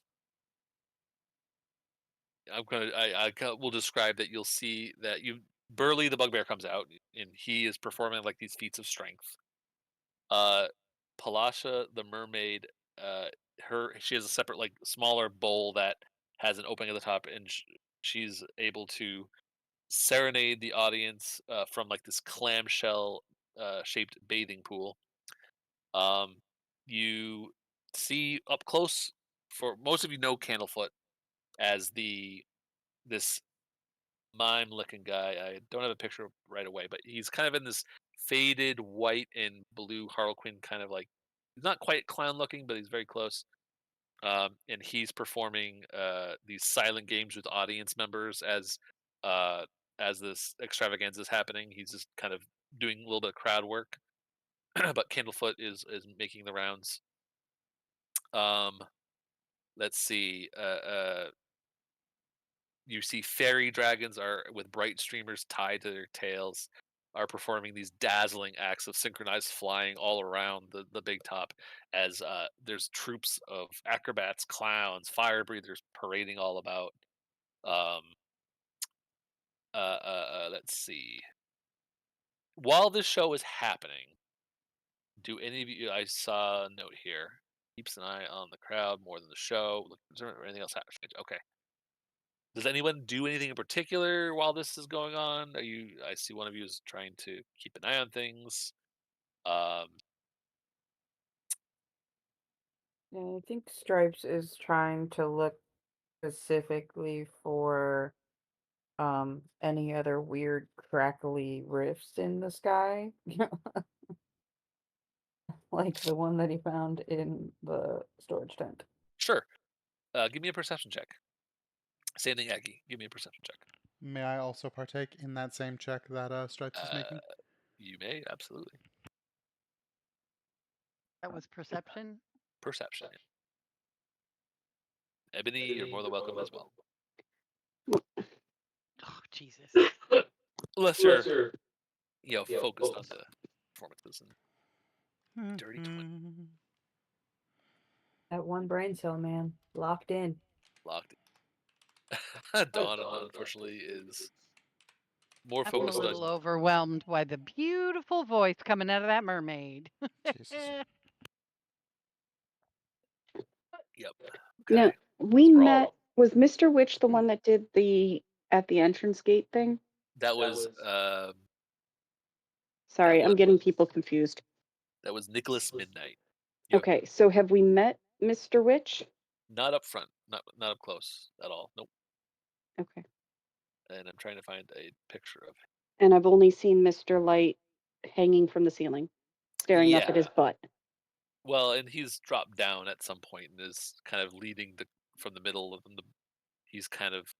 will describe that you'll see that Burley the bugbear comes out and he is performing like these feats of strength. Palasha the mermaid, she has a separate like smaller bowl that has an opening at the top, and she's able to serenade the audience from like this clamshell shaped bathing pool. You see up close, for most of you know Candlefoot as this mime looking guy. I don't have a picture right away, but he's kind of in this faded white and blue harlequin kind of like, he's not quite clown looking, but he's very close. And he's performing these silent games with audience members as this extravaganza is happening. He's just kind of doing a little bit of crowd work. But Candlefoot is making the rounds. Let's see. You see fairy dragons are with bright streamers tied to their tails, are performing these dazzling acts of synchronized flying all around the big top, as there's troops of acrobats, clowns, fire breathers parading all about. Let's see. While this show is happening, do any of you? I saw a note here. Keeps an eye on the crowd more than the show. Is there anything else happening? Okay. Does anyone do anything in particular while this is going on? I see one of you is trying to keep an eye on things. Um, Yeah, I think Stripes is trying to look specifically for any other weird crackly rifts in the sky. Like the one that he found in the storage tent. sure. Give me a perception check. Same thing, Aggie. Give me a perception check. May I also partake in that same check that Stripes is making? You may, absolutely. That was perception. Perception. Ebony, you're more than welcome as well. Oh, Jesus. Unless you're, focused on the performances and dirty 20 That one brain cell, man. Locked in. locked. Dawn, unfortunately, is more I'm a focused on. little overwhelmed by the beautiful voice coming out of that mermaid. Jesus. Yep. Now, Okay. we We're met. all. Was Mr. Witch the one that did the at the entrance gate thing? That was. Sorry, I'm was getting people confused. That was Nicholas Midnight. Yep. Okay, so have we met Mr. Witch? Not up front. Not up close at all. Nope. Okay. And I'm trying to find a picture of him. And I've only seen Mr. Light hanging from the ceiling, staring up at his butt. Well, and he's dropped down at some point and is kind of leading from the middle of them. He's kind of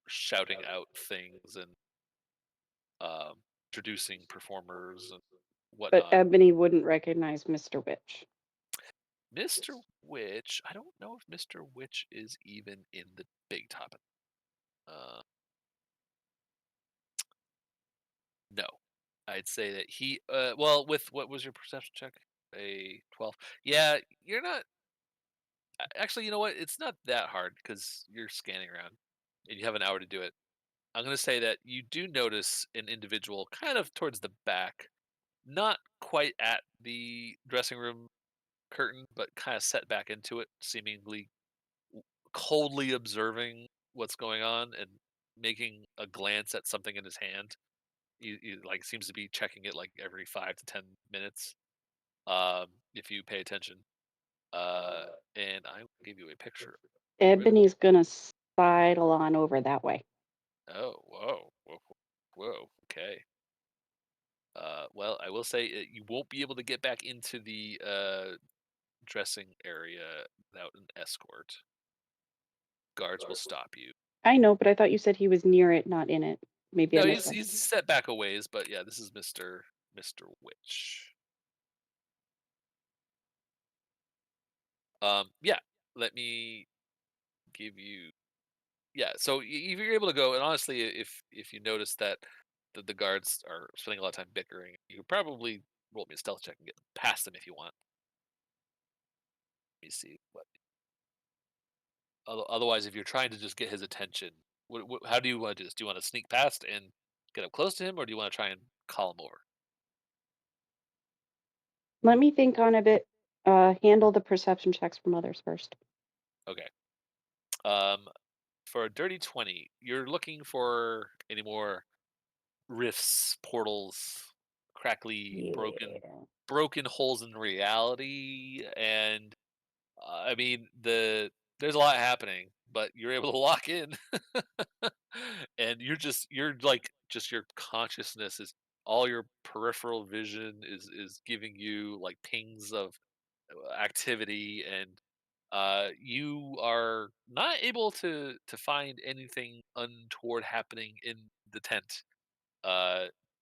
shouting out things and introducing performers and whatnot. But Ebony wouldn't recognize Mr. Witch. Mr. Witch, I don't know if Mr. Witch is even in the big top. No, I'd say that he. Well, with what was your perception check? A 12. Yeah, you're not. Actually, you know what? It's not that hard because you're scanning around and you have an hour to do it. I'm going to say that you do notice an individual kind of towards the back, not quite at the dressing room curtain, but kind of set back into it, seemingly coldly observing what's going on and making a glance at something in his hand. He like seems to be checking it like every 5 to 10 minutes. If you pay attention. And I will give you a picture. Ebony's gonna sidle on over that way. Oh, whoa, okay. Well, I will say you won't be able to get back into the dressing area without an escort. Guards will stop you. I know, but I thought you said he was near it, not in it. Maybe I No, missed he's set back a ways, but yeah, this is Mr. Witch. Yeah, let me give you. Yeah, so if you're able to go, and honestly, if you notice that the guards are spending a lot of time bickering, you could probably roll me a stealth check and get past them if you want. Let me see what. Otherwise, if you're trying to just get his attention, how do you want to do this? Do you want to sneak past and get up close to him, or do you want to try and call him over? Let me think on a bit. Handle the perception checks from others first. Okay. For a dirty 20, you're looking for any more rifts, portals, crackly, broken holes in reality, and I mean there's a lot happening, but you're able to lock in, and you're like just your consciousness is all your peripheral vision is giving you like pings of activity, and you are not able to find anything untoward happening in the tent.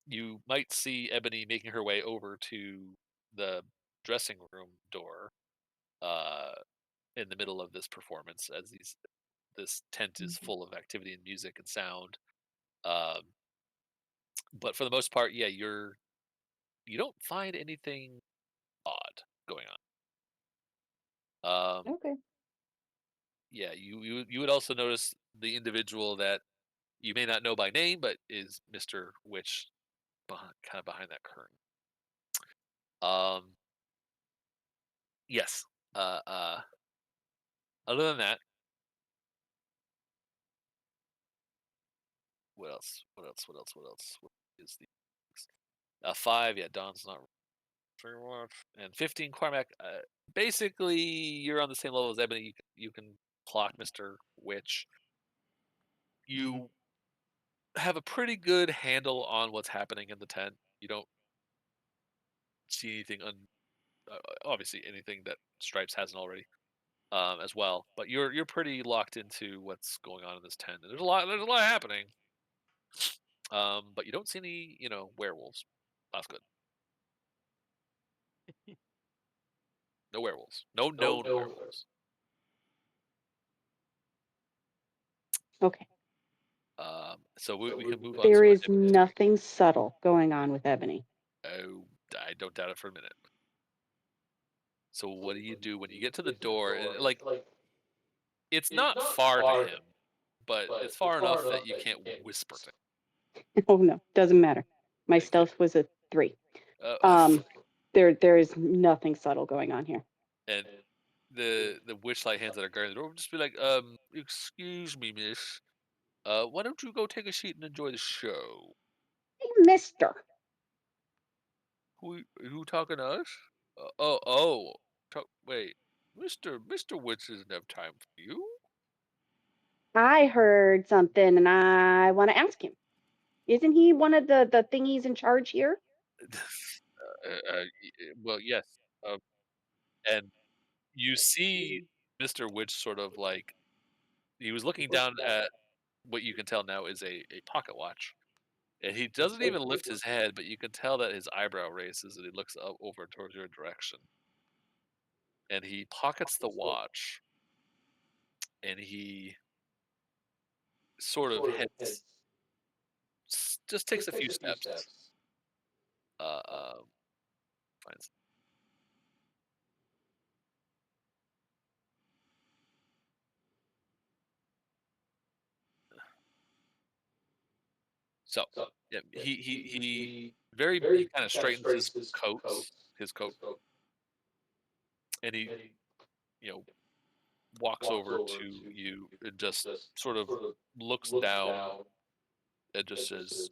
You might see Ebony making her way over to the dressing room door uh, in the middle of this performance, as this tent is full of activity and music and sound. Um, but for the most part, yeah, you don't find anything odd going on. Okay. Yeah, you would also notice the individual that you may not know by name, but is Mr. Witch kind of behind that curtain. Yes. Uh, uh, Other than that, what else? What is the 5? Yeah, Don's not very much, and 15 Cormac. Basically, you're on the same level as Ebony. You can clock Mr. Witch. You have a pretty good handle on what's happening in the tent. You don't see anything obviously anything that Stripes hasn't already, as well. But you're pretty locked into what's going on in this tent. And there's a lot happening. But you don't see any, werewolves. That's good. No werewolves. No known werewolves. Okay. So we can move on. There to our is activities. nothing subtle going on with Ebony. Oh, I don't doubt it for a minute. So what do you do when you get to the door? And, like, it's not far to him, but it's far enough that you can't whisper to him. Oh no, doesn't matter. My Okay. stealth was a 3. Fine. There is nothing subtle going on here. And the witchlight hands that are guarding the door will just be like, excuse me, miss. Why don't you go take a seat and enjoy the show? Hey, mister. Who talking to us? Wait, Mr. Witch doesn't have time for you. I heard something and I want to ask him. Isn't he one of the thingies in charge here? Well, yes. And you see Mr. Witch sort of like he was looking down at what you can tell now is a pocket watch. And he doesn't even lift his head, but you can tell that his eyebrow raises and he looks up over towards your direction. And he pockets the watch and he sort of heads, just takes a few steps. Finds. So yeah, he he kind of straightens his coat, and he you know walks over to you and just sort of looks down and just says,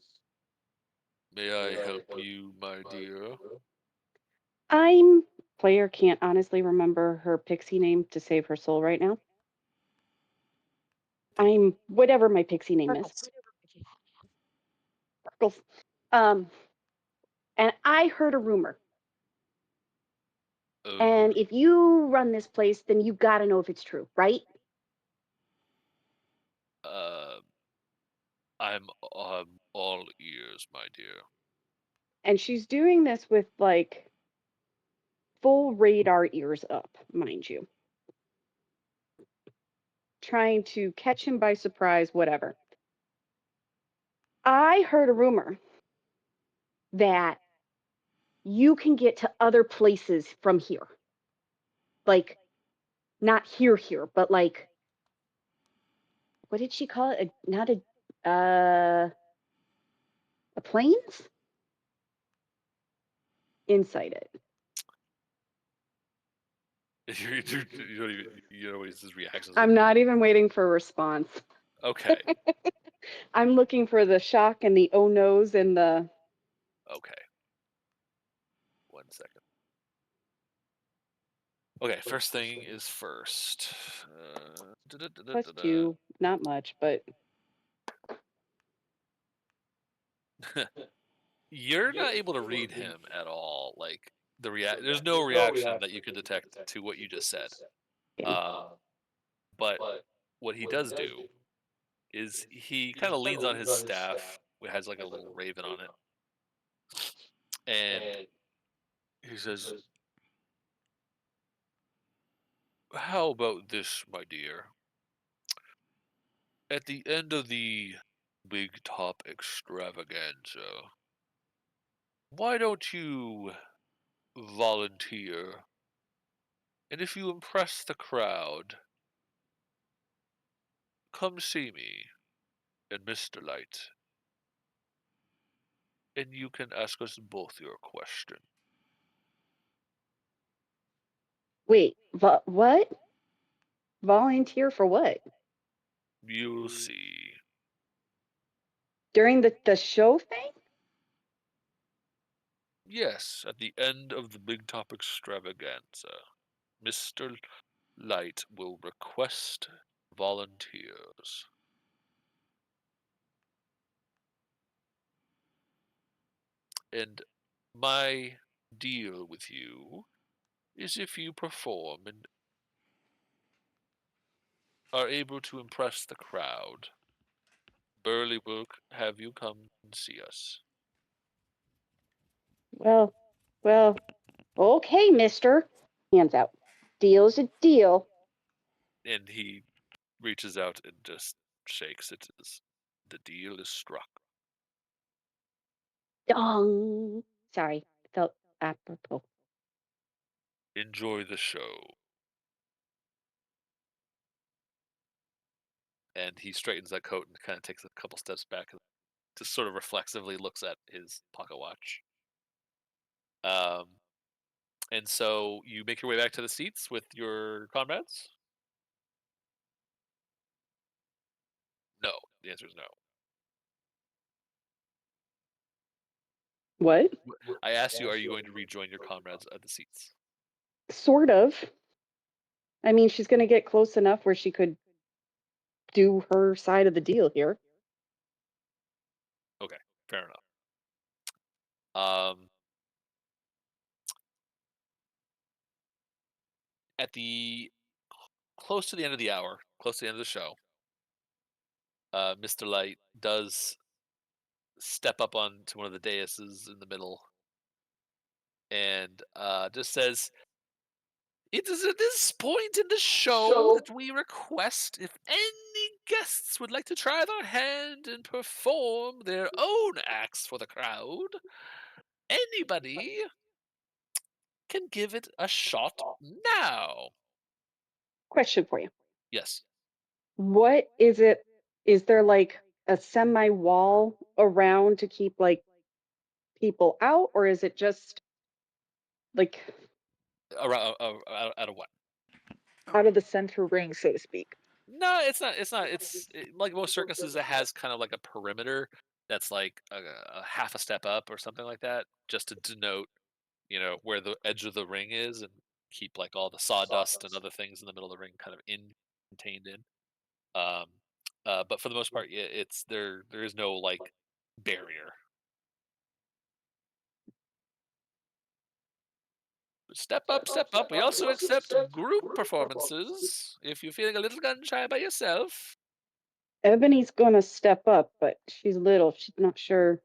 "May I help you, my dear?" Player can't honestly remember her pixie name to save her soul right now. I'm whatever my pixie name is. Sparkles. And I heard a rumor. And if you run this place, then you got to know if it's true, right? I'm all ears, my dear. And she's doing this with like full radar ears up, mind you. Trying to catch him by surprise, whatever. I heard a rumor that you can get to other places from here. Like, not here, but like, what did she call it? Not a planes? Inside it. You don't even his reactions. I'm not even waiting for a response. Okay. I'm looking for the shock and the oh no's and the. Okay. 1 second. Okay, first thing is first. +2, not much, but. You're not able to read him at all. Like there's no reaction that you can detect to what you just said. But what he does do is he kind of leans on his staff, which has like a little raven on it, and he says, "How about this, my dear? At the end of the big top extravaganza, why don't you volunteer? And if you impress the crowd, come see me and Mr. Light, and you can ask us both your question." Wait, what? Volunteer for what? You'll see. During the show thing? Yes, at the end of the big top extravaganza, Mr. Light will request volunteers. And my deal with you is if you perform and are able to impress the crowd, burly work have you come and see us? Well, okay, mister. Hands out. Deal's a deal. And he reaches out and just shakes it as the deal is struck. Dong. Sorry, felt apropos. Enjoy the show. And he straightens that coat and kind of takes a couple steps back and just sort of reflexively looks at his pocket watch. And so you make your way back to the seats with your comrades? No. The answer is no. What? I asked you, are you going to rejoin your comrades at the seats? Sort of. I mean, she's going to get close enough where she could do her side of the deal here. Okay, fair enough. At the close to the end of the hour, close to the end of the show, Mr. Light does step up onto one of the daises in the middle and just says, "It is at this point in the show that we request if any guests would like to try their hand and perform their own acts for the crowd, anybody can give it a shot now." Question for you. Yes. What is it? Is there like a semi wall around to keep like people out, or is it just like Around, out of what? out of the center ring, so to speak? No, it's not. It's not. Like most circuses, it has kind of like a perimeter that's like a half a step up or something like that, just to denote, where the edge of the ring is, and keep like all the sawdust and other things in the middle of the ring kind of contained in. Um, but for the most part, yeah, it's there. There is no like barrier. Step up, step up. We also accept group performances if you're feeling a little gun shy by yourself. Ebony's gonna step up, but she's little. She's not sure.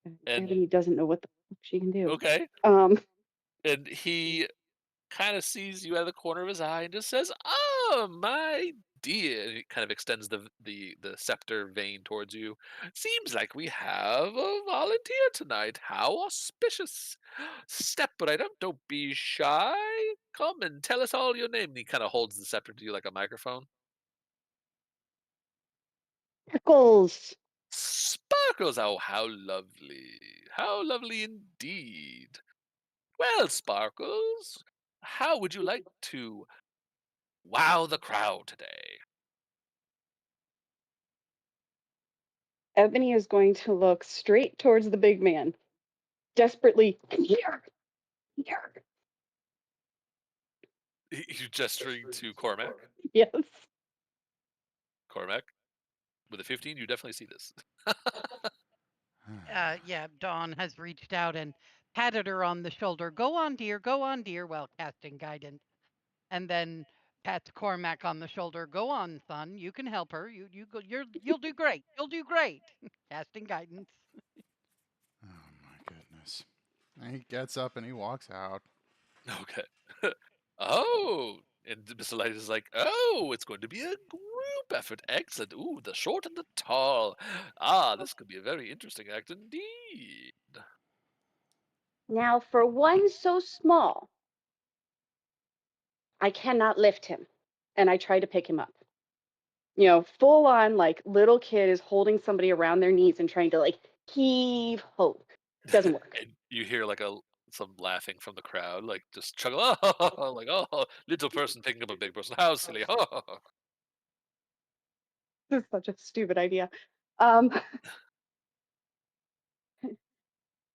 And Ebony doesn't know what the fuck she can do. okay, Um, and he kind of sees you out of the corner of his eye and just says, "Oh, my dear." And he kind of extends the scepter vein towards you. "Seems like we have a volunteer tonight. How auspicious. Step right up. Don't be shy. Come and tell us all your name." And he kind of holds the scepter to you like a microphone. Pickles. "Sparkles. Oh, how lovely. How lovely indeed. Well, Sparkles, how would you like to wow the crowd today?" Ebony is going to look straight towards the big man, desperately. Here, here. You gesturing to Cormac. Yes. Cormac, with a 15, you definitely see this. Yeah, Dawn has reached out and patted her on the shoulder. Go on, dear, while casting guidance. And then pats Cormac on the shoulder. Go on, son. You can help her. You'll do great. You'll do great. Casting guidance. Oh my goodness. And he gets up and he walks out. Okay. Oh, and Mr. Light is like, "Oh, it's going to be a group effort. Excellent. Ooh, the short and the tall. Ah, this could be a very interesting act indeed." Now, for one so small, I cannot lift him. And I try to pick him up. Full on like little kid is holding somebody around their knees and trying to like heave ho. Doesn't work. And you hear like some laughing from the crowd, like just chuckle, "Oh, like, oh, little person picking up a big person. How silly." This is such a stupid idea. Um,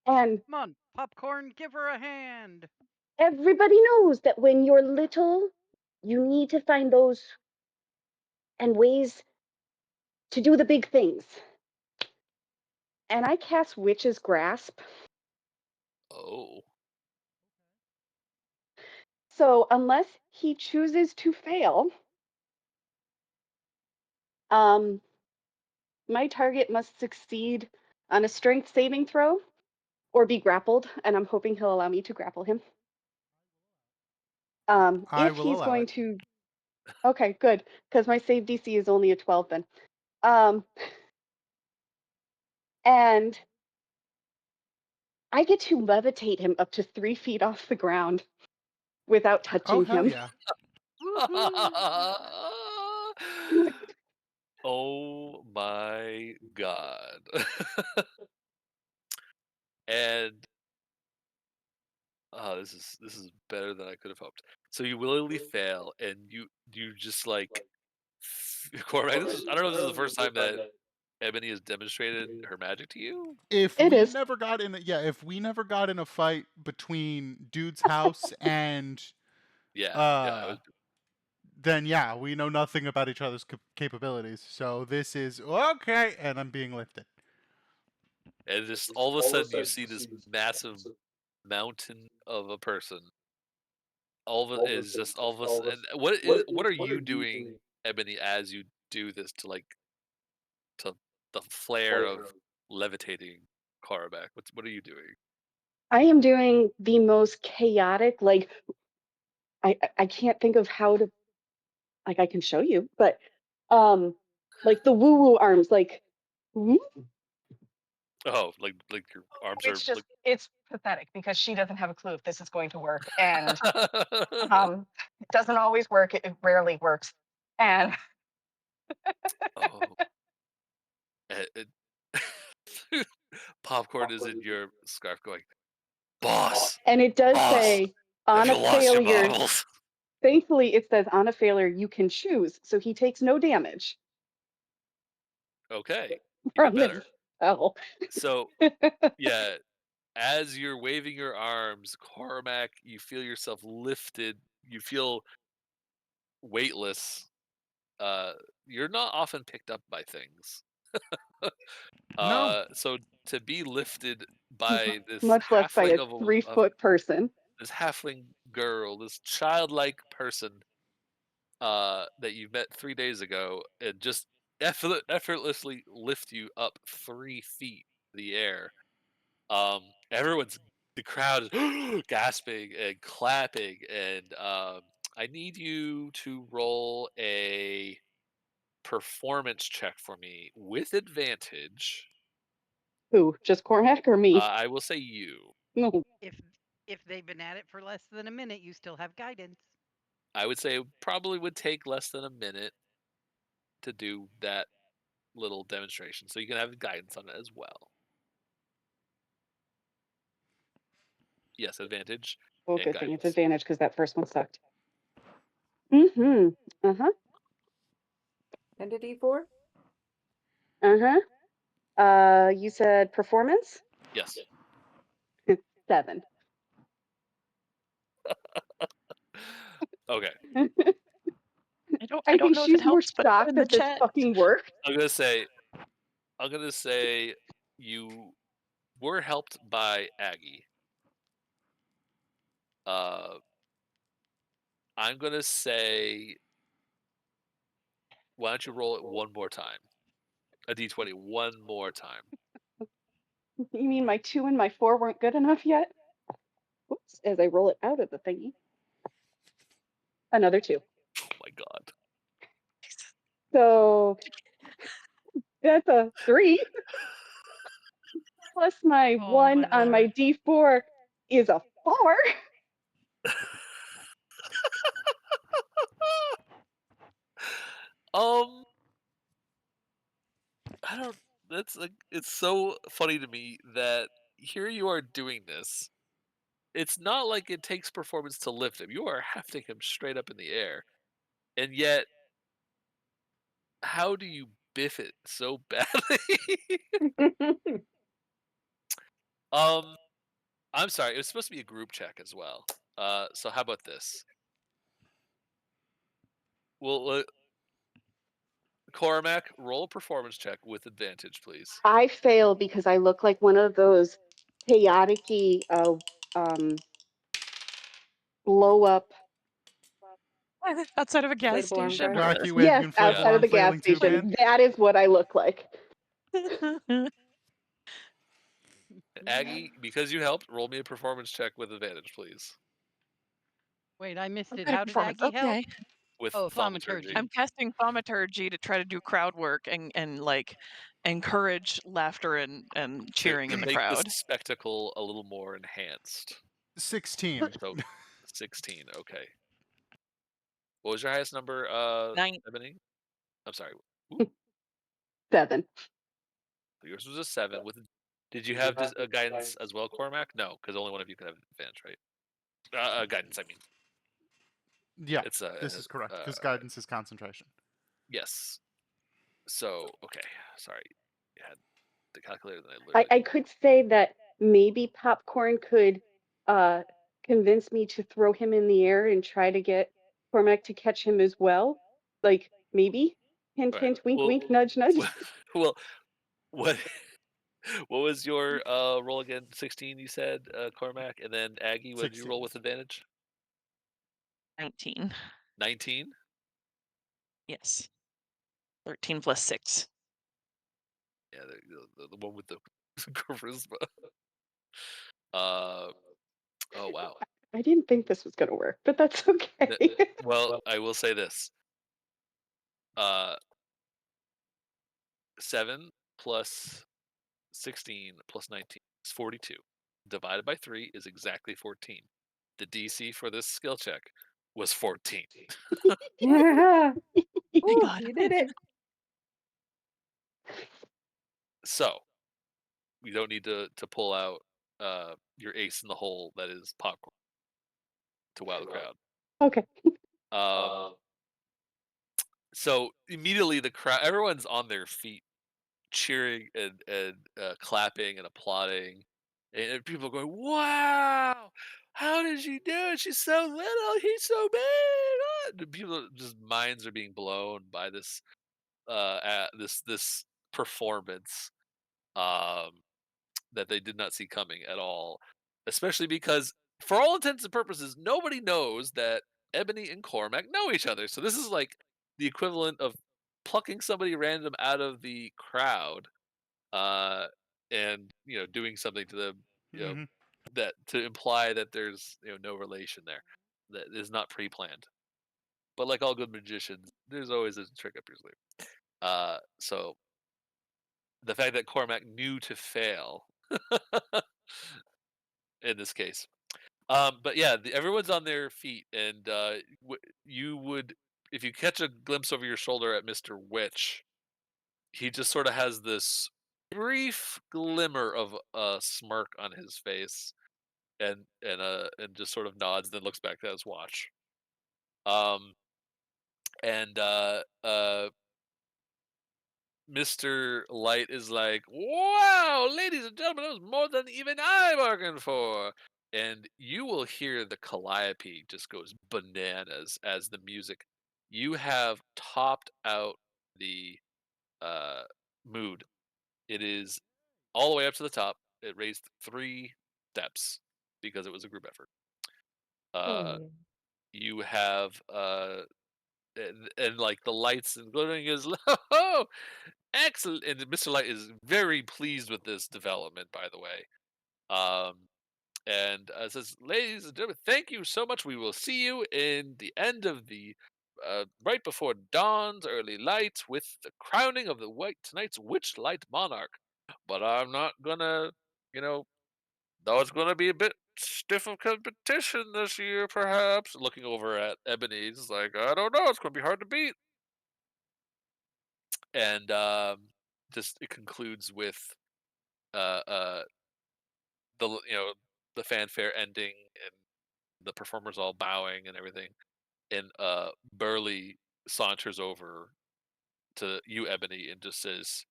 and Come on, popcorn, give her a hand. everybody knows that when you're little, you need to find those and ways to do the big things. And I cast Witch's Grasp. Oh. So unless he chooses to fail, um, my target must succeed on a strength saving throw or be grappled, and I'm hoping he'll allow me to grapple him. I If will he's allow going it. to, okay, good, because my save DC is only a 12 then. And I get to levitate him up to 3 feet off the ground without Oh, touching hell him. yeah. Oh my god. And oh, this is better than I could have hoped. So you willingly fail, and you just like Cormac. I don't know if this is the first time that Ebony has demonstrated her magic to you. If It we is. never got in if we never got in a fight between Dude's house and Yeah, I was. then yeah, we know nothing about each other's capabilities. So this is okay, and I'm being lifted. And just all of a sudden, you see this massive mountain of a person. All of it is just all of us. And what are you doing, Ebony, as you do this to the flare of levitating Karabak? What are you doing? I am doing the most chaotic, like I can't think of how to, like, I can show you, but like the woo woo arms, like whoop. Oh, like your arms are It's just like. it's pathetic because she doesn't have a clue if this is going to work, and it doesn't always work. It rarely works, and Oh, popcorn is in your scarf, going, boss, and it does boss. say Have on you a lost your failure. marbles? Thankfully, it says on a failure you can choose, so he takes no damage Okay, even from this better. spell. So yeah, as you're waving your arms, Cormac, you feel yourself lifted. You feel weightless. You're not often picked up by things. No. So to be lifted by this Much less by a halfling of 3-foot person. this halfling girl, this childlike person, that you met 3 days ago, and just effortlessly lift you up 3 feet in the air. Everyone's the crowd is gasping and clapping, and I need you to roll a performance check for me with advantage. Who? Just Cormac or me? I will say you. No. If they've been at it for less than a minute, you still have guidance. I would say it probably would take less than a minute to do that little demonstration, so you can have guidance on it as well. Yes, advantage Oh, and good thing it's guidance. advantage because that first one sucked. Mm-hmm. Uh-huh. And a D4? Uh-huh. You said performance? Yes. 7. Okay. I don't think know if it she's more helps, but shocked in the that this chat. fucking worked. I'm gonna say you were helped by Aggie. I'm gonna say, why don't you roll it one more time? A d20 one more time. You mean my 2 and my 4 weren't good enough yet? Whoops, as I roll it out of the thingy. Another 2. Oh my god. So that's a 3. Plus my Oh 1 my on my lord. D4 is a 4. I don't. That's like, it's so funny to me that here you are doing this. It's not like it takes performance to lift him. You are hefting him straight up in the air, and yet, how do you biff it so badly? I'm sorry. It was supposed to be a group check as well. So how about this? Well, Cormac, roll a performance check with advantage, please. I fail because I look like one of those chaotic-y blow up. Outside of a gas Inflatable arm station. drag. Wacky Or... wave Yes, inflatable outside of the gas flailing tube man. station. That is what I look like. Aggie, because you helped, roll me a performance check with advantage, please. Wait, I missed it. Okay, How did performance. Aggie help? Okay. With Oh, thaumaturgy. thaumaturgy. I'm casting thaumaturgy to try to do crowd work and like encourage laughter and cheering to in the make this crowd. spectacle a little more enhanced. 16. So 16, okay. What was your highest number, Nine. Ebony? I'm sorry. 7. Yours was a 7. Did you have a guidance as well, Cormac? No, because only one of you can have advantage, right? Guidance, I mean. Yeah, It's this is correct, because guidance is concentration. Yes. So, okay. Sorry. You had the calculator that I I literally... could say that maybe Popcorn could convince me to throw him in the air and try to get Cormac to catch him as well. Like, maybe? Hint, Right. hint, wink, Well, wink, nudge, nudge. well, what was your roll again? 16, you said, Cormac, and then Aggie, what did you roll 16. with advantage? 19. 19? Yes. 13 plus 6. Yeah, the one with the charisma. Oh wow. I didn't think this was going to work, but that's okay. Well, I will say this. 7 plus 16 plus 19 is 42. Divided by 3 is exactly 14. The DC for this skill check was 14. Yeah. Oh my God. You did it. So, we don't need to pull out your ace in the hole that is popcorn to wow the crowd. Okay. So immediately the crowd, everyone's on their feet, cheering and clapping and applauding, and people are going, "Wow! How did she do it? She's so little. He's so big!" Ah!" The people just minds are being blown by this this performance that they did not see coming at all, especially because for all intents and purposes, nobody knows that Ebony and Cormac know each other. So this is like the equivalent of plucking somebody random out of the crowd, uh, and doing something to them, Mhm. that to imply that there's no relation there, that is not pre-planned. But like all good magicians, there's always a trick up your sleeve. So the fact that Cormac knew to fail in this case. But yeah, everyone's on their feet, and you would, if you catch a glimpse over your shoulder at Mr. Witch, he just sort of has this brief glimmer of a smirk on his face, and just sort of nods, then looks back at his watch. And Mr. Light is like, "Wow, ladies and gentlemen, that was more than even I bargained for." And you will hear the calliope just goes bananas as the music. You have topped out the mood. It is all the way up to the top. It raised 3 steps because it was a group effort. Uh, you have and like the lights and glittering is oh, excellent. And Mr. Light is very pleased with this development, by the way. And says, "Ladies and gentlemen, thank you so much. We will see you in the end of the right before dawn's early light with the crowning of tonight's Witchlight monarch. But I'm not gonna, though it's gonna be a bit stiff of competition this year, perhaps." Looking over at Ebony, he's like, "I don't know. It's gonna be hard to beat." And just it concludes with uh, uh, the fanfare ending and the performers all bowing and everything. And Burley saunters over to you, Ebony, and just says,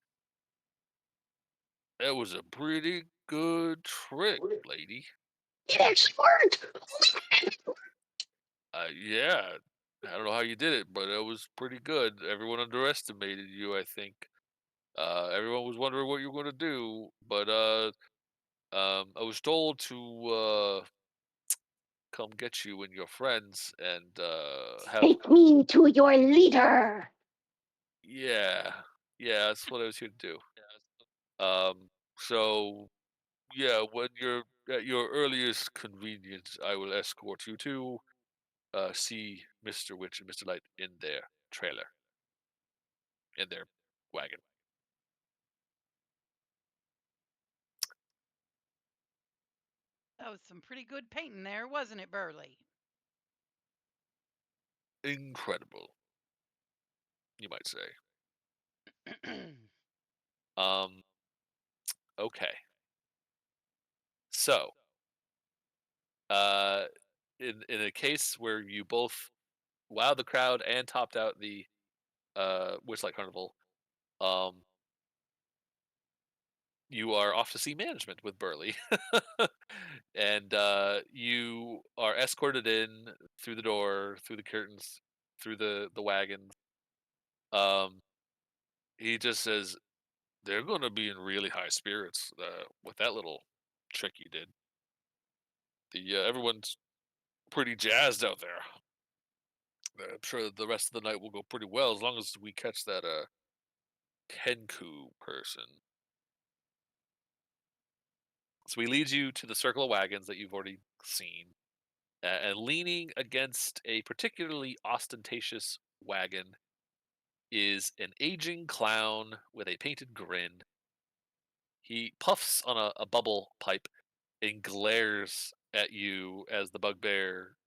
"That was a pretty good trick, lady." It actually worked. Yeah, I don't know how you did it, but it was pretty good. Everyone underestimated you, I think. Everyone was wondering what you were going to do, but I was told to come get you and your friends and have. Take me to your leader. Yeah, that's what I was here to do. So yeah, when you're at your earliest convenience, I will escort you to see Mr. Witch and Mr. Light in their trailer, in their wagon. That was some pretty good painting there, wasn't it, Burley? Incredible, you might say. Okay. So, in a case where you both wowed the crowd and topped out the Witchlight Carnival, you are off to see management with Burley. And you are escorted in through the door, through the curtains, through the wagon. He just says they're going to be in really high spirits with that little trick you did. Everyone's pretty jazzed out there. I'm sure the rest of the night will go pretty well as long as we catch that Kenku person. So he leads you to the circle of wagons that you've already seen. And leaning against a particularly ostentatious wagon is an aging clown with a painted grin. He puffs on a bubble pipe and glares at you as the bugbear,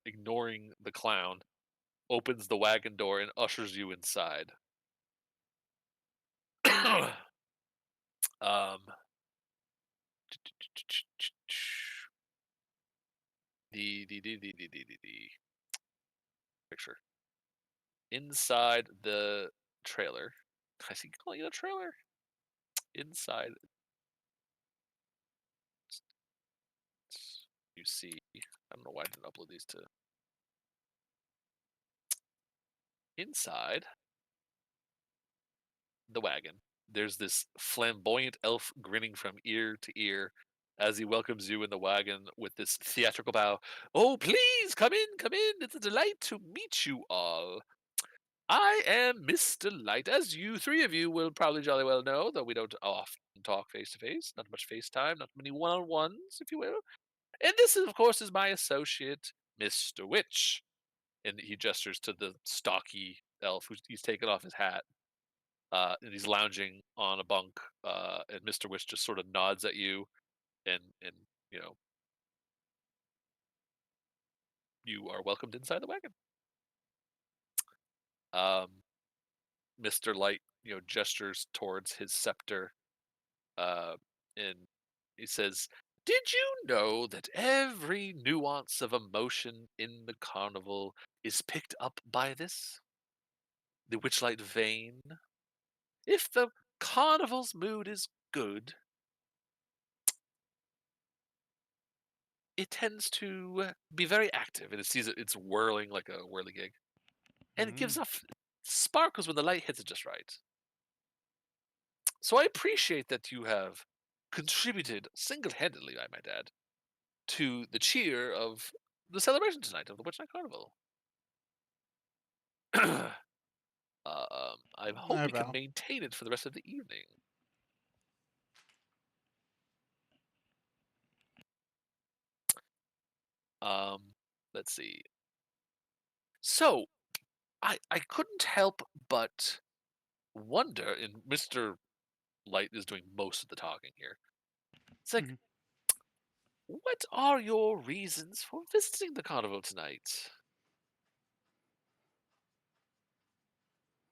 ignoring the clown, opens the wagon door and ushers you inside. um, the picture inside the trailer. I think calling it a trailer. Inside, you see. I don't know why I didn't upload these to. Inside the wagon, there's this flamboyant elf grinning from ear to ear as he welcomes you in the wagon with this theatrical bow. Oh, please come in, come in. It's a delight to meet you all. I am Mr. Light, as you three of you will probably jolly well know, though we don't often talk face to face. Not much FaceTime, not many one-on-ones, if you will. And this, of course, is my associate, Mr. Witch. And he gestures to the stocky elf he's taken off his hat. And he's lounging on a bunk, and Mr. Witch just sort of nods at you, and you know, you are welcomed inside the wagon. Mr. Light, gestures towards his scepter, and he says, "Did you know that every nuance of emotion in the carnival is picked up by this? The Witchlight vein? If the carnival's mood is good, it tends to be very active, and it sees it's whirling like a whirligig, and it gives off sparkles when the light hits it just right. So I appreciate that you have contributed single-handedly, I might add, to the cheer of the celebration tonight of the Witchlight Carnival. I hope I we can bow. maintain it for the rest of the evening." Let's see. So, I couldn't help but wonder, and Mr. Light is doing most of the talking here. It's like, Mhm. what are your reasons for visiting the carnival tonight?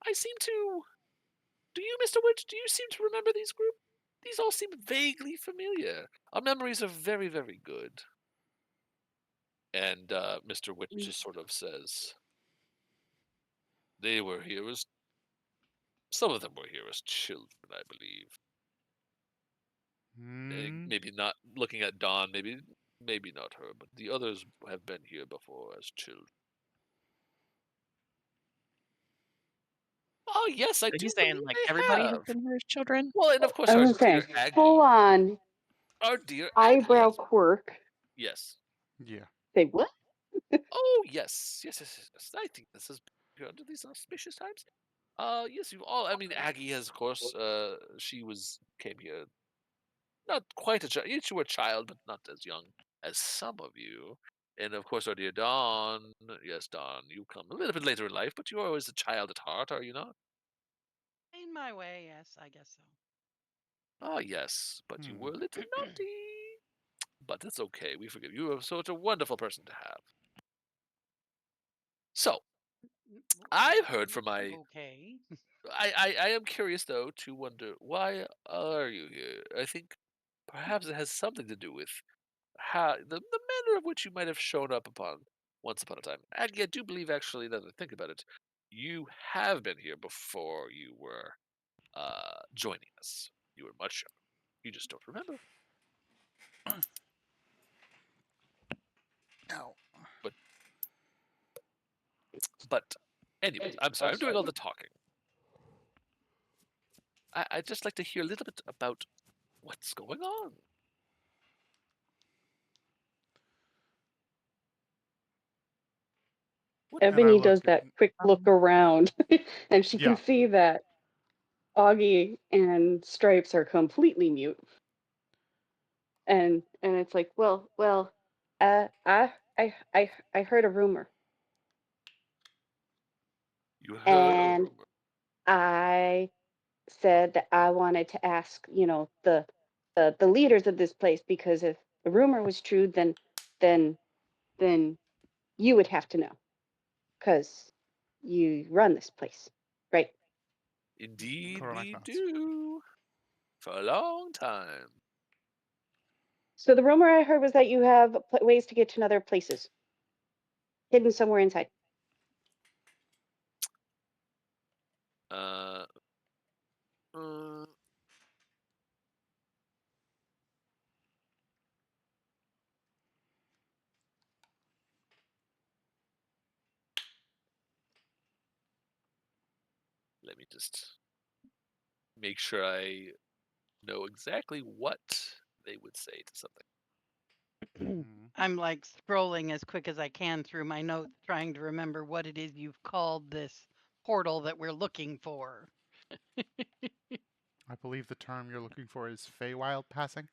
I seem to. Do you, Mr. Witch? Do you seem to remember these groups? These all seem vaguely familiar. Our memories are very, very good. And Mr. Witch just sort of says, they were here as. Some of them were here as children, I believe. Maybe not looking at Dawn, maybe not her, but the others have been here before as children. Oh yes, I So do he's saying believe like they everybody has have. been here as children. Well, and of course I our was gonna dear say, full Aggie. on Our dear Aggie eyebrow has. quirk. Yes. Yeah. Say what? Oh yes. Yes. I think this is under these auspicious times. Yes, you've all. I mean, Aggie has, of course. She came here not quite a child. Yes, you were a child, but not as young as some of you. And of course, our dear Dawn. Yes, Dawn, you come a little bit later in life, but you're always a child at heart, are you not? In my way, yes, I guess so. Ah, yes, but you Hmm. were a little naughty. But it's okay. We forgive you. You're such a wonderful person to have. So, I've heard from my. Okay. I am curious though to wonder why are you here? I think perhaps it has something to do with how the manner of which you might have shown up once upon a time. And I do believe actually now that I think about it, you have been here before you were joining us. You were much younger. You just don't remember. Ow. But but anyways, I'm sorry, I'm doing all the talking. I'd just like to hear a little bit about what's going on. What And I Ebony look. does that quick look around, and she Yeah. can see that Augie and Stripes are completely mute. And it's like, I heard a rumor, you heard a and rumor. I said that I wanted to ask, the leaders of this place, because if the rumor was true, then then you would have to know, because you run this place, right? Indeed, Cormac we nods. do. For a long time. So the rumor I heard was that you have ways to get to other places, hidden somewhere inside. Uh, uh, let me just make sure I know exactly what they would say to something. Hmm. I'm like scrolling as quick as I can through my notes, trying to remember what it is you've called this portal that we're looking for. I believe the term you're looking for is Feywild passing.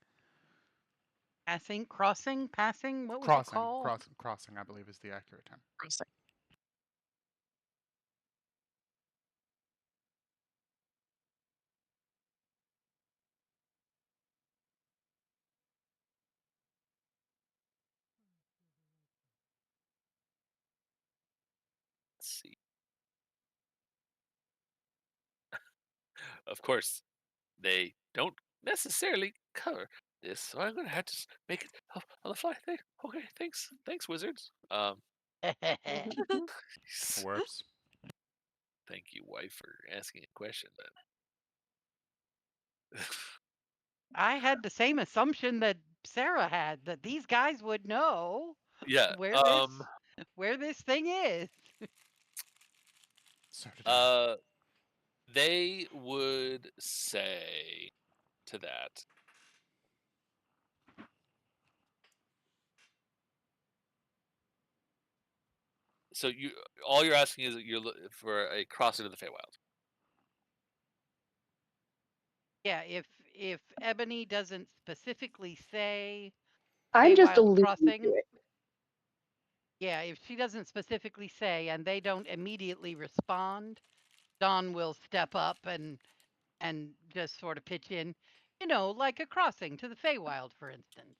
Passing, crossing, passing. What was it Crossing. called? Crossing, I believe, is the accurate term. Gross. Let's see. Of course, they don't necessarily cover this, so I'm gonna have to make it on the fly. Okay, thanks, wizards. Whoops. Thank you, wife, for asking a question. Then. I had the same assumption that Sarah had, that these guys would know Yeah. where this thing is. So did I. They would say to that. So all you're asking is that you're for a crossing of the Feywild. Yeah, if Ebony doesn't specifically say I'm just Feywild alluding to crossing, it. yeah, if she doesn't specifically say and they don't immediately respond, Don will step up and just sort of pitch in, like a crossing to the Feywild, for instance.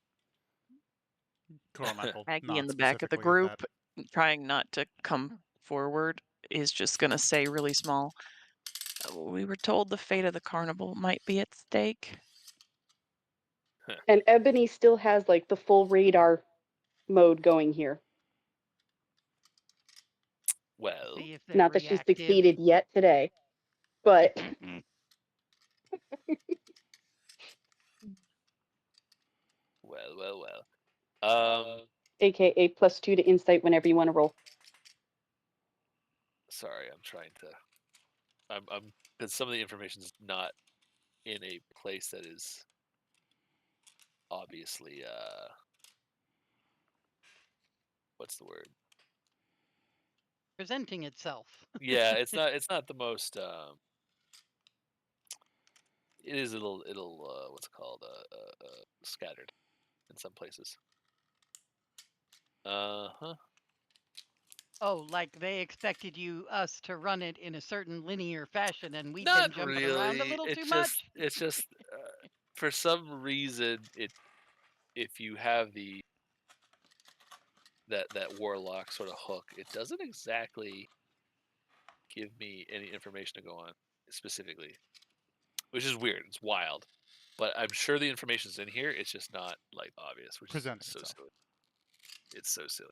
Cormac will Maggie in nod the back of the specifically at that. group, trying not to come forward, is just going to say really small, we were told the fate of the carnival might be at stake. And Ebony still has like the full radar mode going here. Well, See if they're Not that she's reactive. succeeded yet today, but well. AKA +2 to insight whenever you want to roll. Sorry, I'm trying to. I'm because some of the information is not in a place that is obviously what's the word? presenting itself. Yeah, it's not the most. It is a little what's it called? Scattered in some places. Huh. Oh, like they expected us to run it in a certain linear fashion, and we've been Not jumping around a really. little too much. It's just for some reason if you have that warlock sort of hook, it doesn't exactly give me any information to go on specifically, which is weird. It's wild, but I'm sure the information's in here. It's just not like obvious, which Presenting is so itself. silly. It's so silly.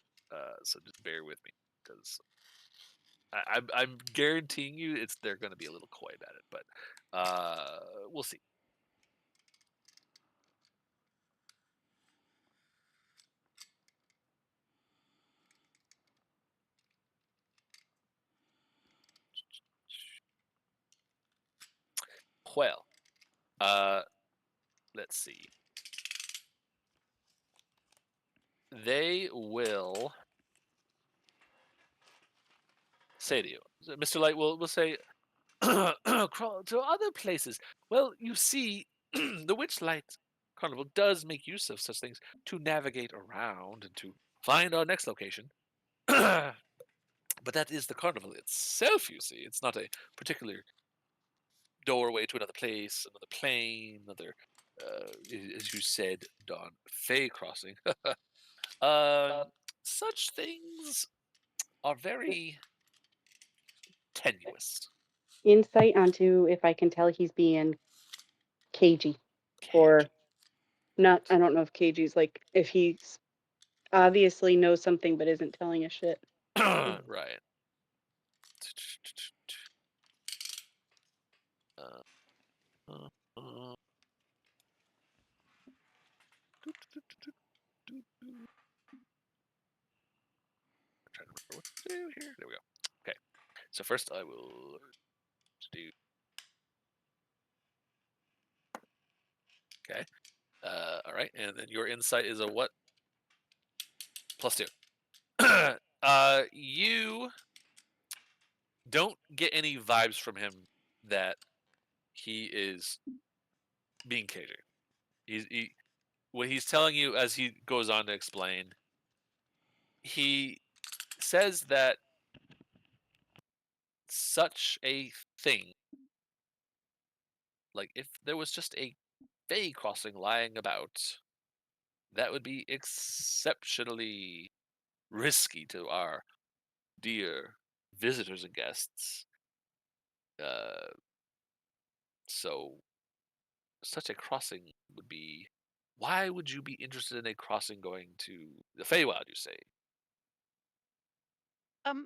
So just bear with me because I'm guaranteeing you they're going to be a little coy about it, but we'll see. Well, let's see. They will say to you, Mr. Light will say, crawl to other places. Well, you see, the Witchlight Carnival does make use of such things to navigate around and to find our next location. But that is the carnival itself, you see. It's not a particular doorway to another place, another plane, another, as you said, Don, Fey crossing. Such things are very tenuous. Insight onto if I can tell he's being cagey Cage. or not. I don't know if cagey's like if he's obviously knows something but isn't telling us shit. Right. Uh, uh, uh, I'm trying to remember what to do here. There we go. Okay. So first I will do. Okay. All right. And then your insight is a what? +2. You don't get any vibes from him that he is being cagey. What he's telling you as he goes on to explain, he says that such a thing, like if there was just a Fey crossing lying about, that would be exceptionally risky to our dear visitors and guests. Uh, so such a crossing would be. Why would you be interested in a crossing going to the Feywild? You say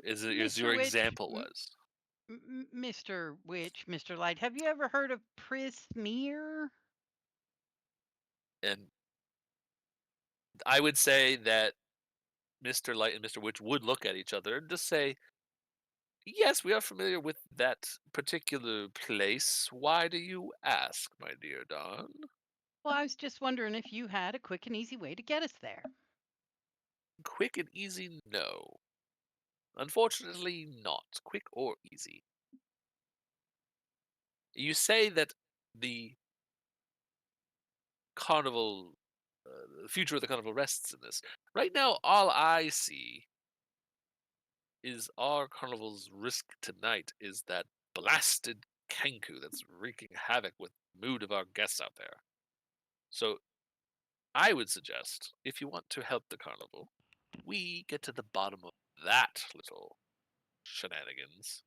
is Mr. your Witch, example was, Mr. Witch, Mr. Light, have you ever heard of Prismeer? and I would say that Mr. Light and Mr. Witch would look at each other and just say, "Yes, we are familiar with that particular place. Why do you ask, my dear Don?" Well, I was just wondering if you had a quick and easy way to get us there. Quick and easy, no. Unfortunately, not quick or easy. You say that the carnival, the future of the carnival rests in this. Right now, all I see is our carnival's risk tonight is that blasted Kenku that's wreaking havoc with the mood of our guests out there. So I would suggest, if you want to help the carnival, we get to the bottom of that little shenanigans,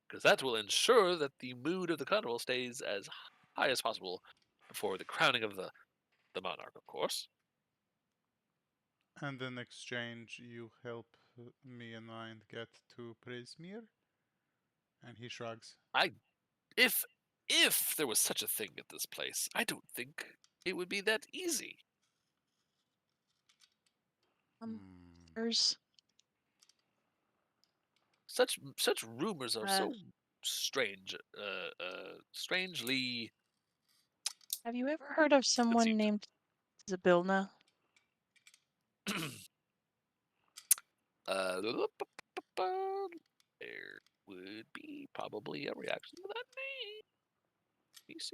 because that will ensure that the mood of the carnival stays as high as possible before the crowning of the monarch, of course. And in exchange, you help me and mine get to Prismir? And he shrugs. I if there was such a thing at this place, I don't think it would be that easy. Um, Hmm. there's Such rumors are uh, so strange, strangely have you ever heard of someone conceived. named Zabilna? uh, there would be probably a reaction to that name. PC.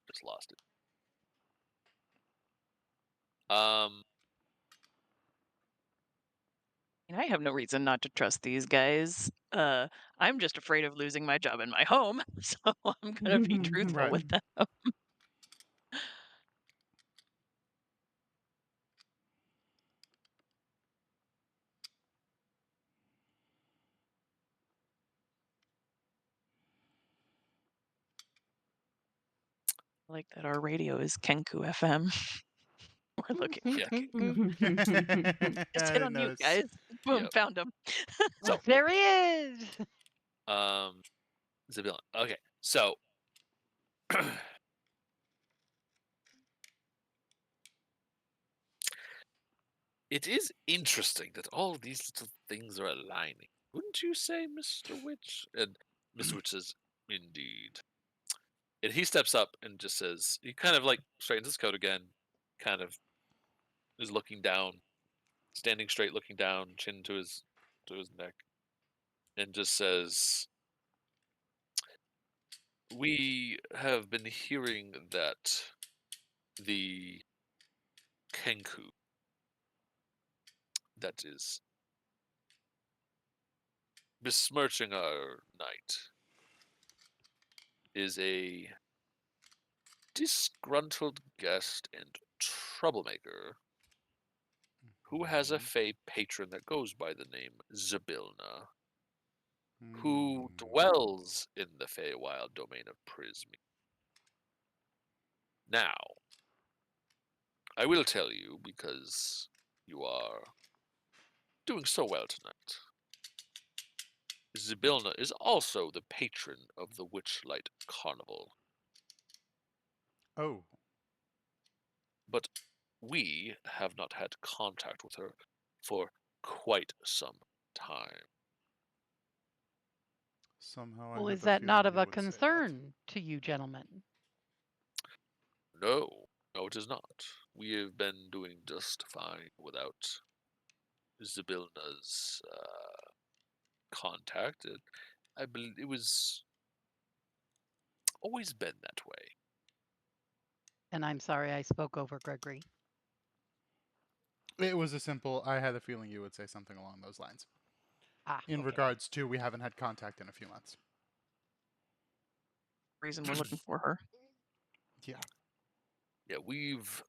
Just lost it. I have no reason not to trust these guys. I'm just afraid of losing my job in my home, so I'm gonna be truthful Right. with them. I like that our radio is Kenku FM. We're looking for Yeah. Kenku. Just hit I on mute, noticed. guys. Boom, Yep. found him. So, There he is. Zabillon. Okay, so it is interesting that all these little things are aligning. Wouldn't you say, Mr. Witch? And Mr. Witch says, indeed. And he steps up and just says, he kind of like straightens his coat again, kind of is looking down, standing straight, looking down, chin to his neck, and just says, we have been hearing that the Kenku, that is besmirching our night, is a disgruntled guest and troublemaker who has a Mhm. fey patron that goes by the name Zabilna, who Hmm. dwells in the Feywild domain of Prismy. Now, I will tell you, because you are doing so well tonight, Zabilna is also the patron of the Witchlight Carnival, Oh, but we have not had contact with her for quite some time. somehow I Well, had is the that not feeling of you a would say that. concern to you, gentlemen? No, no, it is not. We have been doing just fine without Zabilna's contact. I believe it was always been that way. And I'm sorry I spoke over Gregory. It was a simple, I had a feeling you would say something along those lines. Ah, In okay. regards to, we haven't had contact in a few months. Reason we're looking for her. Yeah. Yeah, we've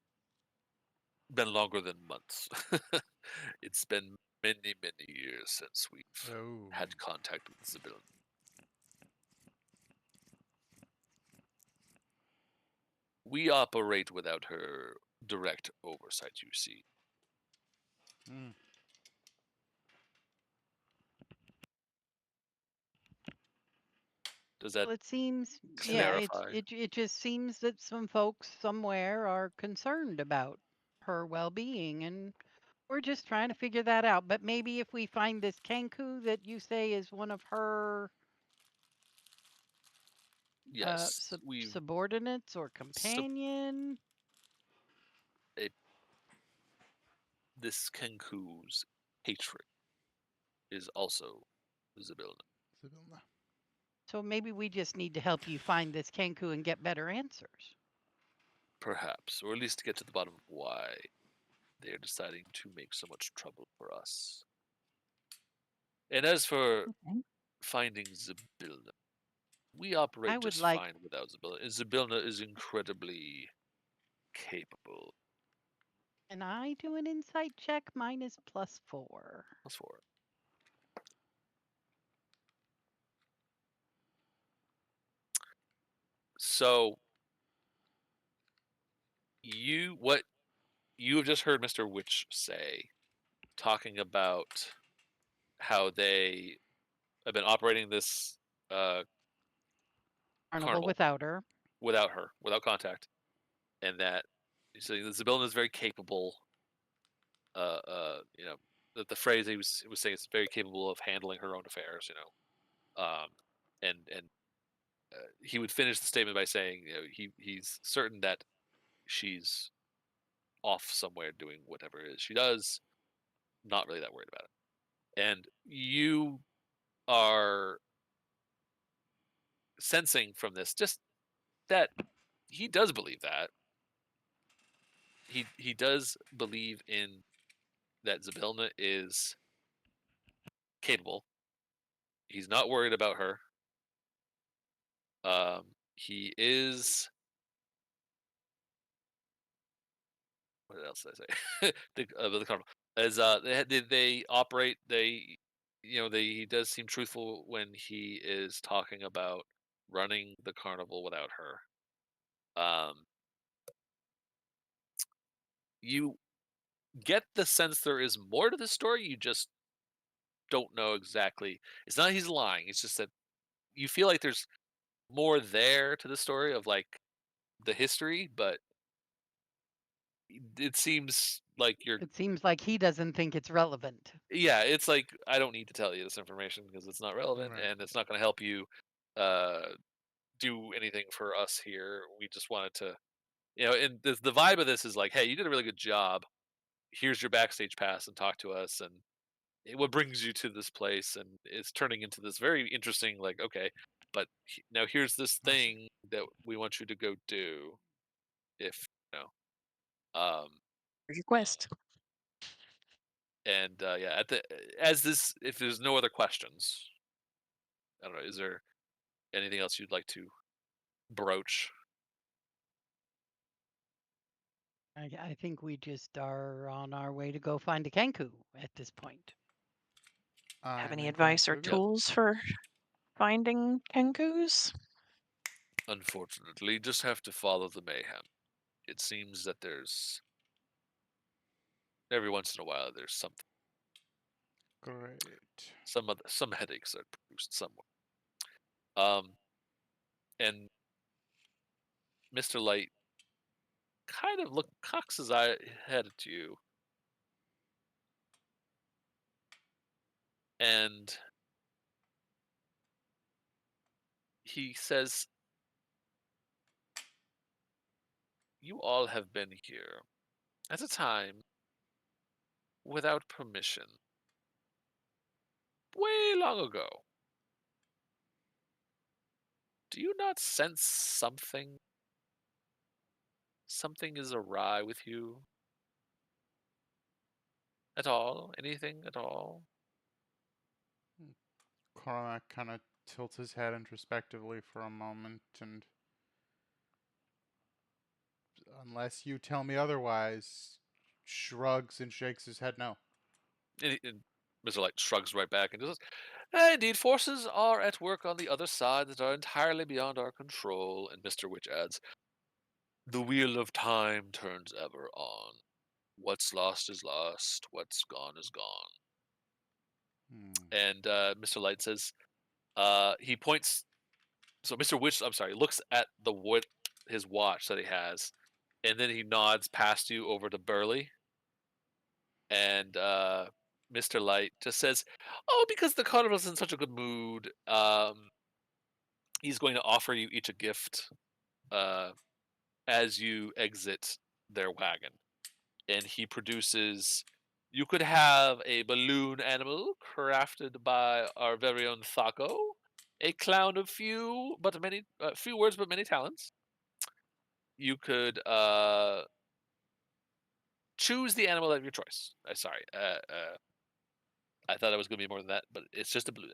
been longer than months. It's been many, many years since we've Oh. had contact with Zabilna. We operate without her direct oversight, you see. Mm. Does that Well, it seems, yeah, clarify? it just seems that some folks somewhere are concerned about her well-being, and we're just trying to figure that out. But maybe if we find this Kenku that you say is one of her Yes, we've subordinates or sub- companion. a, this Kenku's patron is also Zabilna. Sibylla. So maybe we just need to help you find this Kenku and get better answers. Perhaps, or at least get to the bottom of why they are deciding to make so much trouble for us. And as for Okay. finding Zabilna, we I operate would just like, fine without Zabilna. And Zabilna is incredibly capable. and I do an insight check. Mine is +4. Plus four. So what you have just heard Mr. Witch say, talking about how they have been operating this Carnival carnival without her. without her, without contact, and that so Zabilna is very capable. You know, the phrase he was saying is very capable of handling her own affairs. You know, and he would finish the statement by saying, you know, he's certain that she's off somewhere doing whatever it is she does. Not really that worried about it. And you are sensing from this just that he does believe that. He does believe in that Zybilna is capable. He's not worried about her. He is. What else did I say? The Cardinal as they operate. He does seem truthful when he is talking about running the carnival without her. You get the sense there is more to this story. You just don't know exactly. It's not he's lying. It's just that you feel like there's more there to the story of like the history, but it seems like you're. It seems like he doesn't think it's relevant. Yeah, it's like I don't need to tell you this information because it's not relevant Right. and it's not going to help you uh, do anything for us here. We just wanted to, and the vibe of this is like, hey, you did a really good job. Here's your backstage pass and talk to us, and what brings you to this place, and it's turning into this very interesting, like, okay, but now here's this thing that we want you to go do. If Here's your quest. and yeah, if there's no other questions, I don't know. Is there anything else you'd like to broach? I think we just are on our way to go find a Kenku at this point. Have I'm any in advice or conclusion. tools for finding Kenkus? Unfortunately, just have to follow the mayhem. It seems that there's every once in a while there's something, Great. some headaches are produced somewhere. And Mr. Light kind of cocks his head at you, and he says, "You all have been here at a time without permission, way long ago. Do you not sense something? Something is awry with you? At all? Anything at all?" Cormac kind of tilts his head introspectively for a moment, and unless you tell me otherwise, shrugs and shakes his head no. And Mr. Light shrugs right back and says, Indeed, forces are at work on the other side that are entirely beyond our control." And Mr. Witch adds, "The wheel of time turns ever on. What's lost is lost. What's gone is gone." Hmm. And Mr. Light says, he points. So Mr. Witch, I'm sorry, looks at his watch that he has, and then he nods past you over to Burley. And Mr. Light just says, "Oh, because the carnival's in such a good mood, he's going to offer you each a gift uh, as you exit their wagon." And he produces. You could have a balloon animal crafted by our very own Thaco, a clown of few words but many talents. You could choose the animal of your choice. Sorry, I thought it was going to be more than that, but it's just a balloon.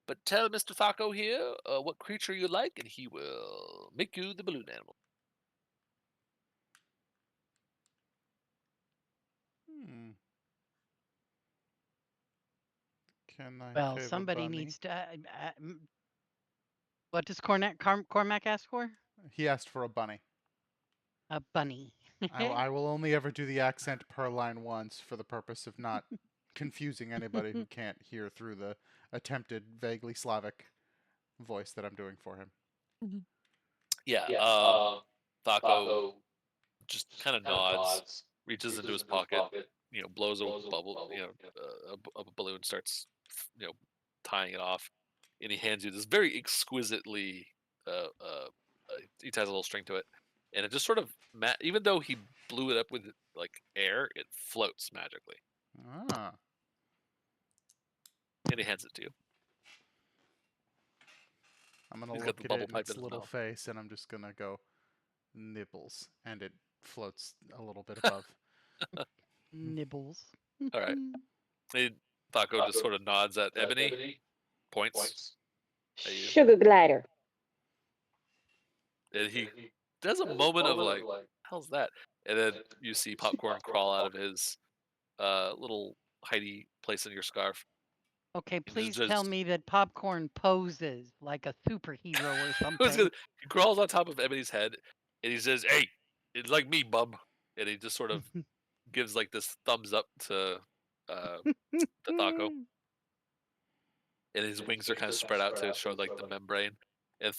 But tell Mr. Thaco here what creature you like, and he will make you the balloon animal. Hmm. Can I Well, have a somebody bunny? needs to. What does Cormac ask for? He asked for a bunny. A bunny. I will only ever do the accent per line once for the purpose of not confusing anybody who can't hear through the attempted vaguely Slavic voice that I'm doing for him. Mhm. Yeah, Thaco just kind of nods, reaches into his pocket, blows a bubble, a balloon, starts, tying it off, and he hands you this very exquisitely. He ties a little string to it, and it just sort of even though he blew it up with like air, it floats magically. Ah. And he hands it to you. I'm gonna He's got look the at bubble it in pipe its in his little mouth. face, and I'm just gonna go nibbles, and it floats a little bit above. Nibbles. All right. Taco just sort of nods at Ebony, points at you, Sugar glider. and he does a moment of like, "How's that?" And then you see popcorn crawl out of his little hidey place in your scarf. Okay, And just, please tell me that popcorn poses like a superhero or something. he crawls on top of Ebony's head, and he says, "Hey, it's like me, bub." And he just sort of gives like this thumbs up to Taco, and his wings are kind of spread out to show like the membrane. And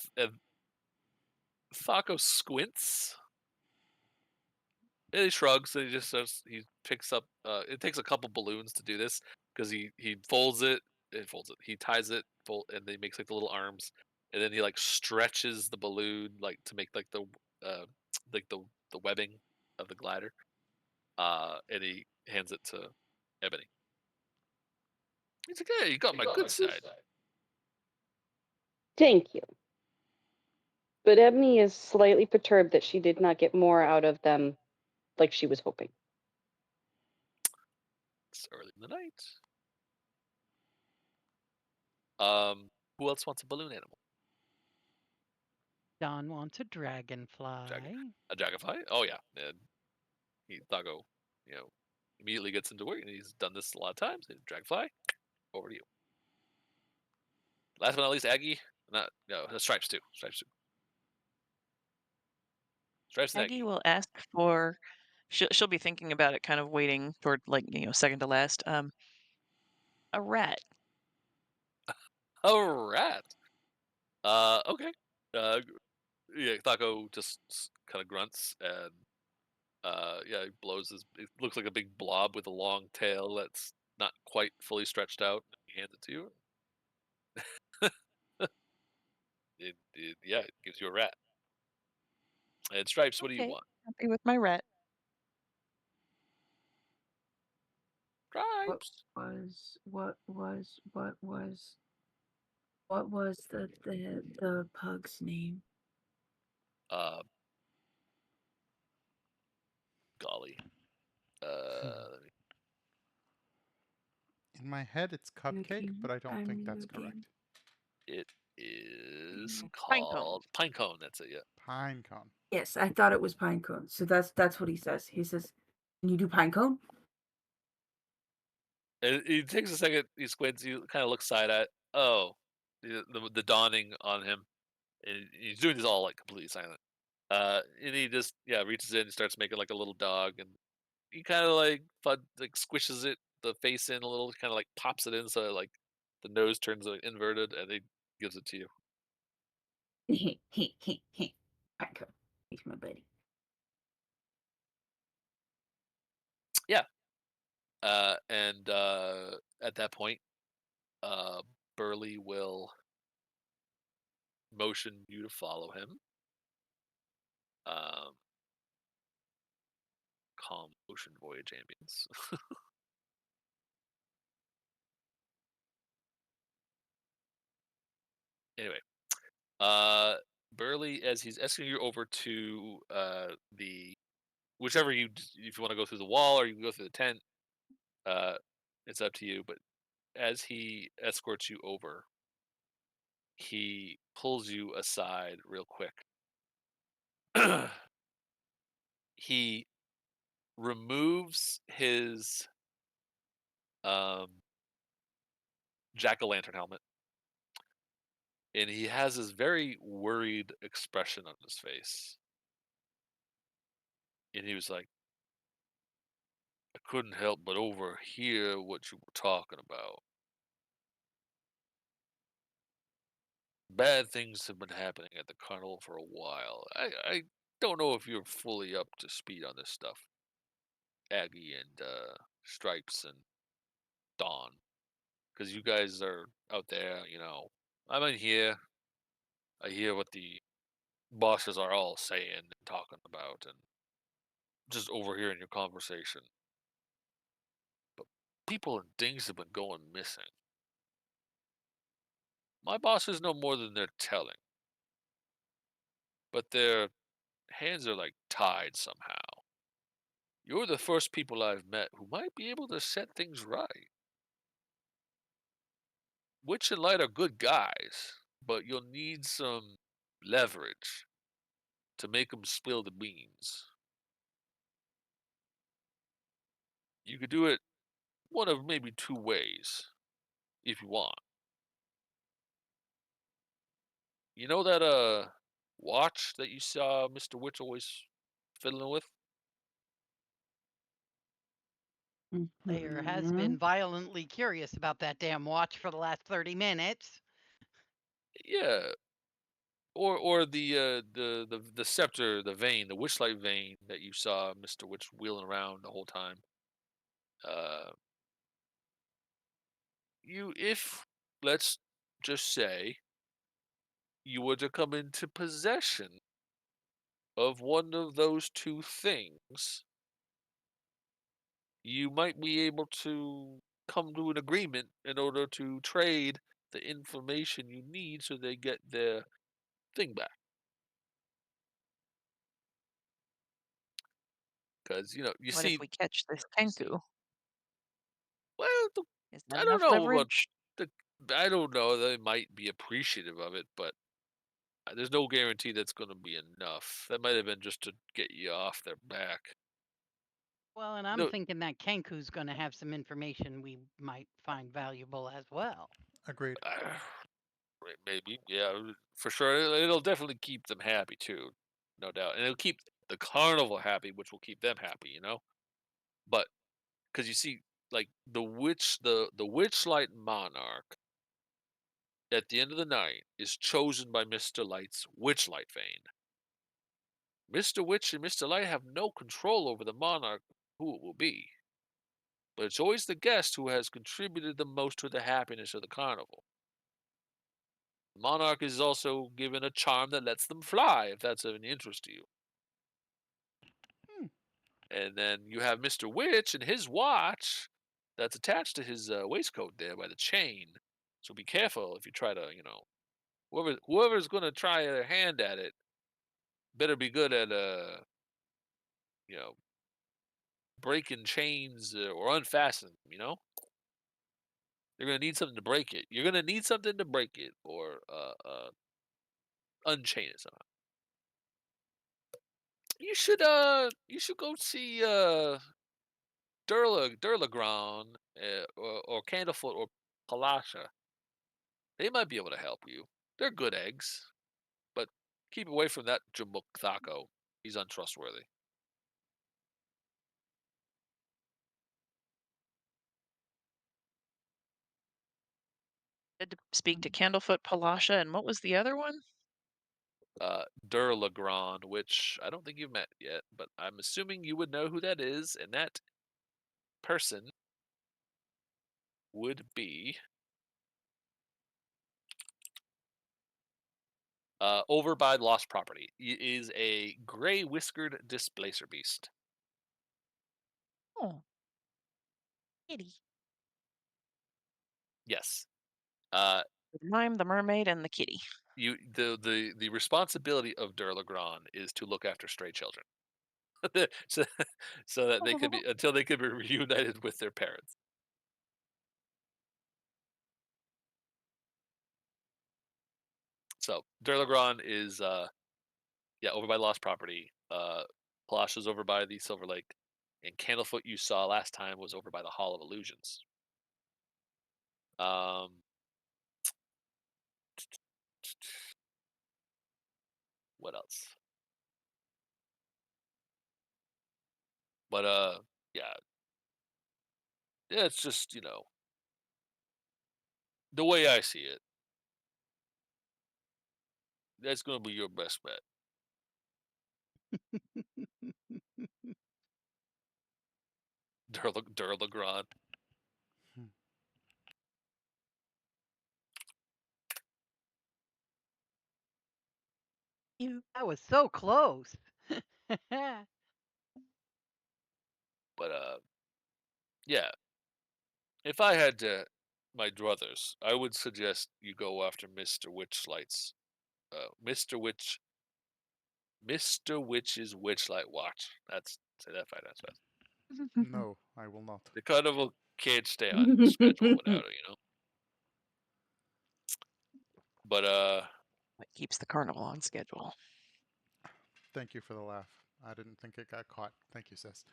Taco squints, and he shrugs, and he just starts. He picks up. It takes a couple balloons to do this because he folds it. He ties it, and then he makes like the little arms, and then he like stretches the balloon like to make uh like the webbing of the glider. And he hands it to Ebony. He's like, "Hey, you got my good side." Thank you. But Ebony is slightly perturbed that she did not get more out of them like she was hoping. It's early in the night. Who else wants a balloon animal? Don wants a dragonfly. A dragonfly? Oh yeah. And Thago, immediately gets into work, and he's done this a lot of times. Dragonfly, over to you. Last but not least, Aggie. Stripes too. Stripes too. Stripes and Aggie Aggie. will ask for. She'll be thinking about it, kind of waiting toward second to last. A rat. A rat. Okay. Yeah, Thaco just kind of grunts, and yeah, he blows it looks like a big blob with a long tail that's not quite fully stretched out. He hands it to you. It gives you a rat. And Stripes, what do you Okay, want? happy with my rat. What Stripes. was the pug's name? Uh, golly. Let me- In my head, it's cupcake, but I don't think that's correct. it is Pinecone. called Pinecone. That's it. Yeah. Pinecone. Yes, I thought it was pinecone. So that's what he says. He says, "Can you do pinecone?" And he takes a second. He squints. He kind of looks side at. Oh, the dawning on him, and he's doing this all like completely silent. And he just reaches in and starts making like a little dog, and he kind of like squishes it, the face in a little, kind of like pops it in so like the nose turns like inverted, and he gives it to you. Pinecone. He's my buddy. Yeah. And at that point, uh, Burley will motion you to follow him. Um, calm ocean voyage ambience. Anyway, Burley, as he's escorting you over to the whichever if you want to go through the wall or you can go through the tent, uh, it's up to you. But as he escorts you over, he pulls you aside real quick. He removes his jack-o'-lantern helmet, and he has this very worried expression on his face. And he was like, "I couldn't help but overhear what you were talking about. Bad things have been happening at the carnival for a while. I don't know if you're fully up to speed on this stuff, Aggie and Stripes and Dawn, because you guys are out there. I'm in here. I hear what the bosses are all saying and talking about, and just overhearing your conversation. people and things have been going missing. My bosses know more than they're telling, but their hands are like tied somehow. You're the first people I've met who might be able to set things right. Witch and Light are good guys, but you'll need some leverage to make them spill the beans. You could do it one of maybe two ways, if you want. You know that watch that you saw Mr. Witch always fiddling with? Player has Mhm. been violently curious about that damn watch for the last 30 minutes. Yeah. Or the scepter, the vein, the Witchlight vein that you saw Mr. Witch wheeling around the whole time. Uh, if let's just say you were to come into possession of one of those two things, you might be able to come to an agreement in order to trade the information you need so they get their thing back. Because you What if see, we catch this Kenku? well, Is that I don't enough know about leverage? the. I don't know. They might be appreciative of it, but there's no guarantee that's going to be enough. That might have been just to get you off their back. Well, and I'm No, thinking that Kenku's going to have some information we might find valuable as well. Agreed. maybe, yeah, for sure. It'll definitely keep them happy too, no doubt, and it'll keep the carnival happy, which will keep them happy. But because you see, like the Witchlight monarch at the end of the night is chosen by Mr. Light's Witchlight vein. Mr. Witch and Mr. Light have no control over the monarch who it will be, but it's always the guest who has contributed the most to the happiness of the carnival. The monarch is also given a charm that lets them fly, if that's of any interest to you. Hmm. And then you have Mr. Witch and his watch that's attached to his waistcoat there by the chain. So be careful if you try to, whoever's going to try their hand at it, better be good at, you know, breaking chains or unfastening them. You're going to need something to break it. You're going to need something to break it or unchain it somehow. You should go see Durlagron or Candlefoot or Palasha. They might be able to help you. They're good eggs, but keep away from that Jumbo Thako. He's untrustworthy. Did speak to Candlefoot, Palasha, and what was the other one? Durlagron, which I don't think you've met yet, but I'm assuming you would know who that is, and that person would be over by Lost Property. He is a gray whiskered displacer beast. Oh, kitty. Yes. The mime, the mermaid, and the kitty. The responsibility of Durlagron is to look after stray children. so, so that they could be until they could be reunited with their parents. So Durlagron is over by Lost Property. Palasha's over by the Silver Lake, and Candlefoot you saw last time was over by the Hall of Illusions. Um, what else? But yeah, it's just the way I see it. That's going to be your best bet. Durlagron. Hmm. You. That was so close. But yeah, If I had my druthers, I would suggest you go after Mr. Witchlight's, Mr. Witch's Witchlight watch. Say that 5 times fast. No, I will not. The carnival can't stay on schedule without it, you know. But What keeps the carnival on schedule? Thank you for the laugh. I didn't think it got caught. Thank you, sis.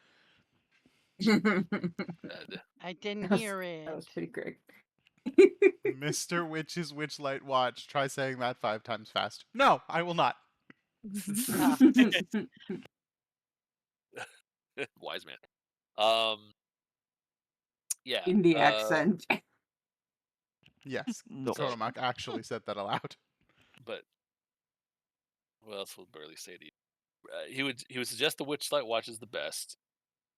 I didn't That hear was it. pretty great. Mr. Witch's Witchlight watch. Try saying that 5 times fast. No, I will not. Ah, wise man. Yeah. In the accent. Yes, No. Zoromak actually said that aloud. But what else will Burley say to you? He would suggest the Witchlight watch is the best.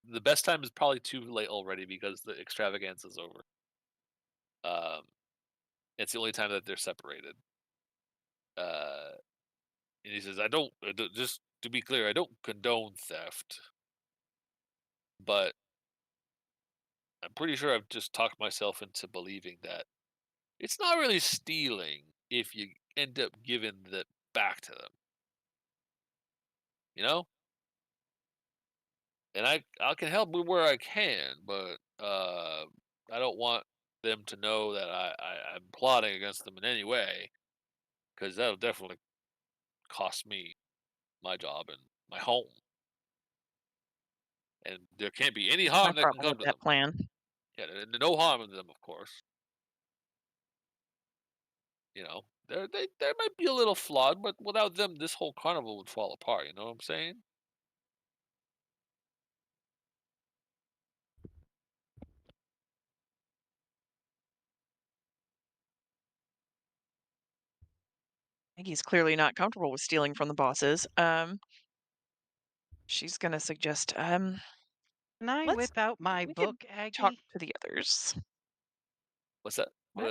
The best time is probably too late already because the extravaganza is over. It's the only time that they're separated. And he says, just to be clear, I don't condone theft, but I'm pretty sure I've just talked myself into believing that it's not really stealing if you end up giving it back to them. You know? And I can help where I can, but I don't want them to know that I'm plotting against them in any way, because that'll definitely cost me my job and my home. And there can't be any My harm that can problem come with to that them. plan. Yeah, no harm to them, of course. You know, they might be a little flawed, but without them, this whole carnival would fall apart. You know what I'm saying? Maggie's clearly not comfortable with stealing from the bosses. She's gonna suggest, can I let's whip out my we could book, talk Aggie? to the others. What's that? What?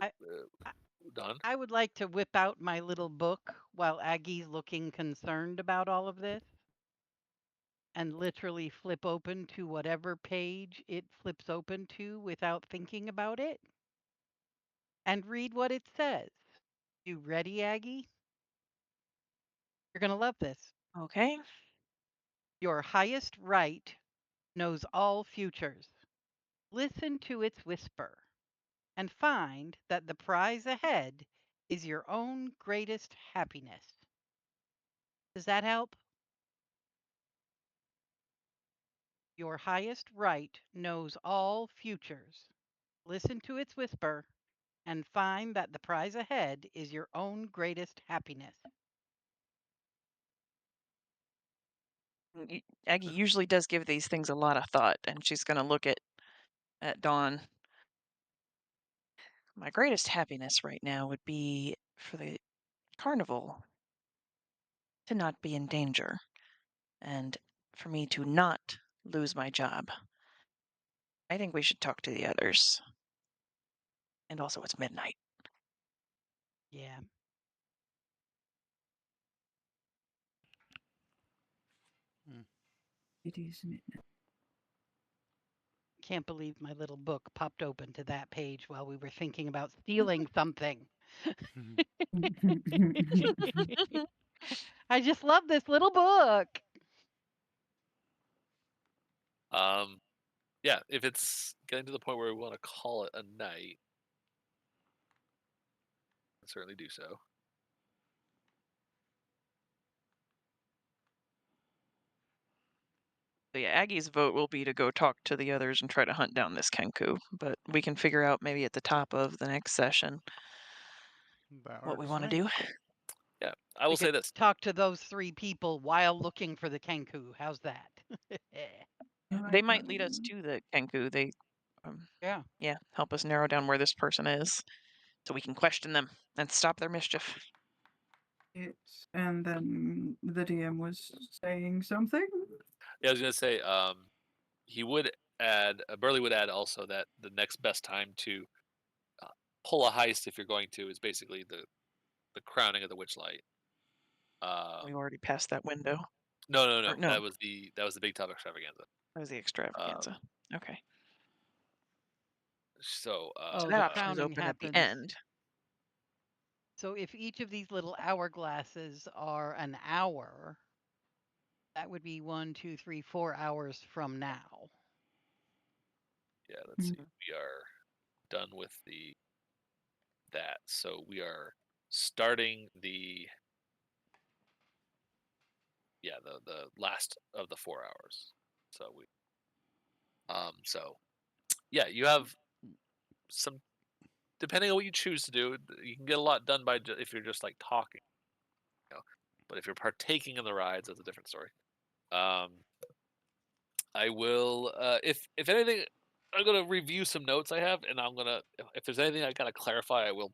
I, I Don? I would like to whip out my little book while Aggie's looking concerned about all of this and literally flip open to whatever page it flips open to without thinking about it and read what it says. You ready, Aggie? You're going to love this. Okay. Your highest right knows all futures. Listen to its whisper and find that the prize ahead is your own greatest happiness. Does that help? Your highest right knows all futures. Listen to its whisper and find that the prize ahead is your own greatest happiness. Aggie usually does give these things a lot of thought, and she's gonna look at Dawn. My greatest happiness right now would be for the carnival to not be in danger, and for me to not lose my job. I think we should talk to the others. And also, it's midnight. Yeah. It is midnight. Can't believe my little book popped open to that page while we were thinking about stealing something. I just love this little book. Yeah, if it's getting to the point where we want to call it a night, I'll certainly do so. So yeah, Aggie's vote will be to go talk to the others and try to hunt down this Kenku. But we can figure out maybe at the top of the next session That what we works for want to me. do. Yeah, I We will say could this. talk to those 3 people while looking for the Kenku. How's that? They might lead us to the Kenku. They, Yeah. yeah, help us narrow down where this person is, so we can question them and stop their mischief. And then the DM was saying something. Yeah, I was gonna say, he would add, Burley would add also that the next best time to pull a heist, if you're going to, is basically the crowning of the Witchlight. We already passed that window. No, Or no, that was the big top extravaganza. that was the extravaganza. Okay. So, So Oh, that the option is crowning open at the happens. end. So if each of these little hourglasses are an hour, that would be 1, 2, 3, 4 hours from now. yeah, let's see. Mhm. We are done with that. So we are starting the last of the 4 hours. So yeah, you have some, depending on what you choose to do, you can get a lot done by if you're just like talking, but if you're partaking in the rides, that's a different story. I will, if anything, I'm gonna review some notes I have, and I'm gonna, if there's anything I gotta clarify, I will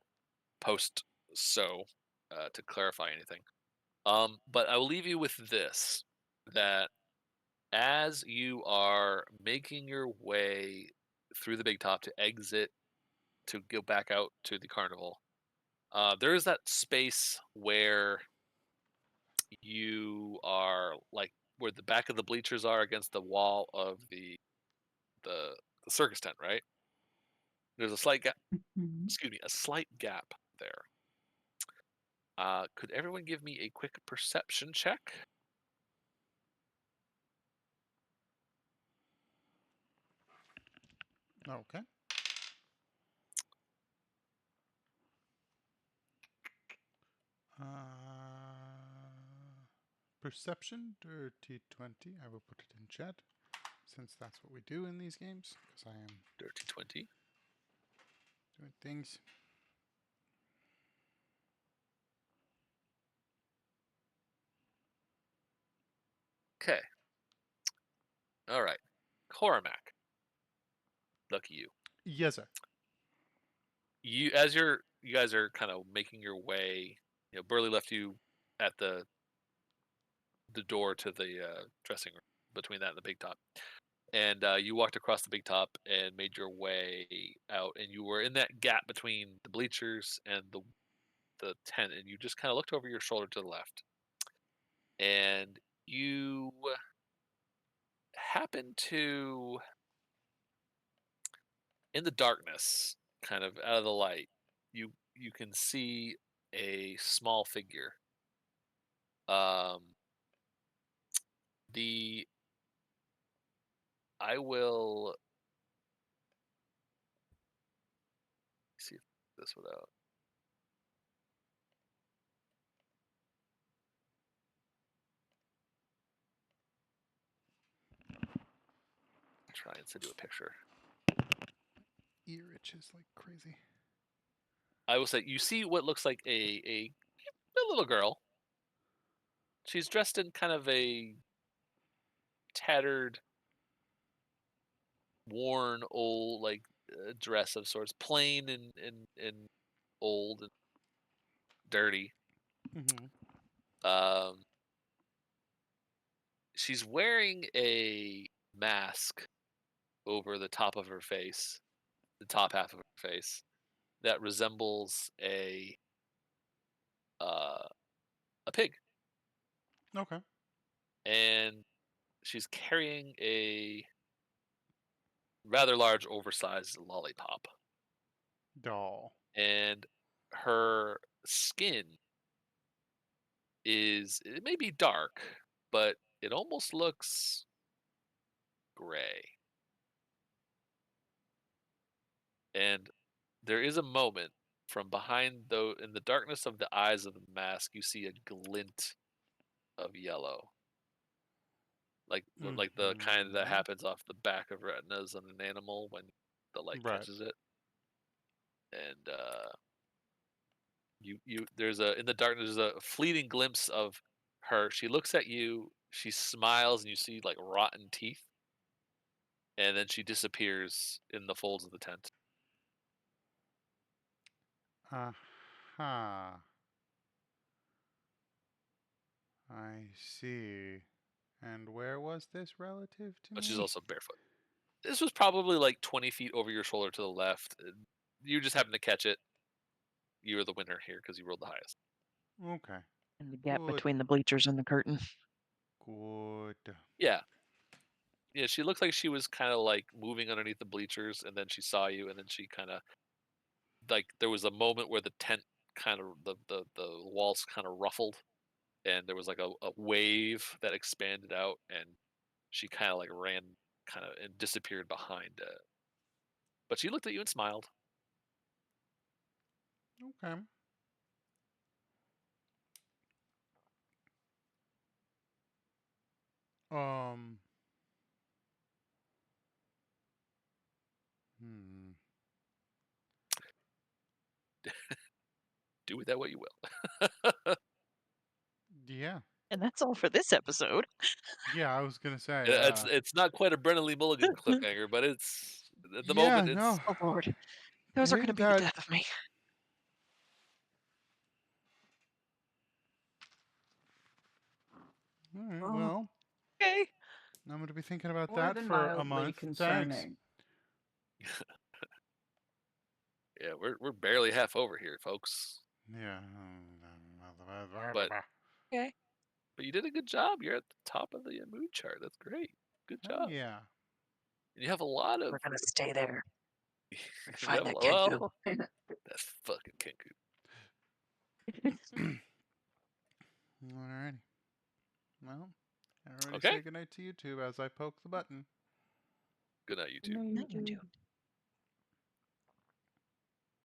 post to clarify anything. But I will leave you with this: that as you are making your way through the big top to exit to go back out to the carnival, there is that space where you are like where the back of the bleachers are against the wall of the, the circus tent, right? There's a slight gap. Mhm. Excuse me, a slight gap there. Could everyone give me a quick perception check? Okay. Perception, dirty 20. I will put it in chat, since that's what we do in these games, because I am Dirty 20. doing things. Okay. All right. Cormac. Lucky you. Yes, sir. You guys are kind of making your way. Burley left you at the door to the dressing room between that and the big top, and you walked across the big top and made your way out, and you were in that gap between the bleachers and the tent, and you just kind of looked over your shoulder to the left, and you happen to, in the darkness, kind of out of the light, you can see a small figure. The I will see if this without. Try and send you a picture. Ear itches like crazy. I will say you see what looks like a little girl. She's dressed in kind of a tattered, worn, old dress of sorts, plain and old and dirty. Mm-hmm. Um, she's wearing a mask over the top of her face, the top half of her face, that resembles uh, a pig, Okay. and she's carrying a rather large, oversized lollipop, Doll. and her skin it may be dark, but it almost looks gray. And there is a moment from behind, though, in the darkness of the eyes of the mask, you see a glint of yellow, like the kind that Mm-hmm. happens off the back of retinas on an animal when the light Right. catches it. And you there's a in the darkness there's a fleeting glimpse of her. She looks at you, she smiles, and you see like rotten teeth, and then she disappears in the folds of the tent. Aha. I see. And where was this relative to But she's me? also barefoot. This was probably like 20 feet over your shoulder to the left. You just happened to catch it. You were the winner here because you rolled the highest. Okay. In the gap Good. between the bleachers and the curtain. Good. Yeah. Yeah, she looked like she was kind of like moving underneath the bleachers, and then she saw you, and then she kind of like there was a moment where the tent kind of the walls kind of ruffled, and there was like a wave that expanded out, and she kind of like ran kind of and disappeared behind it. But she looked at you and smiled. Okay. Um. Hmm. Do with that what you will. Yeah. And that's all for this episode. Yeah, I was gonna say. It's not quite a Brennan Lee Mulligan cliffhanger, but it's at the Yeah. moment it's No. Oh Lord, I those are going to think be the that. death of me. All right. Oh, Well, okay. I'm gonna be thinking about More that than for a mildly month. Thanks. concerning. yeah, we're barely half over here, folks. Yeah. But Okay. but you did a good job. You're at the top of the mood chart. That's great. Good Hell job. yeah. And you have a lot of We're going to stay there and you find have that well, Kenku. that's fucking Kenku. Alrighty. Well, everybody Okay. say goodnight to YouTube as I poke the button. Good night, YouTube. Not you too.